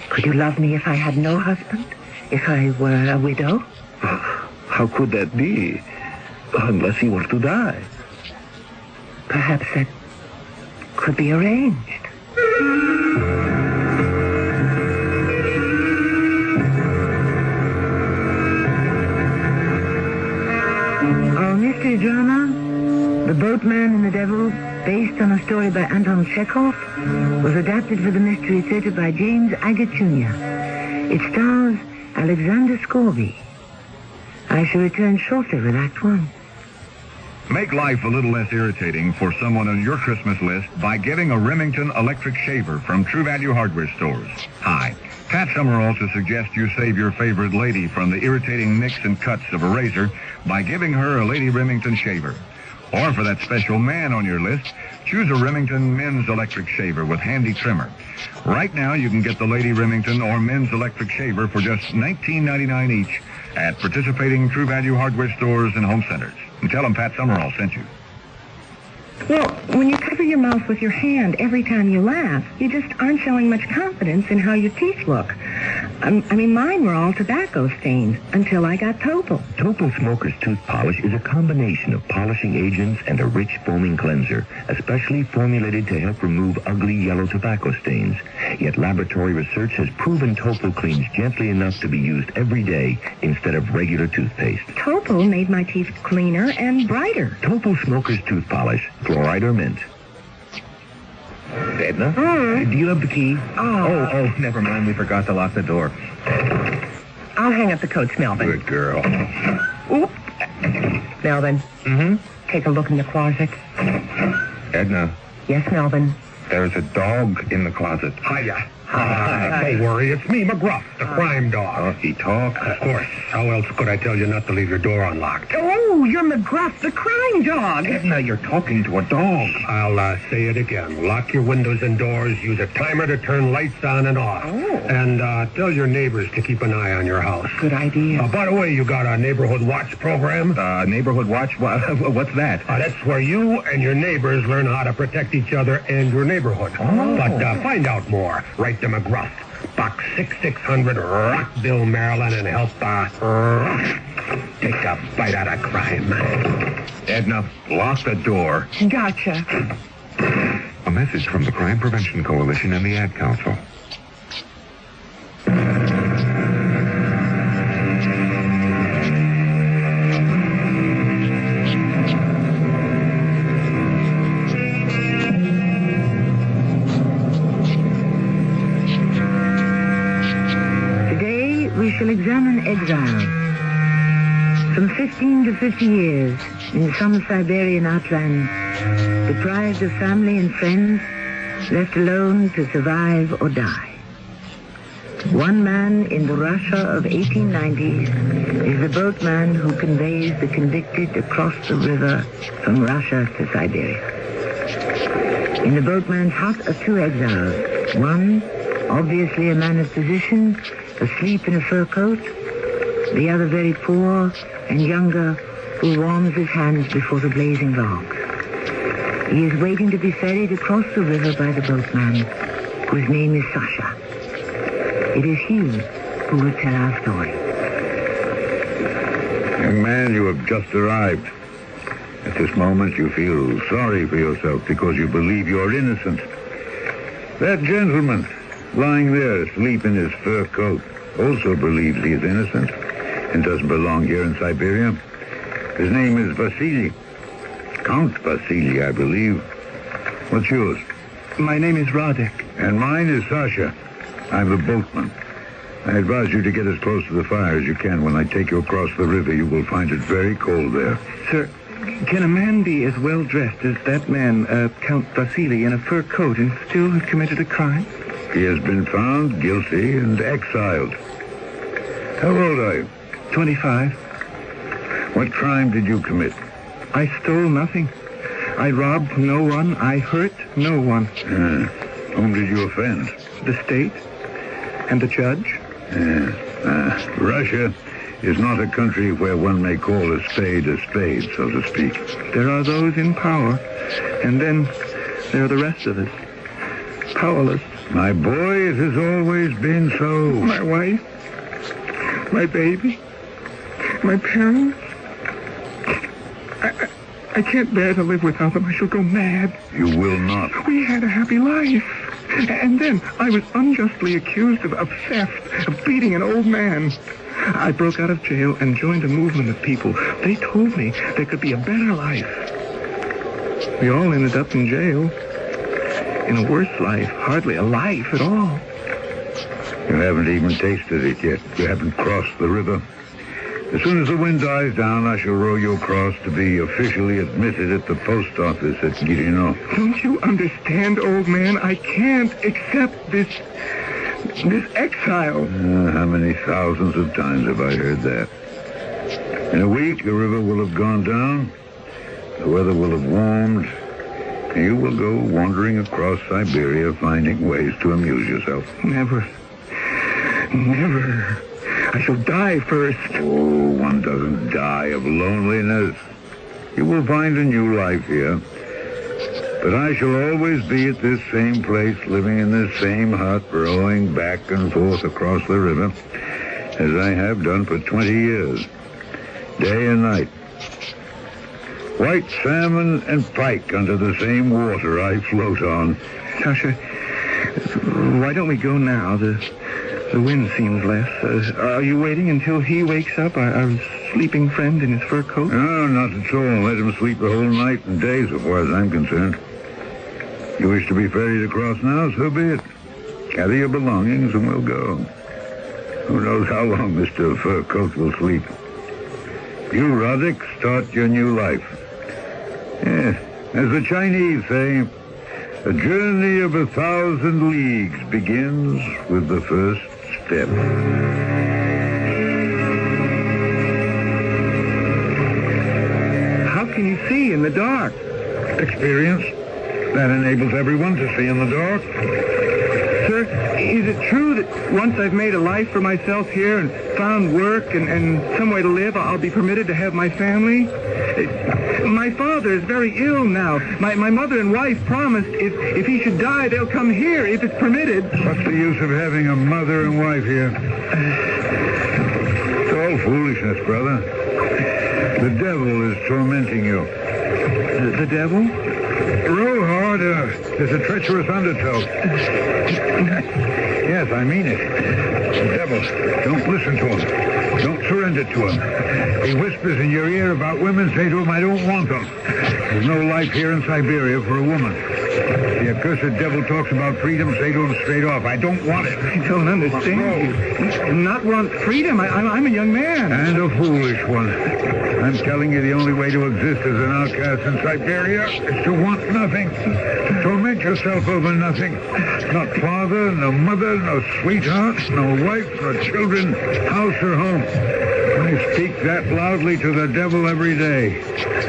Could you love me if I had no husband? If I were a widow? How could that be? Unless he were to die. Perhaps that could be arranged. Our mystery drama, The Boatman and the Devil, based on a story by Anton Chekhov, was adapted for the Mystery Theater by James Agate Jr. It stars Alexander Scorby. I shall return shortly with Act 1. Make life a little less irritating for someone on your Christmas list by getting a Remington electric shaver from True Value Hardware Stores. Hi, Pat Summerall to suggest you save your favorite lady from the irritating nicks and cuts of a razor by giving her a Lady Remington shaver. Or for that special man on your list, choose a Remington men's electric shaver with handy trimmer. Right now, you can get the Lady Remington or men's electric shaver for just $19.99 each at participating True Value Hardware Stores and home centers. And tell them Pat Summerall sent you. Well, when you cover your mouth with your hand every time you laugh, you just aren't showing much confidence in how your teeth look. Mine were all tobacco stained until I got Topol. Topol Smoker's Tooth Polish is a combination of polishing agents and a rich foaming cleanser, especially formulated to help remove ugly yellow tobacco stains. Yet laboratory research has proven Topol cleans gently enough to be used every day instead of regular toothpaste. Topol made my teeth cleaner and brighter. Topol Smoker's Tooth Polish, fluoride or mint. Edna? Do you have the key? Oh, never mind. We forgot to lock the door. I'll hang up the coats, Melvin. Good girl. Oop. Melvin. Mm-hmm? Take a look in the closet. Edna. Yes, Melvin. There's a dog in the closet. Hiya. Don't worry, it's me, McGruff, the crime dog. He talks? Of course. How else could I tell you not to leave your door unlocked? Oh, you're McGruff, the crime dog. Edna, you're talking to a dog. I'll say it again. Lock your windows and doors, use a timer to turn lights on and off. Oh. And tell your neighbors to keep an eye on your house. Good idea. By the way, you got a neighborhood watch program? Neighborhood watch? What's that? That's where you and your neighbors learn how to protect each other and your neighborhood. Oh. But find out more. Write to McGruff, Box 6600, Rockville, Maryland, and help take a bite out of crime. Edna, lock the door. Gotcha. A message from the Crime Prevention Coalition and the Ad Council. We shall examine exile. From 15 to 50 years, in some Siberian outland, deprived of family and friends, left alone to survive or die. One man in the Russia of 1890s is the boatman who conveys the convicted across the river from Russia to Siberia. In the boatman's hut are two exiles. One, obviously a man of position, asleep in a fur coat. The other very poor and younger, who warms his hands before the blazing logs. He is waiting to be ferried across the river by the boatman, whose name is Sasha. It is he who will tell our story. Young man, you have just arrived. At this moment, you feel sorry for yourself because you believe you're innocent. That gentleman, lying there asleep in his fur coat, also believes he is innocent and doesn't belong here in Siberia. His name is Vasily. Count Vasily, I believe. What's yours? My name is Radek. And mine is Sasha. I'm the boatman. I advise you to get as close to the fire as you can. When I take you across the river, you will find it very cold there. Sir, can a man be as well dressed as that man, Count Vasily, in a fur coat and still have committed a crime? He has been found guilty and exiled. How old are you? 25. What crime did you commit? I stole nothing. I robbed no one. I hurt no one. Whom did you offend? The state and the judge. Russia is not a country where one may call a spade, so to speak. There are those in power, and then there are the rest of us. Powerless. My boy, it has always been so. My wife, my baby, my parents. I can't bear to live without them. I shall go mad. You will not. We had a happy life. And then I was unjustly accused of theft, of beating an old man. I broke out of jail and joined a movement of people. They told me there could be a better life. We all ended up in jail. In a worse life, hardly a life at all. You haven't even tasted it yet. You haven't crossed the river. As soon as the wind dies down, I shall row you across to be officially admitted at the post office at Girino. Don't you understand, old man? I can't accept this exile. How many thousands of times have I heard that? In a week, the river will have gone down. The weather will have warmed. And you will go wandering across Siberia, finding ways to amuse yourself. Never. Never. I shall die first. Oh, one doesn't die of loneliness. You will find a new life here. But I shall always be at this same place, living in this same hut, rowing back and forth across the river, as I have done for 20 years, day and night. White salmon and pike under the same water I float on. Sasha, why don't we go now? The wind seems less. Are you waiting until he wakes up, our sleeping friend in his fur coat? No, not at all. Let him sleep the whole night and day, so far as I'm concerned. You wish to be ferried across now, so be it. Gather your belongings and we'll go. Who knows how long Mr. Fur Coat will sleep. You, Radek, start your new life. As the Chinese say, A journey of 1,000 leagues begins with the first step. How can you see in the dark? Experience. That enables everyone to see in the dark. Sir, is it true that once I've made a life for myself here and found work and some way to live, I'll be permitted to have my family? My father is very ill now. My mother and wife promised if he should die, they'll come here if it's permitted. What's the use of having a mother and wife here? It's all foolishness, brother. The devil is tormenting you. The devil? Row hard. There's a treacherous undertow. Yes, I mean it. The devil. Don't listen to him. Don't surrender to him. He whispers in your ear about women. Say to him, I don't want them. There's no life here in Siberia for a woman. The accursed devil talks about freedom. Say to him straight off, I don't want it. I don't understand you. Not want freedom? I'm a young man. And a foolish one. I'm telling you, the only way to exist as an outcast in Siberia is to want nothing. To torment yourself over nothing. Not father, no mother, no sweetheart, no wife, no children, house or home. I speak that loudly to the devil every day.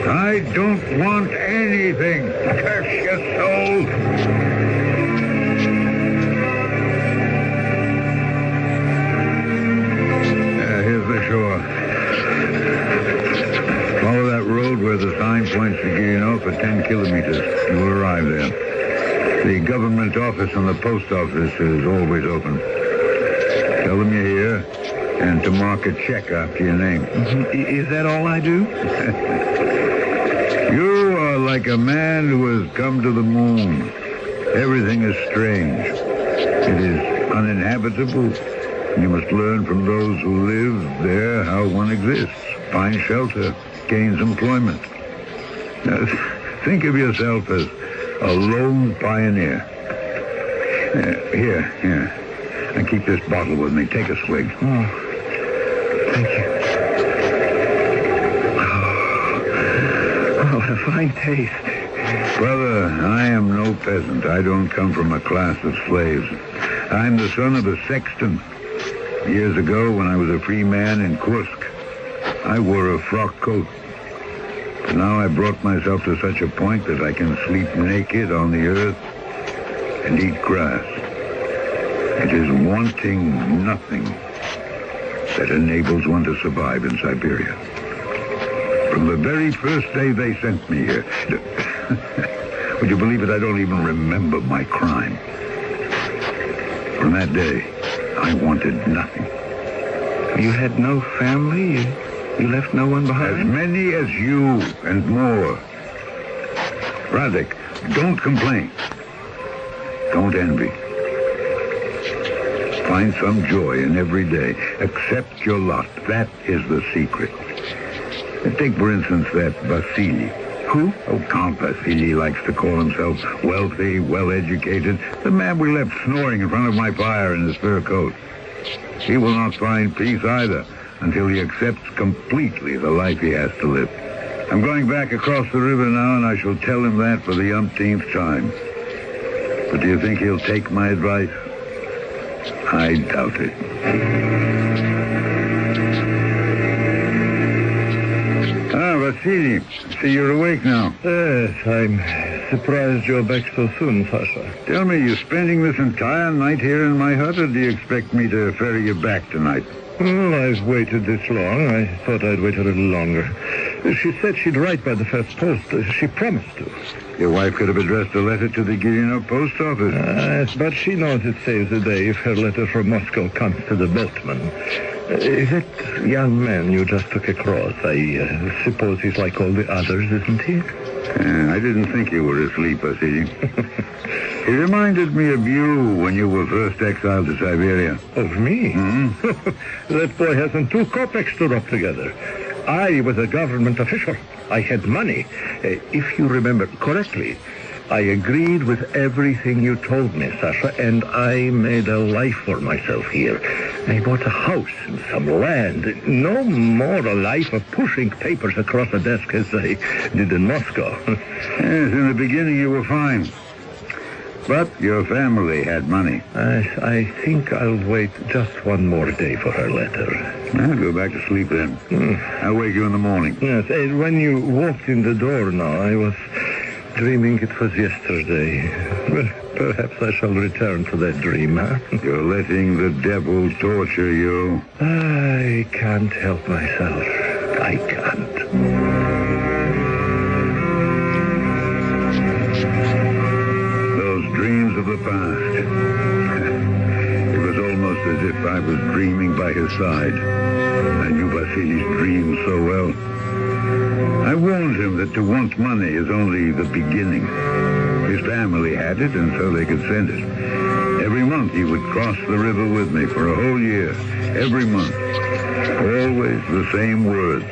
I don't want anything. Curse your soul. Here's the shore. Follow that road where the sign points to Guyano for 10 kilometers. You'll arrive there. The government office and the post office is always open. Tell them you're here and to mark a check after your name. Is that all I do? You are like a man who has come to the moon. Everything is strange. It is uninhabitable. You must learn from those who live there how one exists. Find shelter. Gains employment. Now, think of yourself as a lone pioneer. Here. And keep this bottle with me. Take a swig. Oh, thank you. Oh, what a fine taste. Brother, I am no peasant. I don't come from a class of slaves. I'm the son of a sexton. Years ago, when I was a free man in Kursk, I wore a frock coat. But now I brought myself to such a point that I can sleep naked on the earth and eat grass. It is wanting nothing that enables one to survive in Siberia. From the very first day they sent me here, would you believe it? I don't even remember my crime. From that day, I wanted nothing. You had no family? You left no one behind? As many as you and more. Radek, don't complain. Don't envy. Find some joy in every day. Accept your lot. That is the secret. Take, for instance, that Vasily. Who? Oh, Count Vasily likes to call himself wealthy, well-educated. The man we left snoring in front of my fire in his fur coat. He will not find peace either until he accepts completely the life he has to live. I'm going back across the river now, and I shall tell him that for the umpteenth time. But do you think he'll take my advice? I doubt it. Vasily, see, you're awake now. Yes, I'm surprised you're back so soon, Sasha. Tell me, you're spending this entire night here in my hut, or do you expect me to ferry you back tonight? Well, I've waited this long. I thought I'd wait a little longer. She said she'd write by the first post. She promised to. Your wife could have addressed a letter to the Guyano post office. Yes, but she knows it saves the day if her letter from Moscow comes to the boatman. That young man you just took across, I suppose he's like all the others, isn't he? I didn't think you were asleep, Vasily. He reminded me of you when you were first exiled to Siberia. Of me? Mm-hmm. That boy hasn't 2 kopecks to rub together. I was a government official. I had money. If you remember correctly, I agreed with everything you told me, Sasha, and I made a life for myself here. I bought a house and some land. No more a life of pushing papers across a desk as I did in Moscow. Yes, in the beginning you were fine. But your family had money. I think I'll wait just one more day for her letter. I'll go back to sleep then. I'll wake you in the morning. Yes, when you walked in the door now, I was dreaming it was yesterday. Well, perhaps I shall return to that dream, huh? You're letting the devil torture you. I can't help myself. I can't. Those dreams of the past. It was almost as if I was dreaming by his side. I knew Vasily's dreams so well. I warned him that to want money is only the beginning. His family had it, and so they could send it. Every month he would cross the river with me for a whole year. Every month. Always the same words.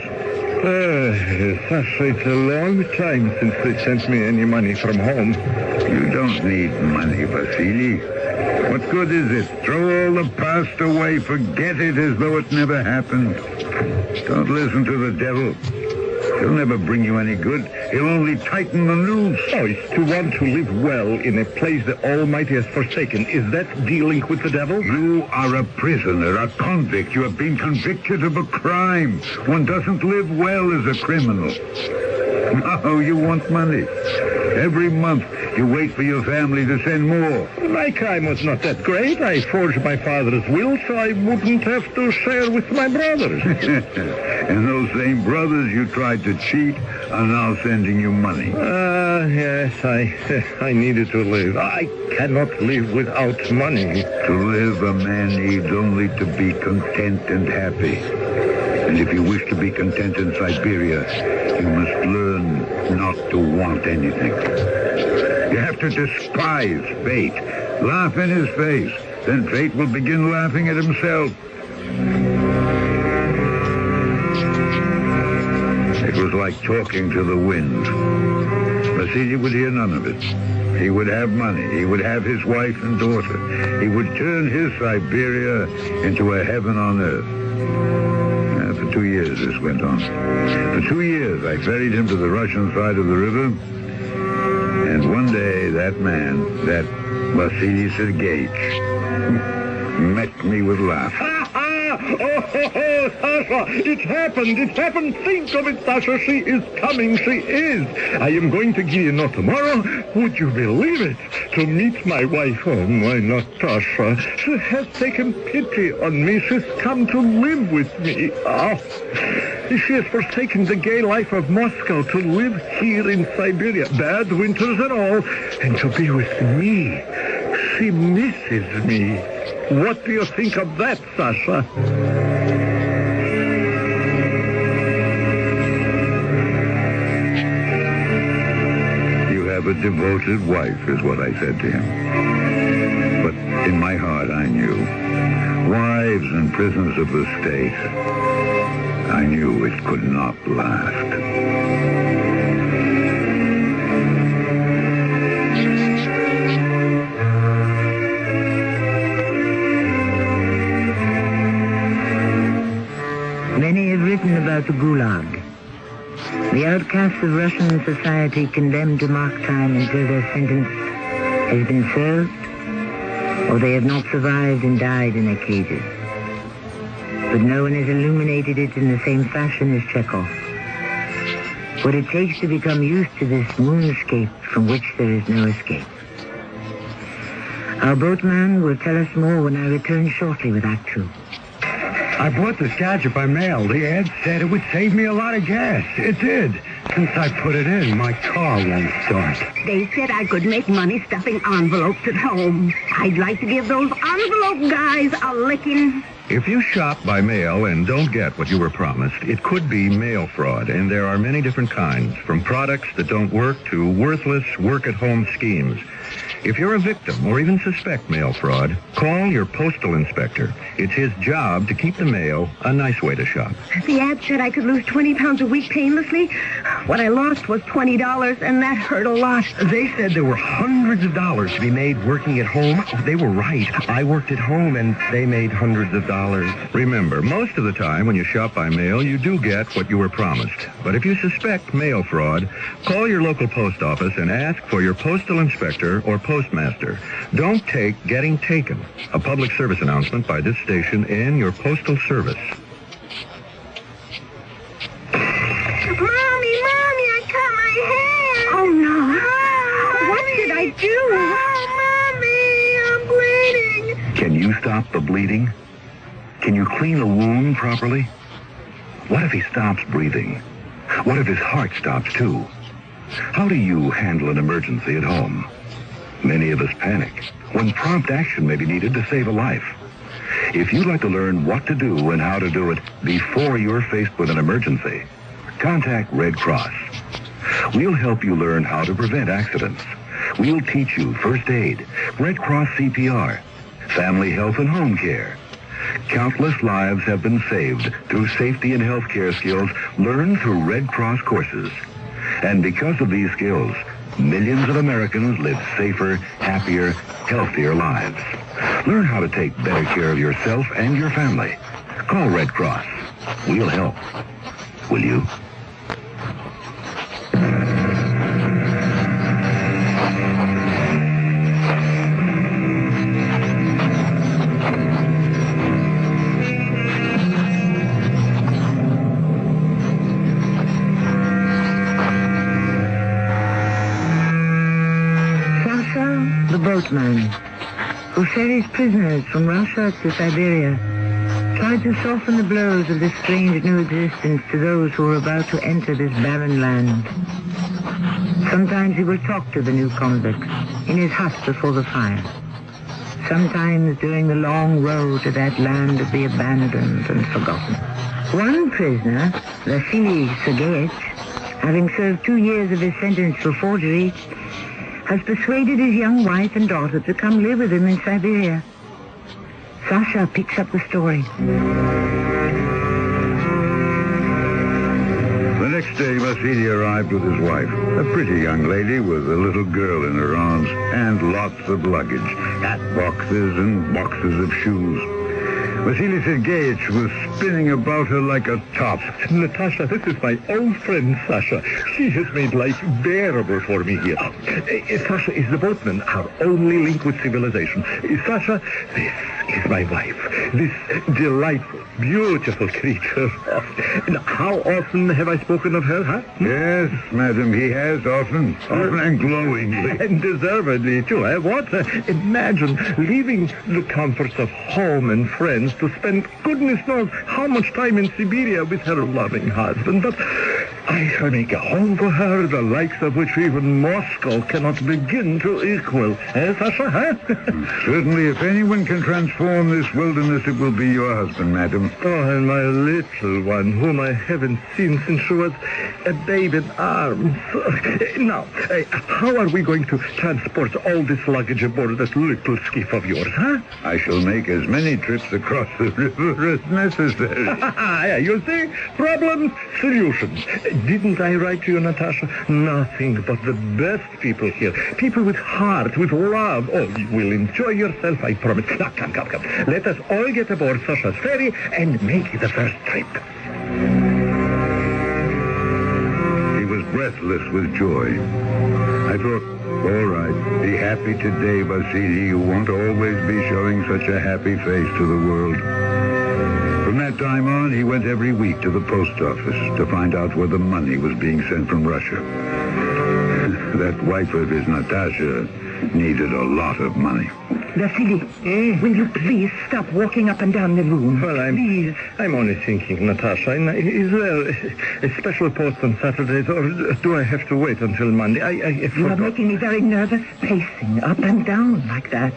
Sasha, it's a long time since they sent me any money from home. You don't need money, Vasily. What good is it? Throw all the past away. Forget it as though it never happened. Don't listen to the devil. He'll never bring you any good. He'll only tighten the noose. Oh, it's to want to live well in a place the Almighty has forsaken. Is that dealing with the devil? You are a prisoner, a convict. You have been convicted of a crime. One doesn't live well as a criminal. No, you want money. Every month, you wait for your family to send more. My crime was not that great. I forged my father's will so I wouldn't have to share with my brothers. And those same brothers you tried to cheat are now sending you money. Yes, I needed to live. I cannot live without money. To live, a man needs only to be content and happy. And if you wish to be content in Siberia, you must learn not to want anything. You have to despise fate. Laugh in his face. Then fate will begin laughing at himself. It was like talking to the wind. Vasily would hear none of it. He would have money. He would have his wife and daughter. He would turn his Siberia into a heaven on earth. For 2 years this went on. For 2 years I ferried him to the Russian side of the river. And one day that man, that Vasily Sergeyevich, met me with laughter. Oh, Sasha, it happened. Think of it, Sasha. She is coming. She is. I am going to Guillemot tomorrow. Would you believe it? To meet my wife. Oh, my Natasha. She has taken pity on me. She's come to live with me. Oh. She has forsaken the gay life of Moscow to live here in Siberia. Bad winters and all. And to be with me. She misses me. What do you think of that, Sasha? You have a devoted wife, is what I said to him. But in my heart, I knew. Wives and prisoners of the state. I knew it could not last. Many have written about the Gulag. The outcasts of Russian society condemned to mock time until their sentence has been served, or they have not survived and died in their cages. But no one has illuminated it in the same fashion as Chekhov. What it takes to become used to this moonscape from which there is no escape. Our boatman will tell us more when I return shortly with Act 2. I bought this gadget by mail. The ad said it would save me a lot of gas. It did. Since I put it in, my car won't start. They said I could make money stuffing envelopes at home. I'd like to give those envelope guys a licking. If you shop by mail and don't get what you were promised, it could be mail fraud, and there are many different kinds, from products that don't work to worthless work-at-home schemes. If you're a victim or even suspect mail fraud, call your postal inspector. It's his job to keep the mail a nice way to shop. The ad said I could lose 20 pounds a week painlessly. What I lost was $20, and that hurt a lot. They said there were hundreds of dollars to be made working at home. They were right. I worked at home, and they made hundreds of dollars. $6. Remember, most of the time when you shop by mail, you do get what you were promised. But if you suspect mail fraud, call your local post office and ask for your postal inspector or postmaster. Don't take getting taken. A public service announcement by this station and your postal service. Mommy, I cut my hair. Oh, no. What did I do? Oh, Mommy, I'm bleeding. Can you stop the bleeding? Can you clean a wound properly? What if he stops breathing? What if his heart stops too? How do you handle an emergency at home? Many of us panic when prompt action may be needed to save a life. If you'd like to learn what to do and how to do it before you're faced with an emergency, contact Red Cross. We'll help you learn how to prevent accidents. We'll teach you first aid, Red Cross CPR, family health and home care. Countless lives have been saved through safety and health care skills learned through Red Cross courses. And because of these skills, millions of Americans live safer, happier, healthier lives. Learn how to take better care of yourself and your family. Call Red Cross. We'll help. Will you? The boatman, who ferries prisoners from Russia to Siberia, tried to soften the blows of this strange new existence to those who were about to enter this barren land. Sometimes he will talk to the new convicts in his hut before the fire. Sometimes during the long road to that land of the abandoned and forgotten. One prisoner, Vasily Sergeyevich, having served 2 years of his sentence for forgery, has persuaded his young wife and daughter to come live with him in Siberia. Sasha picks up the story. The next day, Vasily arrived with his wife, a pretty young lady with a little girl in her arms, and lots of luggage, hat boxes and boxes of shoes. Vasily Sergeyevich was spinning about her like a top. Natasha, this is my old friend, Sasha. She has made life bearable for me here. Sasha is the boatman, our only link with civilization. Sasha, this is my wife. This delightful, beautiful creature. Now, how often have I spoken of her, huh? Yes, madam, he has often and glowingly. And deservedly, too. What? Imagine leaving the comforts of home and friends to spend goodness knows how much time in Siberia with her loving husband. But I shall make a home for her, the likes of which even Moscow cannot begin to equal. Sasha, huh? Certainly, if anyone can transform this wilderness, it will be your husband, madam. Oh, and my little one, whom I haven't seen since she was a babe in arms. Now, how are we going to transport all this luggage aboard that little skiff of yours, huh? I shall make as many trips across the river as necessary. Yeah, you see? Problems, solutions. Didn't I write to you, Natasha? Nothing but the best people here. People with heart, with love. Oh, you will enjoy yourself, I promise. Now, come. Let us all get aboard Sasha's ferry and make the first trip. He was breathless with joy. I thought, all right, be happy today, Vasily. You won't always be showing such a happy face to the world. From that time on, he went every week to the post office to find out where the money was being sent from Russia. That wife of his, Natasha, needed a lot of money. Vasily, will you please stop walking up and down the room? Well, I'm only thinking, Natasha. Is there a special post on Saturdays, or do I have to wait until Monday? You are making me very nervous, pacing up and down like that.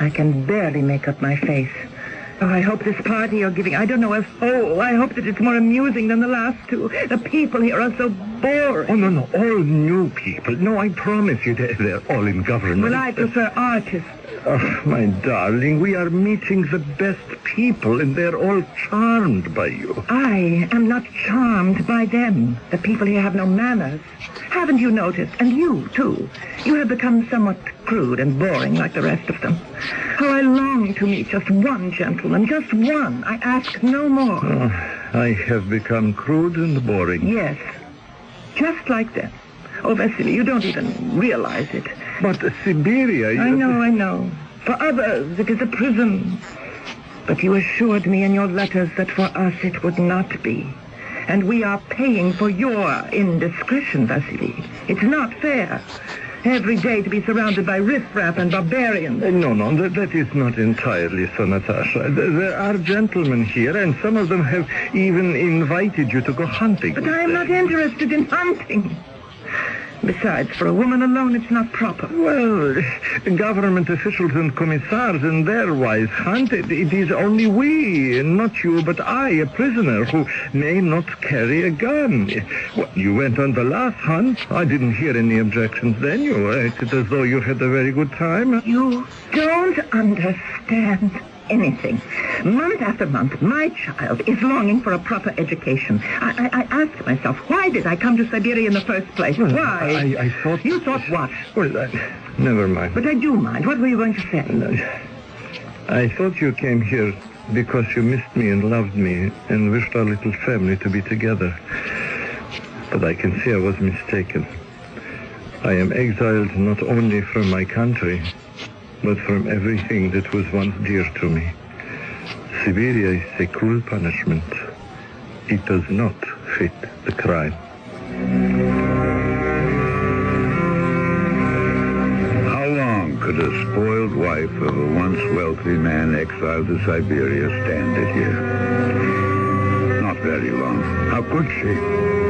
I can barely make up my face. Oh, I hope this party you're giving, I don't know if... Oh, I hope that it's more amusing than the last two. The people here are so boring. Oh, no, all new people. No, I promise you, they're all in government. Well, I prefer artists. Oh, my darling, we are meeting the best people, and they're all charmed by you. I am not charmed by them. The people here have no manners. Haven't you noticed? And you, too. You have become somewhat crude and boring like the rest of them. How I long to meet just one gentleman, just one. I ask no more. Oh, I have become crude and boring. Yes, just like them. Oh, Vasily, you don't even realize it. But Siberia... I know. For others, it is a prison. But you assured me in your letters that for us it would not be. And we are paying for your indiscretion, Vasily. It's not fair. Every day to be surrounded by riffraff and barbarians. No, that is not entirely so, Natasha. There are gentlemen here, and some of them have even invited you to go hunting. But I am not interested in hunting. Besides, for a woman alone, it's not proper. Well, government officials and commissars and their wives hunt. It is only we, and not you, but I, a prisoner, who may not carry a gun. Well, you went on the last hunt. I didn't hear any objections then. You acted as though you had a very good time. You don't understand anything. Month after month, my child is longing for a proper education. I ask myself, why did I come to Siberia in the first place? Well, Why? I thought... You thought what? Well, never mind. But I do mind. What were you going to say? I thought you came here because you missed me and loved me and wished our little family to be together. But I can see I was mistaken. I am exiled not only from my country, but from everything that was once dear to me. Siberia is a cruel punishment. It does not fit the crime. How long could a spoiled wife of a once wealthy man exiled to Siberia stand it here? Not very long. How could she?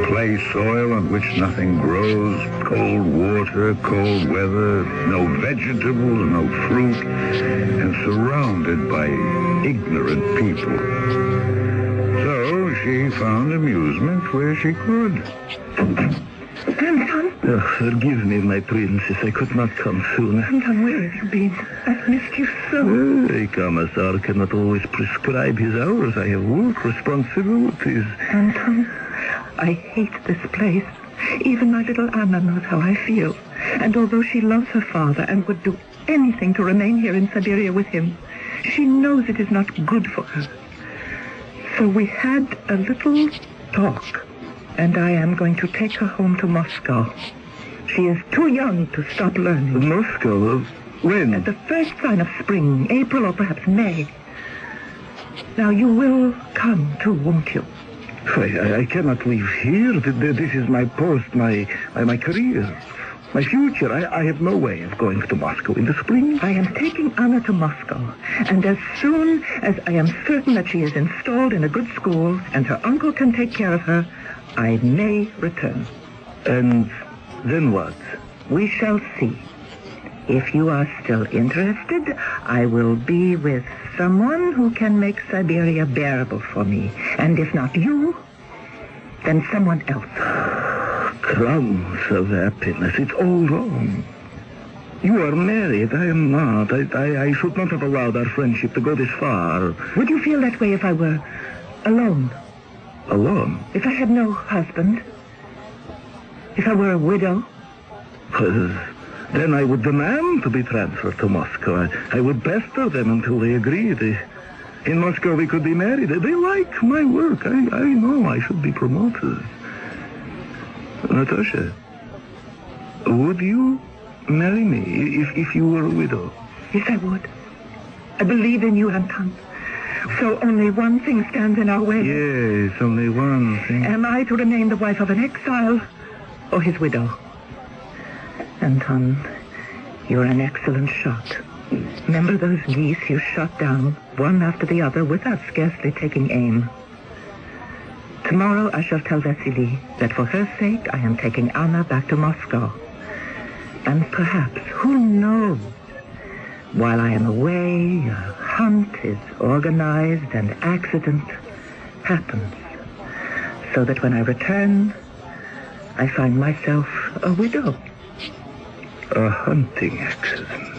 Clay soil on which nothing grows, cold water, cold weather, no vegetables, no fruit, and surrounded by ignorant people. So she found amusement where she could. Anton? Forgive me, my princess. I could not come sooner. Anton, where have you been? I've missed you so. A commissar cannot always prescribe his hours. I have work responsibilities. Anton, I hate this place. Even my little Anna knows how I feel. And although she loves her father and would do anything to remain here in Siberia with him, she knows it is not good for her. So we had a little talk, and I am going to take her home to Moscow. She is too young to stop learning. Moscow? When? At the first sign of spring, April or perhaps May. Now, you will come too, won't you? I cannot leave here. This is my post, my career, my future. I have no way of going to Moscow in the spring. I am taking Anna to Moscow, and as soon as I am certain that she is installed in a good school and her uncle can take care of her, I may return. And then what? We shall see. If you are still interested, I will be with someone who can make Siberia bearable for me. And if not you, then someone else. Crumbs of happiness. It's all wrong. You are married. I am not. I should not have allowed our friendship to go this far. Would you feel that way if I were alone? Alone? If I had no husband? If I were a widow? Then I would demand to be transferred to Moscow. I would pester them until they agreed. In Moscow, we could be married. They like my work. I know I should be promoted. Natasha, would you marry me if you were a widow? Yes, I would. I believe in you, Anton. So only one thing stands in our way. Yes, only one thing. Am I to remain the wife of an exile or his widow? Anton, you're an excellent shot. Remember those geese you shot down, one after the other, without scarcely taking aim? Tomorrow I shall tell Vasily that for her sake I am taking Anna back to Moscow. And perhaps, who knows, while I am away, a hunt is organized and accident happens, so that when I return, I find myself a widow. A hunting accident.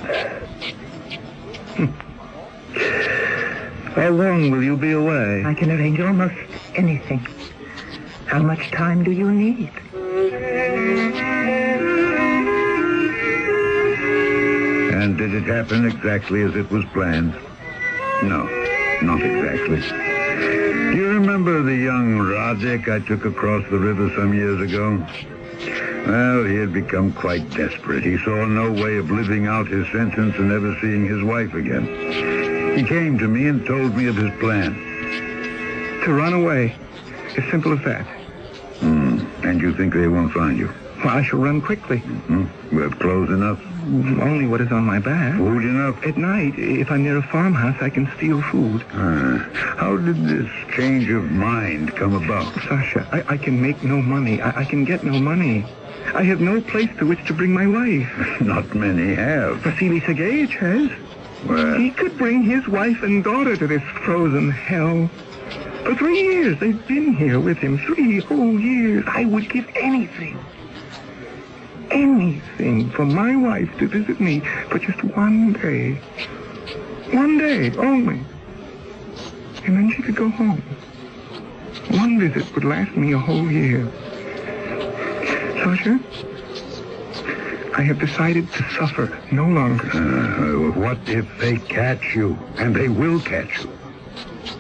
How long will you be away? I can arrange almost anything. How much time do you need? happen exactly as it was planned? No, not exactly. Do you remember the young Radek I took across the river some years ago? Well, he had become quite desperate. He saw no way of living out his sentence and never seeing his wife again. He came to me and told me of his plan. To run away. As simple as that. And you think they won't find you? Well, I shall run quickly. With clothes enough? Only what is on my back. Food enough? At night, if I'm near a farmhouse, I can steal food. How did this change of mind come about? Sasha, I can make no money. I can get no money. I have no place to which to bring my wife. Not many have. Vasily Sergeyevich has. Well, he could bring his wife and daughter to this frozen hell. For 3 years, they've been here with him. 3 whole years. I would give anything for my wife to visit me for just 1 day. 1 day only. And then she could go home. 1 visit would last me a whole year. Sasha, I have decided to suffer no longer. What if they catch you? And they will catch you.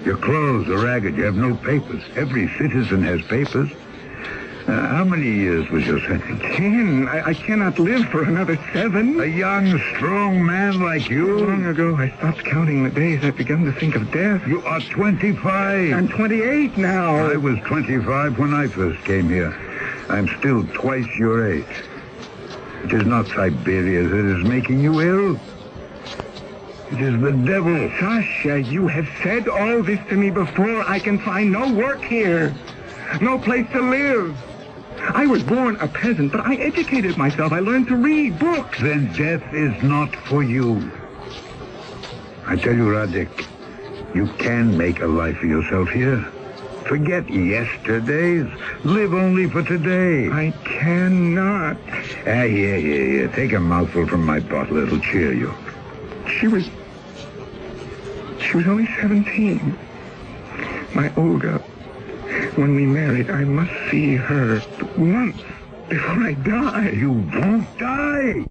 Your clothes are ragged. You have no papers. Every citizen has papers. How many years was your sentence? 10. I cannot live for another 7. A young, strong man like you? Long ago, I stopped counting the days. I've begun to think of death. You are 25. I'm 28 now. I was 25 when I first came here. I'm still twice your age. It is not Siberia that is making you ill. It is the devil. Sasha, you have said all this to me before. I can find no work here. No place to live. I was born a peasant, but I educated myself. I learned to read books. Then death is not for you. I tell you, Radek, you can make a life for yourself here. Forget yesterdays. Live only for today. I cannot. Here. Take a mouthful from my bottle. It'll cheer you. She was only 17. My Olga. When we married, I must see her once before I die. You won't die.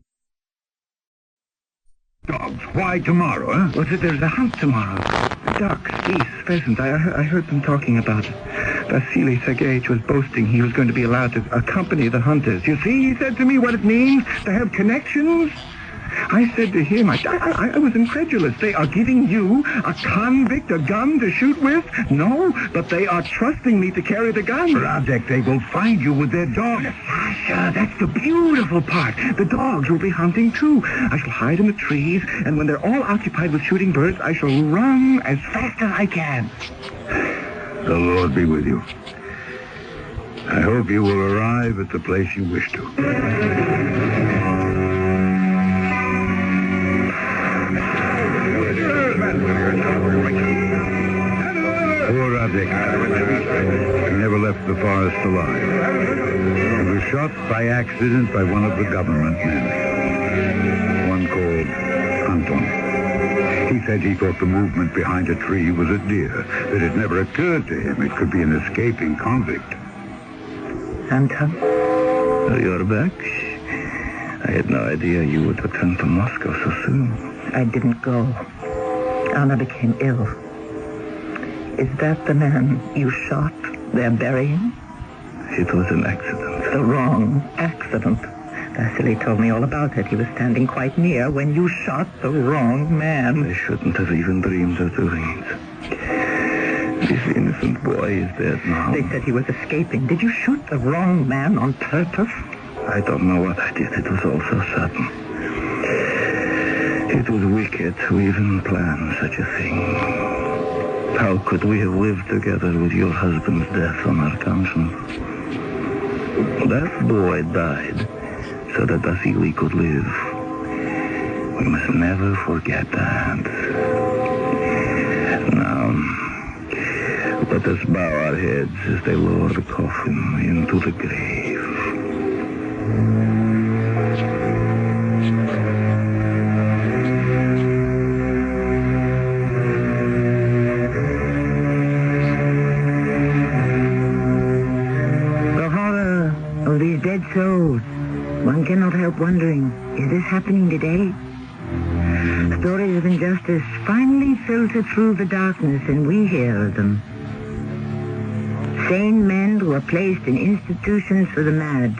Dogs, why tomorrow, huh? What's it? There's a hunt tomorrow. Ducks, geese, pheasants. I heard them talking about it. Vasily Sergeyevich was boasting he was going to be allowed to accompany the hunters. You see, he said to me what it means to have connections. I said to him, I was incredulous. They are giving you, a convict, a gun to shoot with? No, but they are trusting me to carry the gun. Radek, they will find you with their dogs. Sasha, that's the beautiful part. The dogs will be hunting, too. I shall hide in the trees, and when they're all occupied with shooting birds, I shall run as fast as I can. The Lord be with you. I hope you will arrive at the place you wish to. Poor Radek. He never left the forest alive. He was shot by accident by one of the government men. One called Anton. He said he thought the movement behind a tree was a deer. That it never occurred to him it could be an escaping convict. Anton? You're back? I had no idea you would return to Moscow so soon. I didn't go. Anna became ill. Is that the man you shot? They're burying? It was an accident. The wrong accident. Vasily told me all about it. He was standing quite near when you shot the wrong man. I shouldn't have even dreamed of doing it. This innocent boy is dead now. They said he was escaping. Did you shoot the wrong man on purpose? I don't know what I did. It was all so sudden. It was wicked to even plan such a thing. How could we have lived together with your husband's death on our conscience? That boy died so that Vasily could live. We must never forget that. Now, let us bow our heads as they lower the coffin into the grave. Dead souls. One cannot help wondering, is this happening today? Stories of injustice finally filter through the darkness, and we hear of them. Sane men who are placed in institutions for the mad.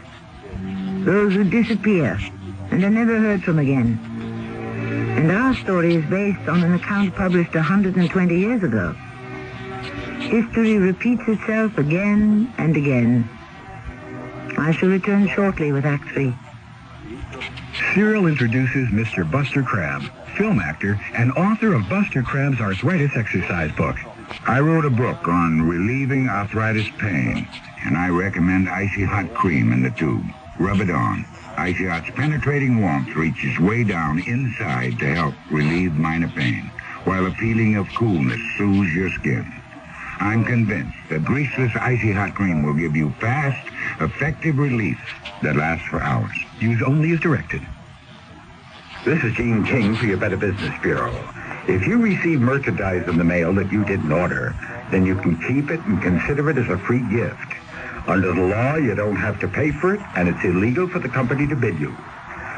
Those who disappear and are never heard from again. And our story is based on an account published 120 years ago. History repeats itself again and again. I shall return shortly with Act 3. Cyril introduces Mr. Buster Crabbe, film actor and author of Buster Crabbe's arthritis exercise book. I wrote a book on relieving arthritis pain, and I recommend Icy Hot Cream in the tube. Rub it on. Icy Hot's penetrating warmth reaches way down inside to help relieve minor pain, while a feeling of coolness soothes your skin. I'm convinced that greaseless Icy Hot Cream will give you fast, effective relief that lasts for hours. Use only as directed. This is Gene King for your Better Business Bureau. If you receive merchandise in the mail that you didn't order, then you can keep it and consider it as a free gift. Under the law, you don't have to pay for it, and it's illegal for the company to bid you.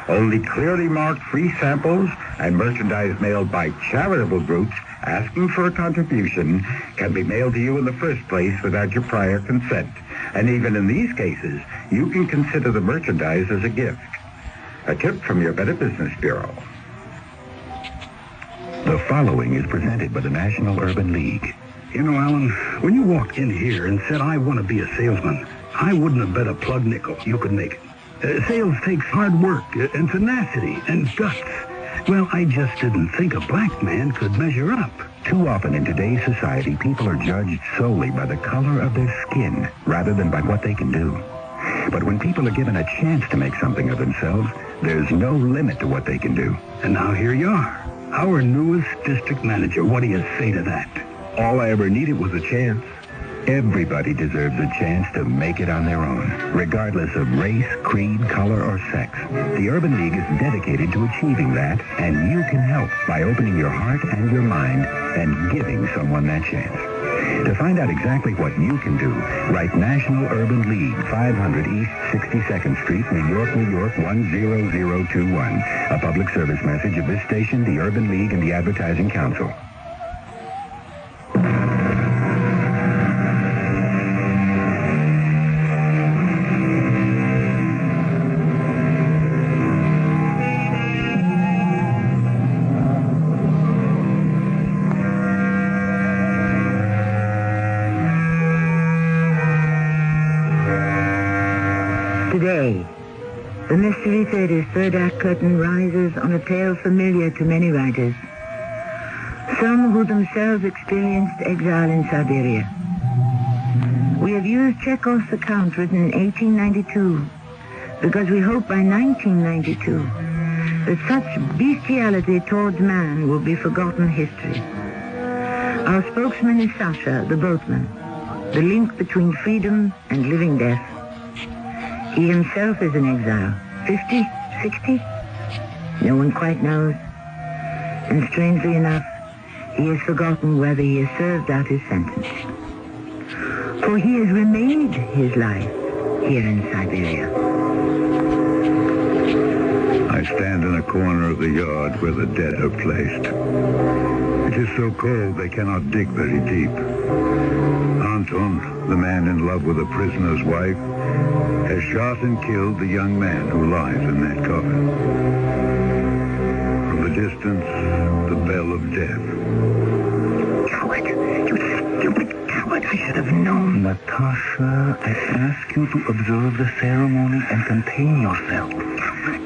Only clearly marked free samples and merchandise mailed by charitable groups asking for a contribution can be mailed to you in the first place without your prior consent. And even in these cases, you can consider the merchandise as a gift. A tip from your Better Business Bureau. The following is presented by the National Urban League. You know, Alan, when you walked in here and said, I want to be a salesman, I wouldn't have bet a plug nickel you could make it. Sales takes hard work and tenacity and guts. Well, I just didn't think a black man could measure up. Too often in today's society, people are judged solely by the color of their skin rather than by what they can do. But when people are given a chance to make something of themselves, there's no limit to what they can do. And now here you are, our newest district manager. What do you say to that? All I ever needed was a chance. Everybody deserves a chance to make it on their own, regardless of race, creed, color, or sex. The Urban League is dedicated to achieving that, and you can help by opening your heart and your mind and giving someone that chance. To find out exactly what you can do, write National Urban League, 500 East 62nd Street, New York, New York, 10021. A public service message of this station, the Urban League, and the Advertising Council. Today, the Mystery Theater's third act curtain rises on a tale familiar to many writers, some who themselves experienced exile in Siberia. We have used Chekhov's account written in 1892 because we hope by 1992 that such bestiality towards man will be forgotten history. Our spokesman is Sasha, the boatman, the link between freedom and living death. He himself is in exile. 50? 60? No one quite knows. And strangely enough, he has forgotten whether he has served out his sentence. For he has remade his life here in Siberia. I stand in a corner of the yard where the dead are placed. It is so cold they cannot dig very deep. Anton, the man in love with a prisoner's wife, has shot and killed the young man who lies in that coffin. From the distance, the bell of death. Coward! You stupid coward! I should have known. Natasha, I ask you to observe the ceremony and contain yourself. Coward!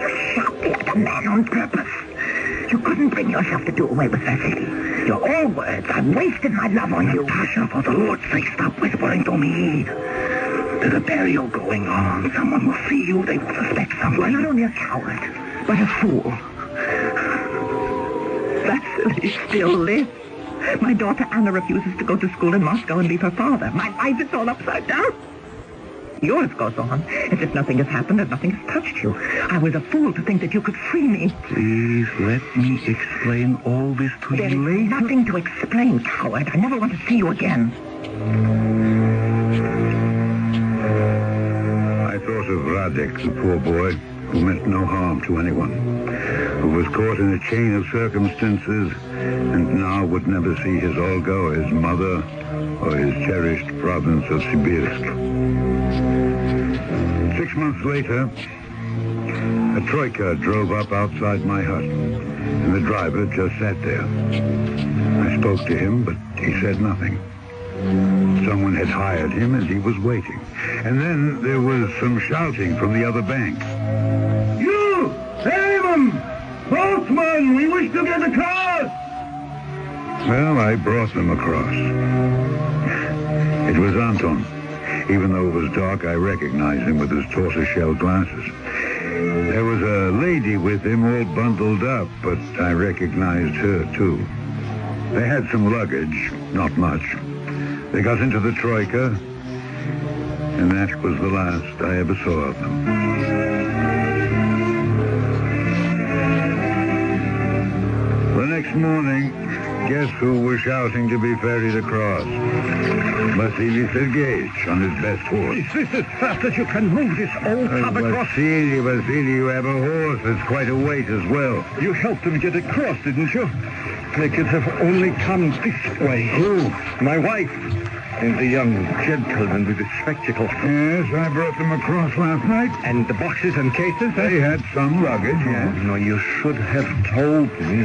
You shot the other man on purpose. You couldn't bring yourself to do away with Vasily. You're all words. I've wasted my love on you. Natasha, for the Lord's sake, stop whispering to me. There's a burial going on. Someone will see you. They will suspect something. You're not only a coward, but a fool. Vasily still lives. My daughter Anna refuses to go to school in Moscow and leave her father. My life is all upside down. Yours goes on as if nothing has happened and nothing has touched you. I was a fool to think that you could free me. Please let me explain all this to you later. There's nothing to explain, coward. I never want to see you again. I thought of Radek, the poor boy, who meant no harm to anyone, who was caught in a chain of circumstances and now would never see his Olga or his mother or his cherished province of Sibirsk. 6 months later, a troika drove up outside my hut, and the driver just sat there. I spoke to him, but he said nothing. Someone had hired him, and he was waiting. And then there was some shouting from the other bank. You! Airman! Boatman! We wish to get across! Well, I brought them across. It was Anton. Even though it was dark, I recognized him with his tortoiseshell glasses. There was a lady with him all bundled up, but I recognized her, too. They had some luggage, not much. They got into the troika, and that was the last I ever saw of them. The next morning, guess who was shouting to be ferried across? Vasily Sergeyevich on his best horse. Is this as fast as you can move this old tub across? Vasily, you have a horse that's quite a weight as well. You helped him get across, didn't you? They could have only come this way. Who? My wife. And the young gentleman with the spectacles. Yes, I brought them across last night. And the boxes and cases? They had some luggage, yes. No, you should have told me.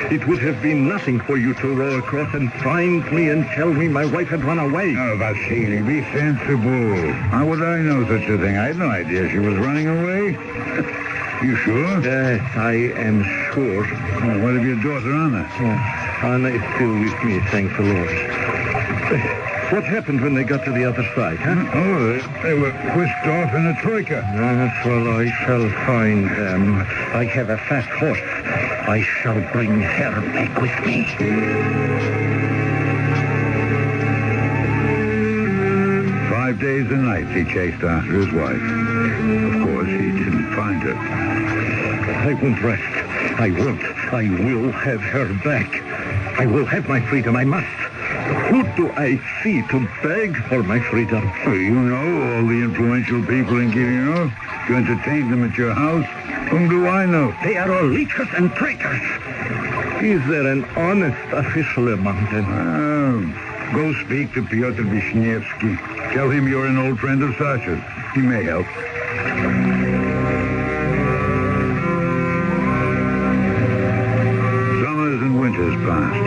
It would have been nothing for you to row across and find me and tell me my wife had run away. Oh, Vasily, be sensible. How would I know such a thing? I had no idea she was running away. You sure? Yes, I am sure. Oh, what of your daughter, Anna? Anna is still with me, thank the Lord. What happened when they got to the other side, huh? Oh, they were whisked off in a troika. That's well, I shall find them. I have a fast horse. I shall bring her back with me. 5 days and nights he chased after his wife. Of course, he didn't find her. I won't rest. I won't. I will have her back. I will have my freedom. I must. Who do I see to beg for my freedom? Well, you know all the influential people in Gilino. You entertained them at your house. Whom do I know? They are all leechers and traitors. Is there an honest official among them? Go speak to Pyotr Vishnevsky. Tell him you're an old friend of Sasha's. He may help. Summers and winters passed.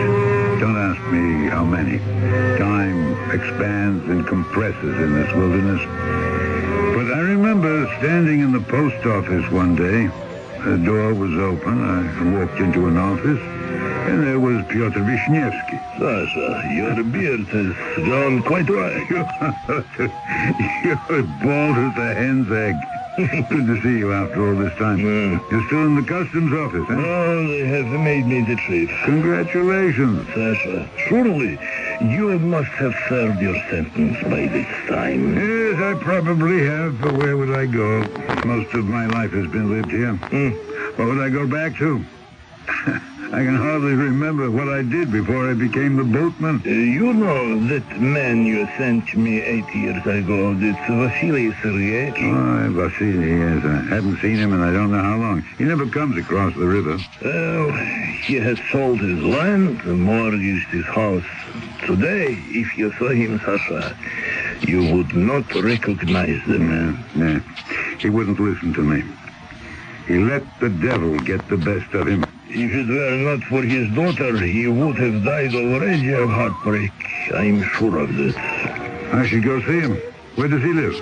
Don't ask me how many. Time expands and compresses in this wilderness. But I remember standing in the post office one day. The door was open. I walked into an office, and there was Pyotr Vishnevsky. Sasha, your beard has grown quite white. You're bald as a hen's egg. Good to see you after all this time. You're still in the customs office, huh? Oh, they have made me the chief. Congratulations. Sasha, surely you must have served your sentence by this time. Yes, I probably have, but where would I go? Most of my life has been lived here. What would I go back to? I can hardly remember what I did before I became the boatman. You know that man you sent me 8 years ago, that's Vasily Sergeyevich? Oh, Vasily, yes. I haven't seen him and I don't know how long. He never comes across the river. He has sold his land, mortgaged his house. Today, if you saw him, Sasha, you would not recognize the man. Yeah. He wouldn't listen to me. He let the devil get the best of him. If it were not for his daughter, he would have died already of heartbreak. I'm sure of this. I should go see him. Where does he live?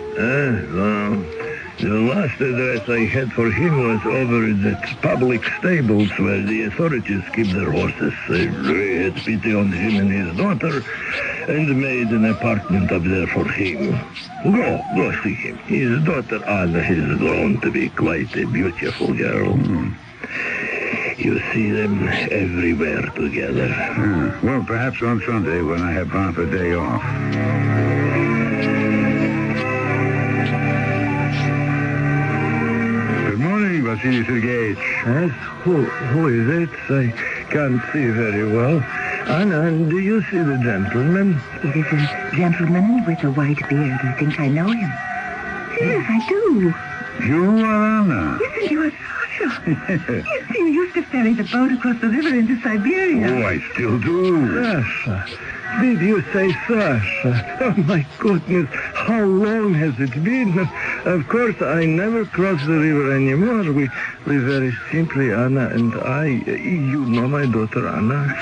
The last address I had for him was over at the public stables where the authorities keep their horses. I had pity on him and his daughter and made an apartment up there for him. Go see him. His daughter Anna has grown to be quite a beautiful girl. You see them everywhere together. Well, perhaps on Sunday when I have half a day off. Good morning, Vasily Sergeyevich. Yes? Who is it? I can't see very well. Anna, do you see the gentleman? It is a gentleman with a white beard. I think I know him. Yes, I do. You are Anna. Yes, you are Sasha. Yes, you used to ferry the boat across the river into Siberia. Oh, I still do. Sasha. Did you say Sasha? Oh, my goodness. How long has it been? Of course, I never cross the river anymore. We live very simply, Anna and I. You know my daughter, Anna.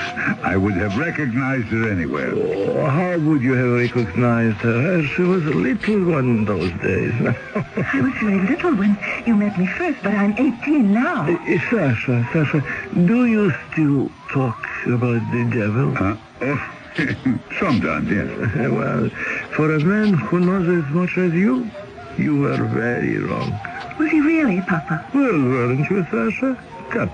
I would have recognized her anywhere. Oh, how would you have recognized her? She was a little one in those days. I was very little when you met me first, but I'm 18 now. Sasha, do you still talk about the devil? Oh, sometimes, yes. Well, for a man who knows as much as you were very wrong. Was he really, Papa? Well, weren't you, Sasha? Come.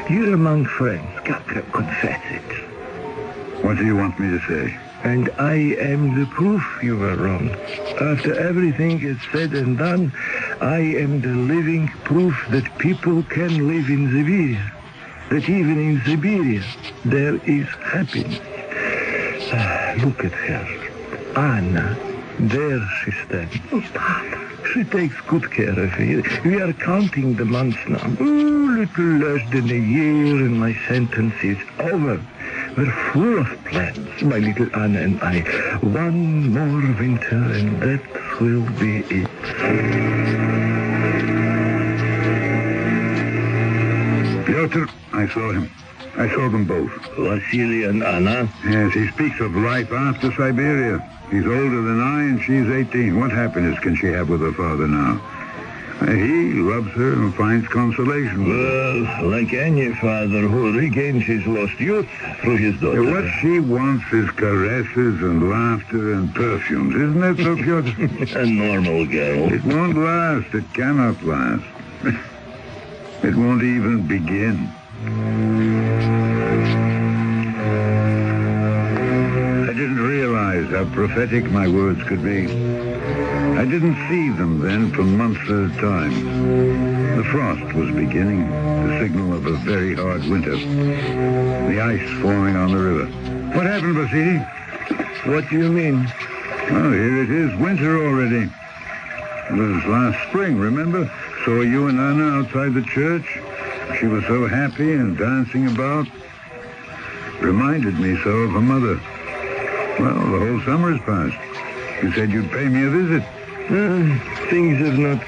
You're among friends. Come, confess it. What do you want me to say? And I am the proof you were wrong. After everything is said and done, I am the living proof that people can live in Siberia. That even in Siberia, there is happiness. Look at her. Anna. There she stands. Oh, Papa. She takes good care of you. We are counting the months now. Little less than a year and my sentence is over. We're full of plans, my little Anna and I. One more winter and that will be it. Piotr, I saw him. I saw them both. Vasily and Anna? Yes, he speaks of life after Siberia. He's older than I, and she's 18. What happiness can she have with her father now? He loves her and finds consolation with her. Well, like any father who regains his lost youth through his daughter. What she wants is caresses and laughter and perfumes. Isn't that so, Piotr? A normal girl. It won't last. It cannot last. It won't even begin. I didn't realize how prophetic my words could be. I didn't see them then for months at a time. The frost was beginning, the signal of a very hard winter. The ice forming on the river. What happened, Vasily? What do you mean? Oh, here it is, winter already. It was last spring, remember? Saw you and Anna outside the church. She was so happy and dancing about. Reminded me so of her mother. Well, the whole summer has passed. You said you'd pay me a visit. Things have not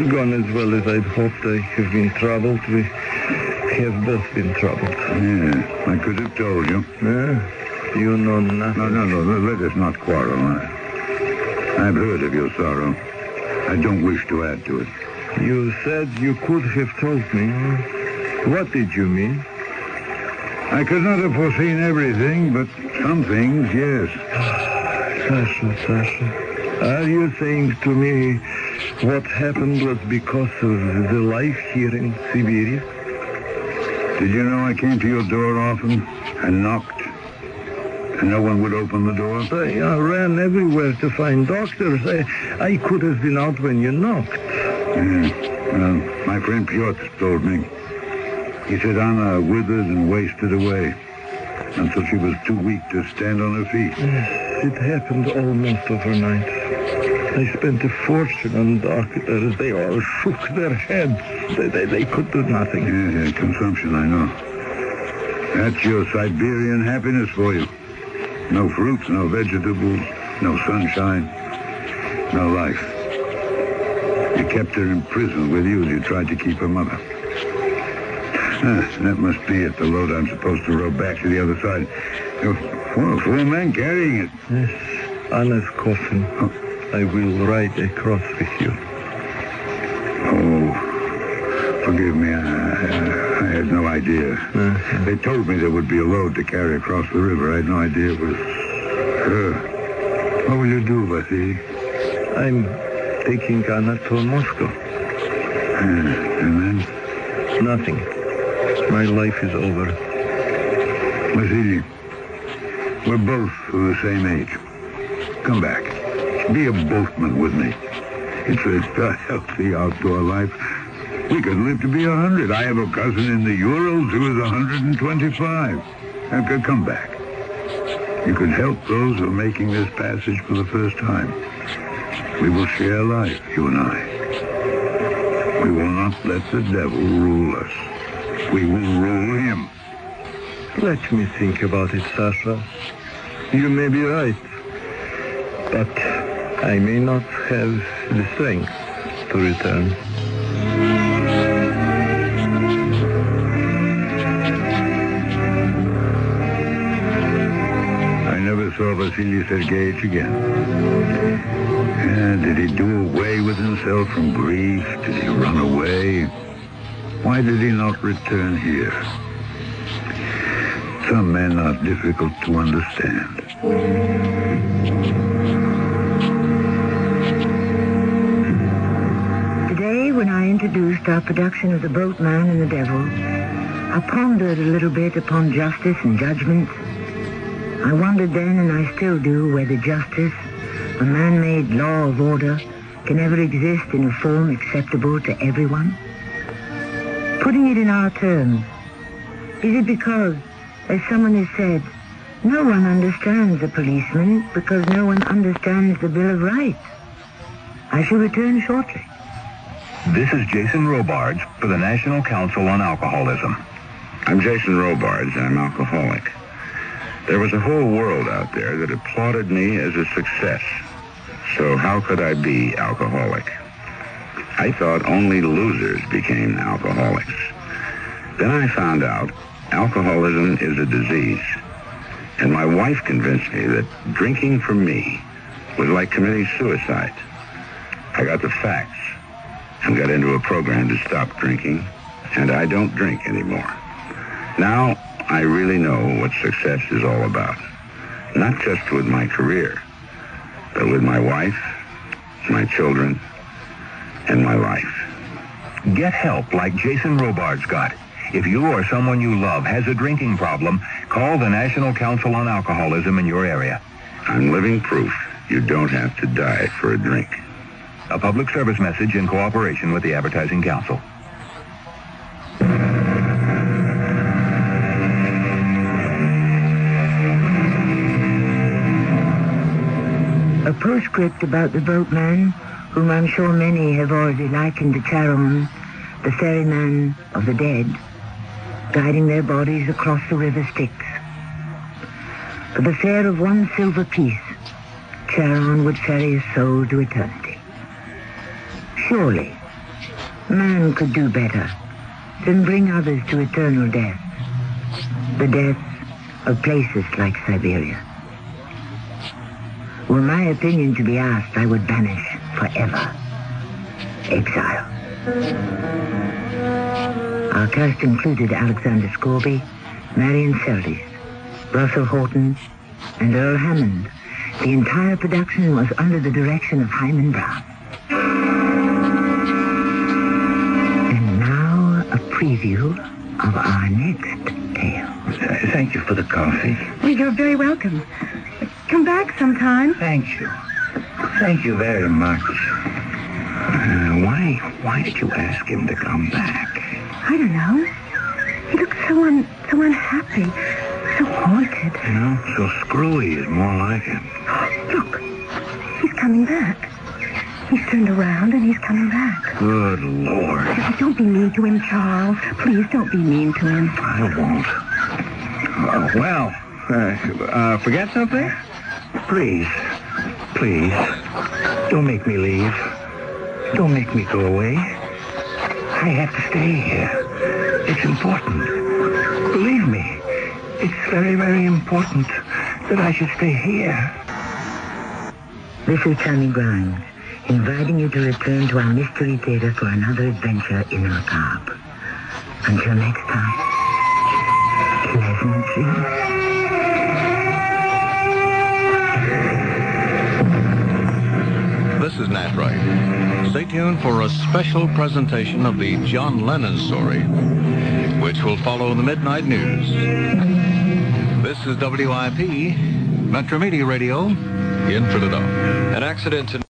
gone as well as I'd hoped. I have been troubled. We have both been troubled. Yeah, I could have told you. You know nothing. No, let us not quarrel. I've heard of your sorrow. I don't wish to add to it. You said you could have told me. What did you mean? I could not have foreseen everything, but some things, yes. Sasha, are you saying to me what happened was because of the life here in Siberia? Did you know I came to your door often and knocked, and no one would open the door? I ran everywhere to find doctors. I could have been out when you knocked. Well, my friend Piotr told me. He said Anna withered and wasted away until she was too weak to stand on her feet. It happened almost overnight. I spent a fortune on doctors. They all shook their heads. They could do nothing. Yeah, consumption, I know. That's your Siberian happiness for you. No fruits, no vegetables, no sunshine, no life. You kept her in prison with you as you tried to keep her mother. That must be it, the load I'm supposed to row back to the other side. Four men carrying it. Yes, Anna's coffin. I will ride across with you. Oh, forgive me. I had no idea. They told me there would be a load to carry across the river. I had no idea it was her. What will you do, Vasily? I'm taking Anna to Moscow. And then? Nothing. My life is over. Vasily, we're both of the same age. Come back. Be a boatman with me. It's a healthy outdoor life. We could live to be 100. I have a cousin in the Urals who is 125. And come back. You could help those who are making this passage for the first time. We will share life, you and I. We will not let the devil rule us. We will rule him. Let me think about it, Sasha. You may be right. But I may not have the strength to return. I never saw Vasily Sergeyevich again. Did he do away with himself from grief? Did he run away? Why did he not return here? Some men are difficult to understand. Today, when I introduced our production of The Boatman and the Devil, I pondered a little bit upon justice and judgment. I wondered then, and I still do, whether justice, a man-made law of order, can ever exist in a form acceptable to everyone. Putting it in our terms, is it because, as someone has said, no one understands a policeman because no one understands the Bill of Rights? I shall return shortly. This is Jason Robards for the National Council on Alcoholism. I'm Jason Robards. I'm alcoholic. There was a whole world out there that applauded me as a success. So how could I be alcoholic? I thought only losers became alcoholics. Then I found out alcoholism is a disease. And my wife convinced me that drinking for me was like committing suicide. I got the facts and got into a program to stop drinking, and I don't drink anymore. Now I really know what success is all about. Not just with my career, but with my wife, my children, and my life. Get help like Jason Robards got. If you or someone you love has a drinking problem, call the National Council on Alcoholism in your area. I'm living proof you don't have to die for a drink. A public service message in cooperation with the Advertising Council. A postscript about the boatman, whom I'm sure many have already likened to Charon, the ferryman of the dead, guiding their bodies across the river Styx. For the fare of one silver piece, Charon would ferry his soul to eternity. Surely, man could do better than bring others to eternal death, the death of places like Siberia. Were my opinion to be asked, I would banish forever exile. Our cast included Alexander Scorby, Marion Seldes, Russell Horton, and Earl Hammond. The entire production was under the direction of Hyman Brown. And now a preview of our next tale. Thank you for the coffee. Well, you're very welcome. Come back sometime. Thank you. Thank you very much. Why did you ask him to come back? I don't know. He looks so unhappy, so haunted. So screwy is more like him. Look, he's coming back. He's turned around and he's coming back. Good Lord. Don't be mean to him, Charles. Please don't be mean to him. I won't. Forget something? Please, don't make me leave. Don't make me go away. I have to stay here. It's important. Believe me, it's very, very important that I should stay here. This is Tammy Grimes, inviting you to return to our Mystery Theater for another adventure in the macabre. Until next time, pleasant dreams. This is Nat Wright. Stay tuned for a special presentation of the John Lennon story, which will follow the midnight news. This is WIP, Metro Media Radio, in Philadelphia. An accident tonight.